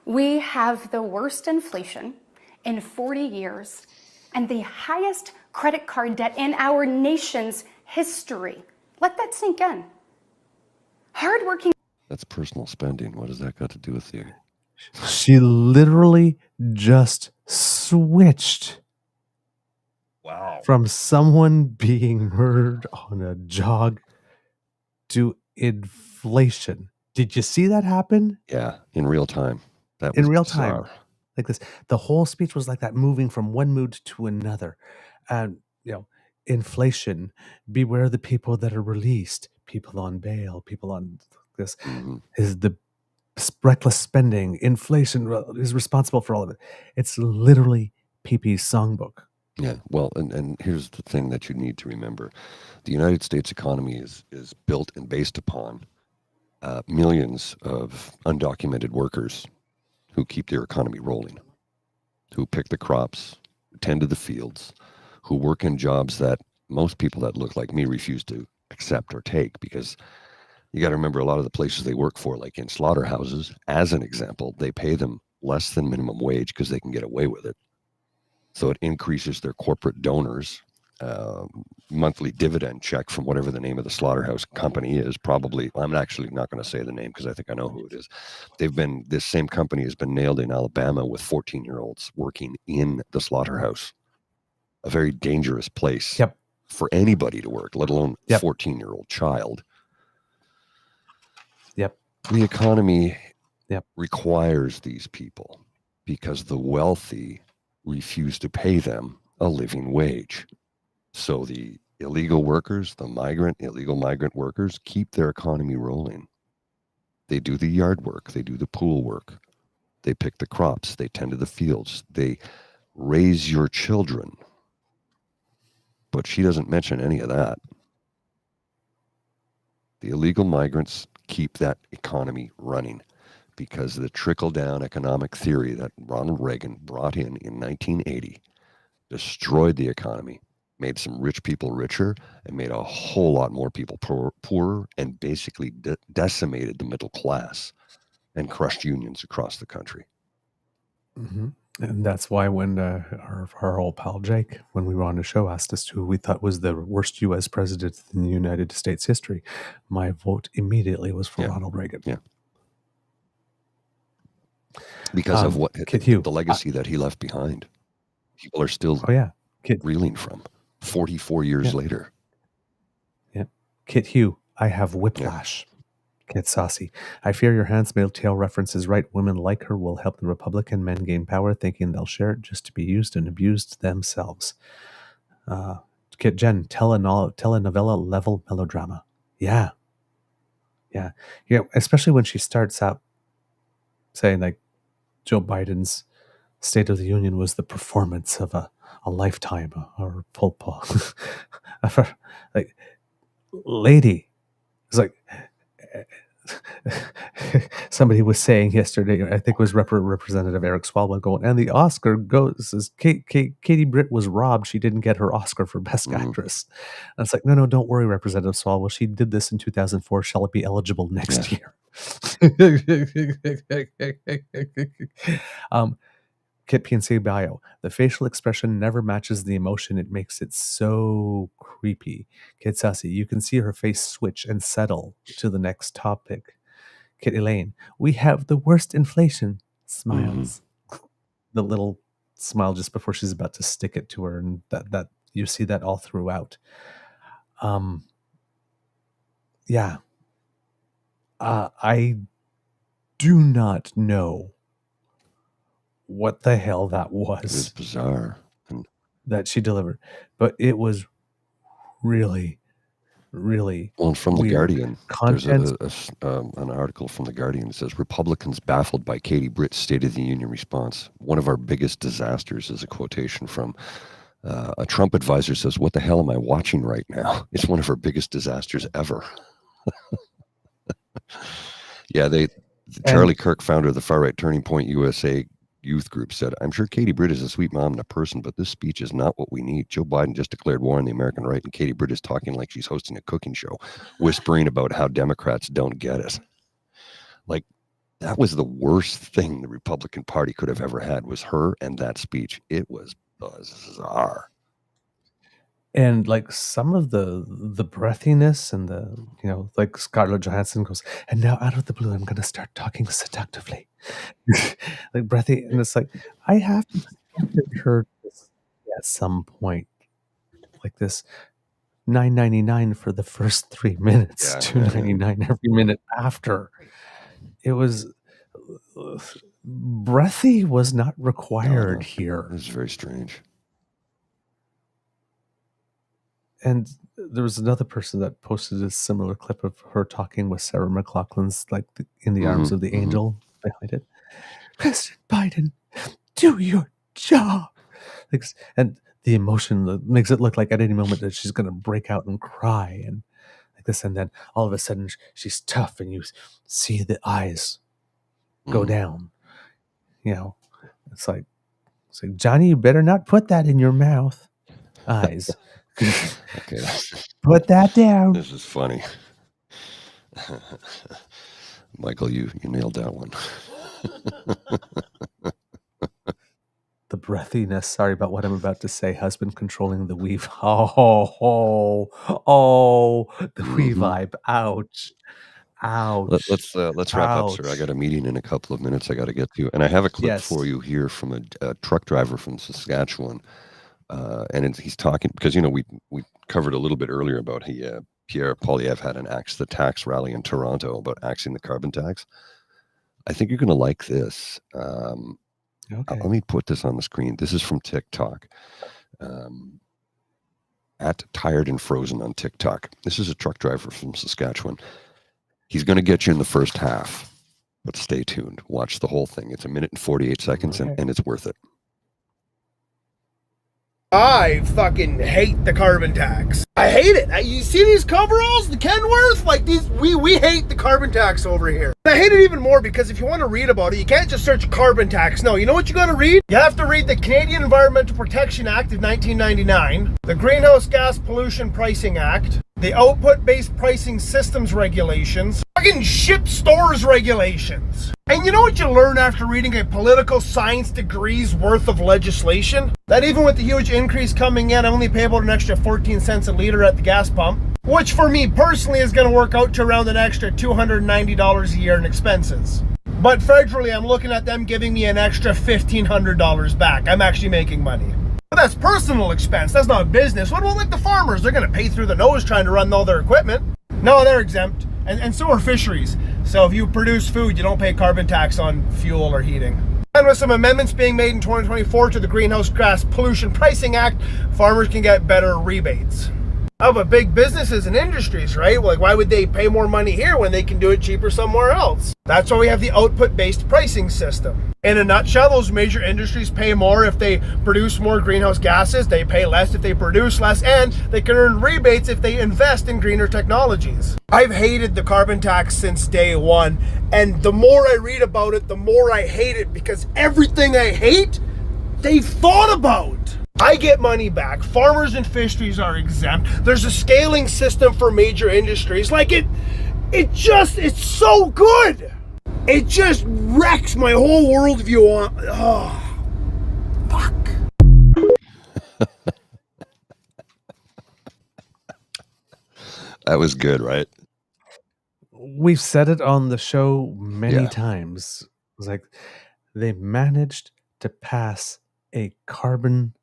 We have the worst inflation in 40 years and the highest credit card debt in our nation's history. Let that sink in. Hardworking. That's personal spending. What does that got to do with the... She literally just switched. Wow. From someone being murdered on a jog to inflation. Did you see that happen? Yeah, in real time. That was in real bizarre. time. Like this. The whole speech was like that, moving from one mood to another. And, inflation, beware the people that are released, people on bail, people on this. Mm-hmm. Is the reckless spending, inflation is responsible for all of it. It's literally PP's songbook. Yeah, well, and here's the thing that you need to remember. The United States economy is built and based upon millions of undocumented workers who keep their economy rolling, who pick the crops, tend to the fields, who work in jobs that most people that look like me refuse to accept or take, because you got to remember a lot of the places they work for, like in slaughterhouses, as an example, they pay them less than minimum wage because they can get away with it. So it increases their corporate donors' monthly dividend check from whatever the name of the slaughterhouse company is. Probably, I'm actually not going to say the name because I think I know who it is. This same company has been nailed in Alabama with 14-year-olds working in the slaughterhouse, a very dangerous place for anybody to work, let alone a 14-year-old child. The economy requires these people because the wealthy refuse to pay them a living wage. So the illegal workers, illegal migrant workers, keep their economy rolling. They do the yard work. They do the pool work. They pick the crops. They tend to the fields. They raise your children. But she doesn't mention any of that. The illegal migrants keep that economy running because the trickle-down economic theory that Ronald Reagan brought in 1980 destroyed the economy, made some rich people richer, and made a whole lot more people poorer, and basically decimated the middle class and crushed unions across the country. Mm-hmm. And that's why when our old pal Jake, when we were on the show, asked us who we thought was the worst U.S. president in the United States history, my vote immediately was for Ronald Reagan. Yeah. Because of what the legacy that he left behind. People are still reeling from 44 years later. Yeah. Kit Hugh, I have whiplash. Kit Saucy, I fear your Handmaid's Tale reference is right. Women like her will help the Republican men gain power, thinking they'll share it just to be used and abused themselves. Kit Jen, telenovela level melodrama. Yeah. Especially when she starts out saying like Joe Biden's State of the Union was the performance of a lifetime or pulpo. Like, lady, it's like somebody was saying yesterday, I think it was Representative Eric Swalwell going, and the Oscar goes, as Katie Britt was robbed. She didn't get her Oscar for Best Actress. And it's like, no, don't worry, Representative Swalwell. She did this in 2004. Shall it be eligible next year? Kit PNC bio. The facial expression never matches the emotion. It makes it so creepy. Kit Sassy, you can see her face switch and settle to the next topic. Kit Elaine, we have the worst inflation. Smiles. The little smile just before she's about to stick it to her, and that you see that all throughout. I do not know what the hell that was. It was bizarre. That she delivered. But it was really, really well, and from weird. The Guardian, there's an article from The Guardian that says, Republicans baffled by Katie Britt's State of the Union response. One of our biggest disasters is a quotation from a Trump advisor says, what the hell am I watching right now? It's one of our biggest disasters ever. Charlie Kirk, founder of the far-right Turning Point USA youth group, said, I'm sure Katie Britt is a sweet mom and a person, but this speech is not what we need. Joe Biden just declared war on the American right, and Katie Britt is talking like she's hosting a cooking show, whispering about how Democrats don't get it. Like, that was the worst thing the Republican Party could have ever had, was her and that speech. It was bizarre. And like some of the breathiness and the, like Scarlett Johansson goes, and now out of the blue, I'm going to start talking seductively. Like breathy. And it's like, I have heard this at some point, like this $9.99 for the first 3 minutes, $2.99 every minute after. It was breathy was not required here. It was very strange. And there was another person that posted a similar clip of her talking with Sarah McLachlan's, like in the arms of the angel behind it. President Biden, do your job. And the emotion that makes it look like at any moment that she's going to break out and cry and like this. And then all of a sudden she's tough and you see the eyes go down. It's like Johnny, you better not put that in your mouth. Eyes. Okay, Put that down. this is funny. Michael, you nailed that one. The breathiness. Sorry about what I'm about to say. Husband controlling the weave. The wee vibe. Ouch. Let's wrap up, sir. I got a meeting in a couple of minutes I got to get to, and I have a clip for you here from a truck driver from Saskatchewan, and he's talking because we covered a little bit earlier about Pierre Poilievre had an Axe the Tax rally in Toronto about axing the carbon tax. I think you're going to like this. Okay. Let me put this on the screen. This is from TikTok. At Tired and Frozen on TikTok. This is a truck driver from Saskatchewan. He's going to get you in the first half, but stay tuned. Watch the whole thing. It's 1 minute and 48 seconds, and it's worth it. I fucking hate the carbon tax. I hate it. You see these coveralls, the Kenworth? Like these, we hate the carbon tax over here. And I hate it even more because if you want to read about it, you can't just search carbon tax. No, you know what you got to read? You have to read the Canadian Environmental Protection Act of 1999, the Greenhouse Gas Pollution Pricing Act, the Output-Based Pricing Systems Regulations, fucking ship stores regulations. And you know what you learn after reading a political science degree's worth of legislation? That even with the huge increase coming in, I only pay about an extra 14 cents a liter at the gas pump, which for me personally is going to work out to around an extra $290 a year in expenses. But federally, I'm looking at them giving me an extra $1,500 back. I'm actually making money. But that's personal expense. That's not business. What about like the farmers? They're going to pay through the nose trying to run all their equipment. No, they're exempt. And so are fisheries. So if you produce food, you don't pay carbon tax on fuel or heating. And with some amendments being made in 2024 to the Greenhouse Gas Pollution Pricing Act, farmers can get better rebates. Oh, but big businesses and industries, right? Like, why would they pay more money here when they can do it cheaper somewhere else? That's why we have the output-based pricing system. In a nutshell, those major industries pay more if they produce more greenhouse gases, they pay less if they produce less, and they can earn rebates if they invest in greener technologies. I've hated the carbon tax since day one, and the more I read about it, the more I hate it, because everything I hate, they thought about. I get money back. Farmers and fisheries are exempt. There's a scaling system for major industries. Like it's so good. It just wrecks my whole worldview on. Oh, fuck. That was good, right? We've said it on the show many times. It's like they managed to pass a carbon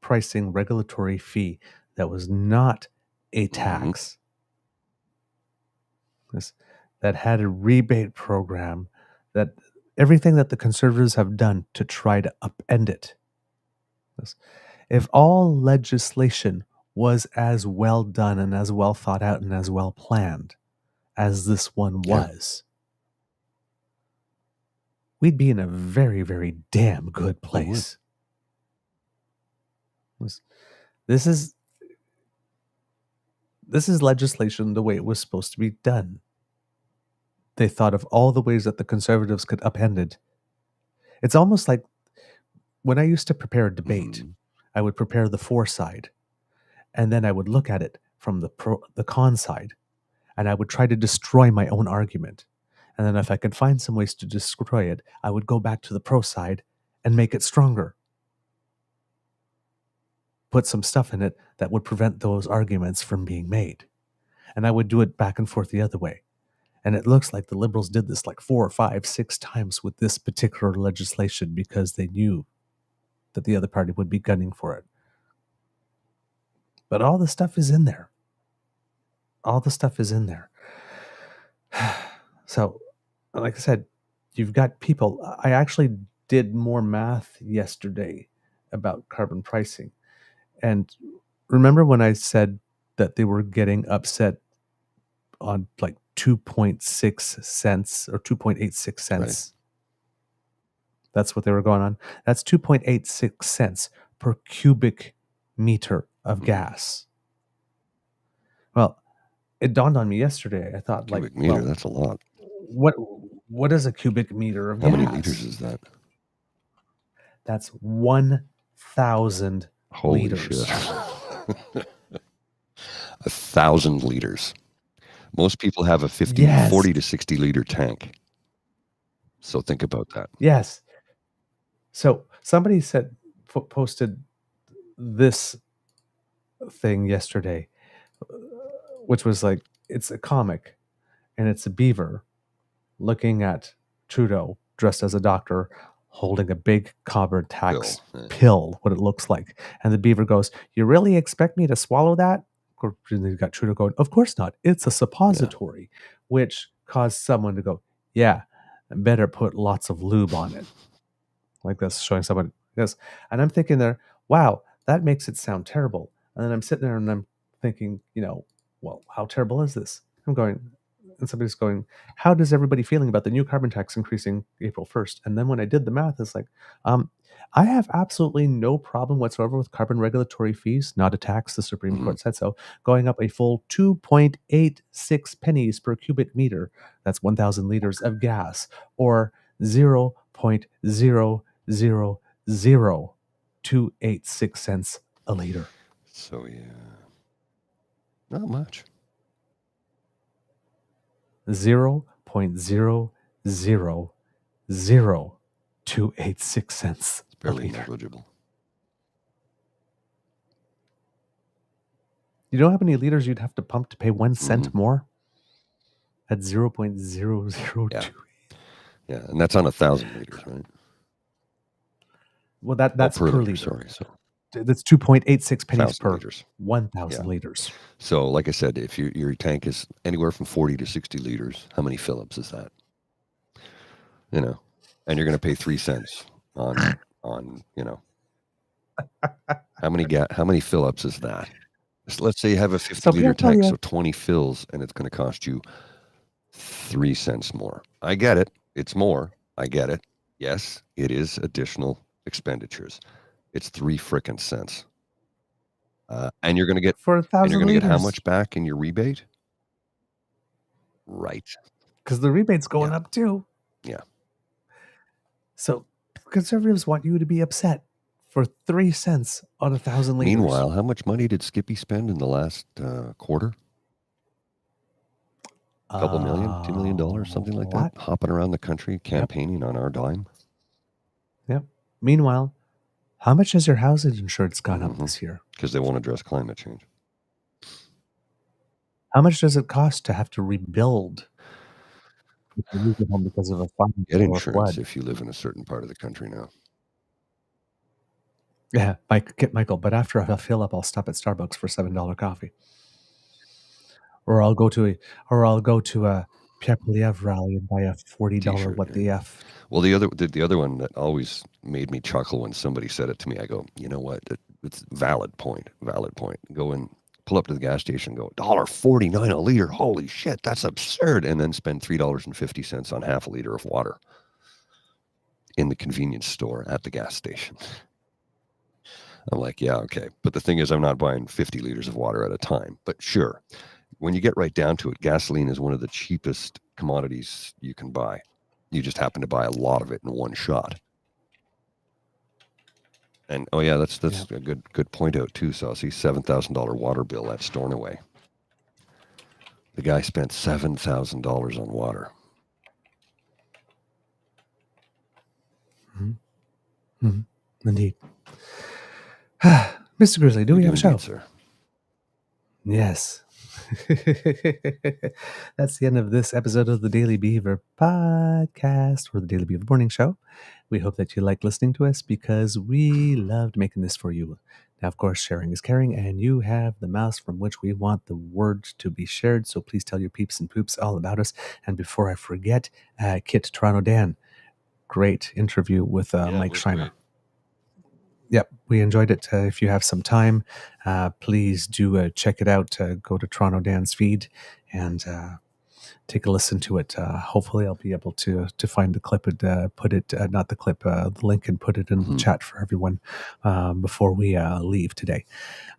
pricing regulatory fee that was not a tax. That had a rebate program, that everything that the Conservatives have done to try to upend it. If all legislation was as well done and as well thought out and as well planned as this one was, we'd be in a very, very damn good place. This is legislation the way it was supposed to be done. They thought of all the ways that the Conservatives could upend it. It's almost like when I used to prepare a debate, I would prepare the for side, and then I would look at it from the con side, and I would try to destroy my own argument. And then if I could find some ways to destroy it, I would go back to the pro side and make it stronger. Put some stuff in it that would prevent those arguments from being made. And I would do it back and forth the other way. And it looks like the Liberals did this like 4 or 5, 6 times with this particular legislation because they knew that the other party would be gunning for it. But all the stuff is in there. All the stuff is in there. So, like I said, you've got people. I actually did more math yesterday about carbon pricing. And remember when I said that they were getting upset on like 2.6 cents or 2.86 cents? Right. That's what they were going on. That's 2.86 cents per cubic meter of gas. Well, it dawned on me yesterday. I thought, cubic like, meter, that's a lot. What is a cubic meter of gas? How many liters is that? That's 1,000 Holy liters. shit. 1,000 liters. Most people have a 40 to 60 liter tank. So think about that. Yes. So somebody posted this thing yesterday, which was like, it's a comic, and it's a beaver looking at Trudeau dressed as a doctor holding a big carbon tax pill, what it looks like. And the beaver goes, "You really expect me to swallow that?" And you've got Trudeau going, "Of course not. It's a suppository," which caused someone to go, "Yeah, better put lots of lube on it." Like this, showing someone this. And I'm thinking there, wow, that makes it sound terrible. And then I'm sitting there and I'm thinking, well, how terrible is this? I'm going, and somebody's going, how does everybody feeling about the new carbon tax increasing April 1st? And then when I did the math, it's like, I have absolutely no problem whatsoever with carbon regulatory fees, not a tax. The Supreme Court said so, going up a full 2.86 pennies per cubic meter. That's 1,000 liters of gas, or 0.0000286 cents a liter. So yeah, not much. 0.0000286 cents. It's barely negligible. You know how many liters you'd have to pump to pay 1 cent more? At 0.002. Yeah, and that's on 1,000 liters, right? Well, that's per liter. Sorry, so that's 2.86 pennies per liters. 1,000 liters. So, like I said, if your tank is anywhere from 40 to 60 liters, how many fill-ups is that? And you're going to pay 3 cents on how many fill-ups is that? So let's say you have a 50-liter tank, so 20 fills, and it's going to cost you 3 cents more. I get it. It's more. I get it. Yes, it is additional expenditures. It's 3 frickin' cents. And you're going to get for 1,000 and you're going to get how liters. much back in your rebate? Right. Because the rebate's going up too. Yeah. So conservatives want you to be upset for 3 cents on 1,000 liters. Meanwhile, how much money did Skippy spend in the last quarter? A couple million, $2 million, something like that, hopping around the country campaigning on our dime. Yep. Meanwhile, how much has your housing insurance gone up this year? Because they won't address climate change. How much does it cost to have to rebuild if you lose your home because of a fire Get or insurance flood? if you live in a certain part of the country now. Yeah, Michael. But after I fill up, I'll stop at Starbucks for $7 coffee, or I'll go to a Pierre Poilievre rally and buy a $40 T-shirt, what the f. Well, the other one that always made me chuckle when somebody said it to me, I go, you know what? It's valid point. Go and pull up to the gas station, go $1.49 a liter. Holy shit, that's absurd. And then spend $3.50 on half a liter of water in the convenience store at the gas station. I'm like, yeah, okay. But the thing is, I'm not buying 50 liters of water at a time. But sure, when you get right down to it, gasoline is one of the cheapest commodities you can buy. You just happen to buy a lot of it in one shot. And oh yeah, that's a good point out too, Saucy. $7,000 water bill at Stornoway. The guy spent $7,000 on water. Indeed. Mr. Grizzly, do we have a show? Indeed, sir. Yes. That's the end of this episode of the Daily Beaver podcast, or the Daily Beaver Morning Show. We hope that you like listening to us because we loved making this for you. Now, of course, sharing is caring, and you have the mouth from which we want the words to be shared. So please tell your peeps and poops all about us. And before I forget, Kit Toronto Dan, great interview with Mike Schreiner. Yep, we enjoyed it. If you have some time, please do check it out. Go to Toronto Dan's feed and take a listen to it. Hopefully I'll be able to find the clip and put it, not the clip, the link, and put it in the chat for everyone before we leave today.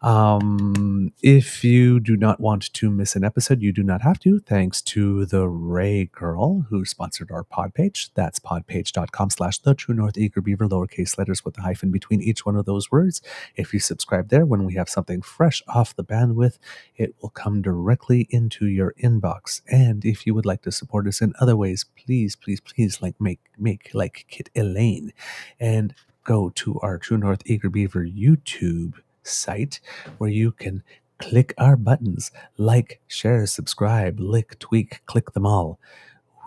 If you do not want to miss an episode, you do not have to, thanks to the Ray Girl who sponsored our pod page. That's podpage.com/the True North Eager Beaver, lowercase letters with a hyphen between each one of those words. If you subscribe there, when we have something fresh off the bandwidth, it will come directly into your inbox. And if you would like to support us in other ways, please, please, please, make like Kit Elaine and go to our True North Eager Beaver YouTube site, where you can click our buttons, like, share, subscribe, lick, tweak, click them all.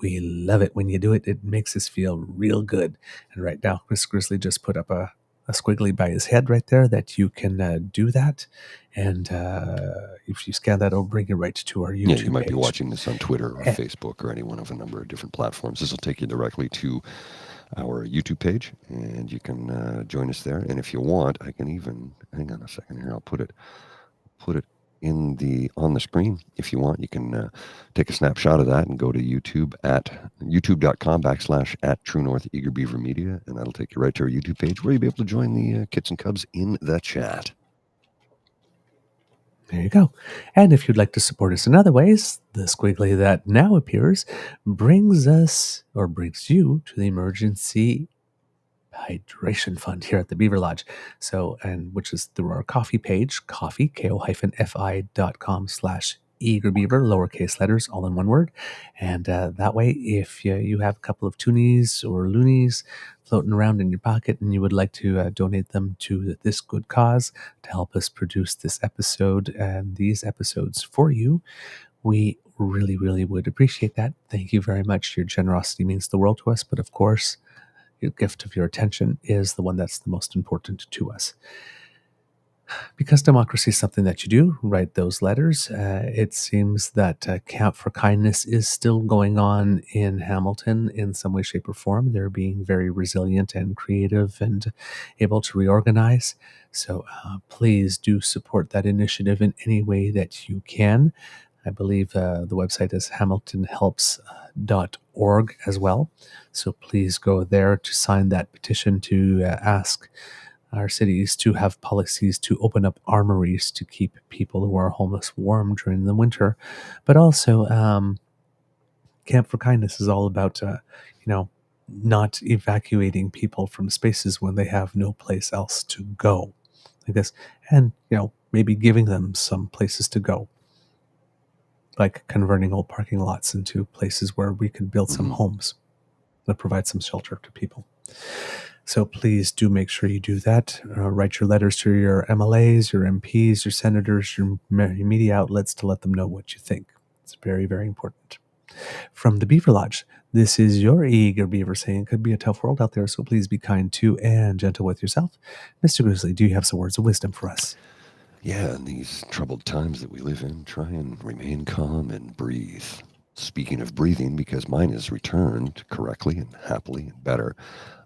We love it when you do it. It makes us feel real good. And right now, Chris Grizzly just put up a squiggly by his head right there that you can do that. And if you scan that, it'll bring you right to our YouTube Yeah, you might page. be watching this on Twitter or Facebook or any one of a number of different platforms. This will take you directly to our YouTube page, and you can join us there. And if you want, I can even, hang on a second here, I'll put it on the screen. If you want, you can take a snapshot of that and go to YouTube at youtube.com/@True North Eager Beaver Media, and that'll take you right to our YouTube page, where you'll be able to join the Kits and Cubs in the chat. There you go. And if you'd like to support us in other ways, the squiggly that now appears brings you to the Emergency Hydration Fund here at the Beaver Lodge. So, and which is through our coffee page, ko-fi.com/eagerbeaver, lowercase letters, all in one word. And that way, if you have a couple of toonies or loonies floating around in your pocket and you would like to donate them to this good cause to help us produce this episode and these episodes for you, we really, really would appreciate that. Thank you very much. Your generosity means the world to us. But of course, your gift of your attention is the one that's the most important to us. Because democracy is something that you do, write those letters. It seems that Camp for Kindness is still going on in Hamilton in some way, shape, or form. They're being very resilient and creative and able to reorganize. So please do support that initiative in any way that you can. I believe the website is hamiltonhelps.org as well. So please go there to sign that petition to ask our cities to have policies to open up armories to keep people who are homeless warm during the winter. But also, Camp for Kindness is all about, not evacuating people from spaces when they have no place else to go, I guess. And, maybe giving them some places to go, like converting old parking lots into places where we can build some homes that provide some shelter to people. So please do make sure you do that. Write your letters to your MLAs, your MPs, your senators, your media outlets to let them know what you think. It's very, very important. From the Beaver Lodge, this is your Eager Beaver saying it could be a tough world out there, so please be kind to and gentle with yourself. Mr. Grizzly, do you have some words of wisdom for us? Yeah, in these troubled times that we live in, try and remain calm and breathe. Speaking of breathing, because mine has returned correctly and happily and better,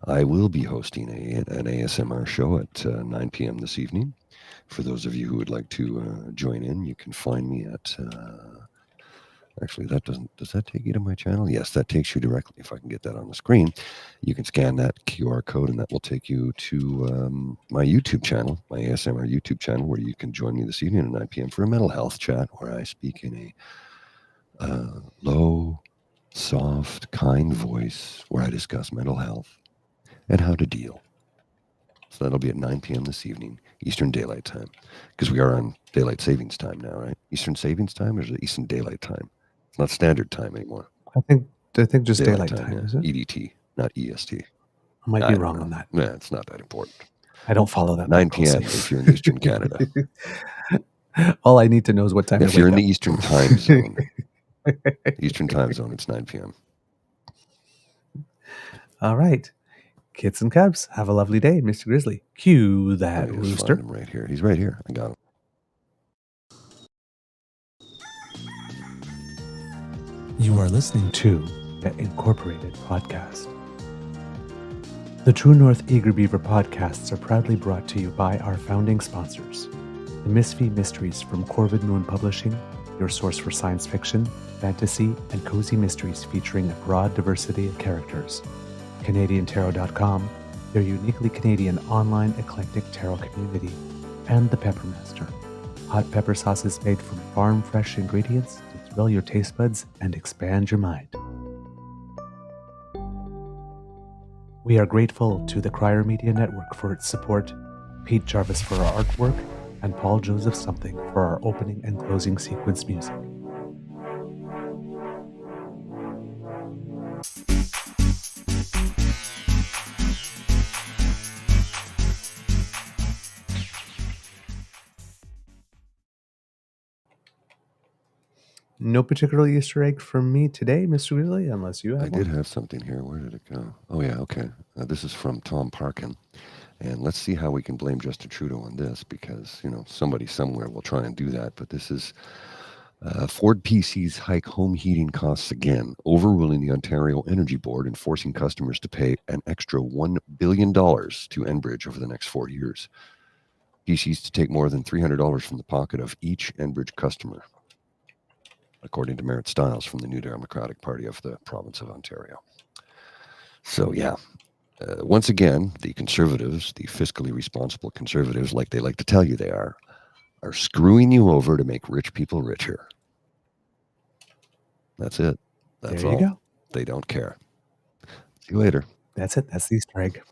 I will be hosting an ASMR show at 9 p.m. this evening. For those of you who would like to join in, you can find me at... Actually, does that take you to my channel? Yes, that takes you directly. If I can get that on the screen, you can scan that QR code and that will take you to my YouTube channel, my ASMR YouTube channel, where you can join me this evening at 9 p.m. for a mental health chat where I speak in a low, soft, kind voice where I discuss mental health and how to deal. So that'll be at 9 p.m. this evening, Eastern Daylight Time, because we are on Daylight Savings Time now, right? Eastern Savings Time, or is it Eastern Daylight Time? It's not Standard Time anymore. I think just Daylight time, yeah. is it? EDT, not EST. I might be wrong on that. Yeah, it's not that important. I don't follow that. 9 p.m. if you're in Eastern Canada. All I need to know is what time. If you're in the Eastern Time Zone, Eastern Time Zone, it's 9 p.m. All right. Kits and Cubs, have a lovely day. Mr. Grizzly, cue that rooster. Find him right here. He's right here. I got him. You are listening to the Incorporated Podcast. The True North Eager Beaver podcasts are proudly brought to you by our founding sponsors, the Misfit Mysteries from Corvid Moon Publishing, your source for science fiction, fantasy, and cozy mysteries featuring a broad diversity of characters. CanadianTarot.com, your uniquely Canadian online eclectic tarot community, and the Peppermaster, hot pepper sauces made from farm-fresh ingredients to thrill your taste buds and expand your mind. We are grateful to the Crier Media Network for its support, Pete Jarvis for our artwork, and Paul Joseph Something for our opening and closing sequence music. No particular Easter egg from me today, Mr. Weasley, unless you have I one. did have something here. Where did it go? Oh, yeah, okay. This is from Tom Parkin. And let's see how we can blame Justin Trudeau on this, because, somebody somewhere will try and do that. But this is Ford PCs hike home heating costs again, overruling the Ontario Energy Board and forcing customers to pay an extra $1 billion to Enbridge over the next 4 years. PCs to take more than $300 from the pocket of each Enbridge customer, according to Merritt Stiles from the New Democratic Party of the province of Ontario. So, yeah, once again, the conservatives, the fiscally responsible conservatives, like they like to tell you they are screwing you over to make rich people richer. That's it. That's There you all. go. They don't care. See you later. That's it. That's the Easter egg.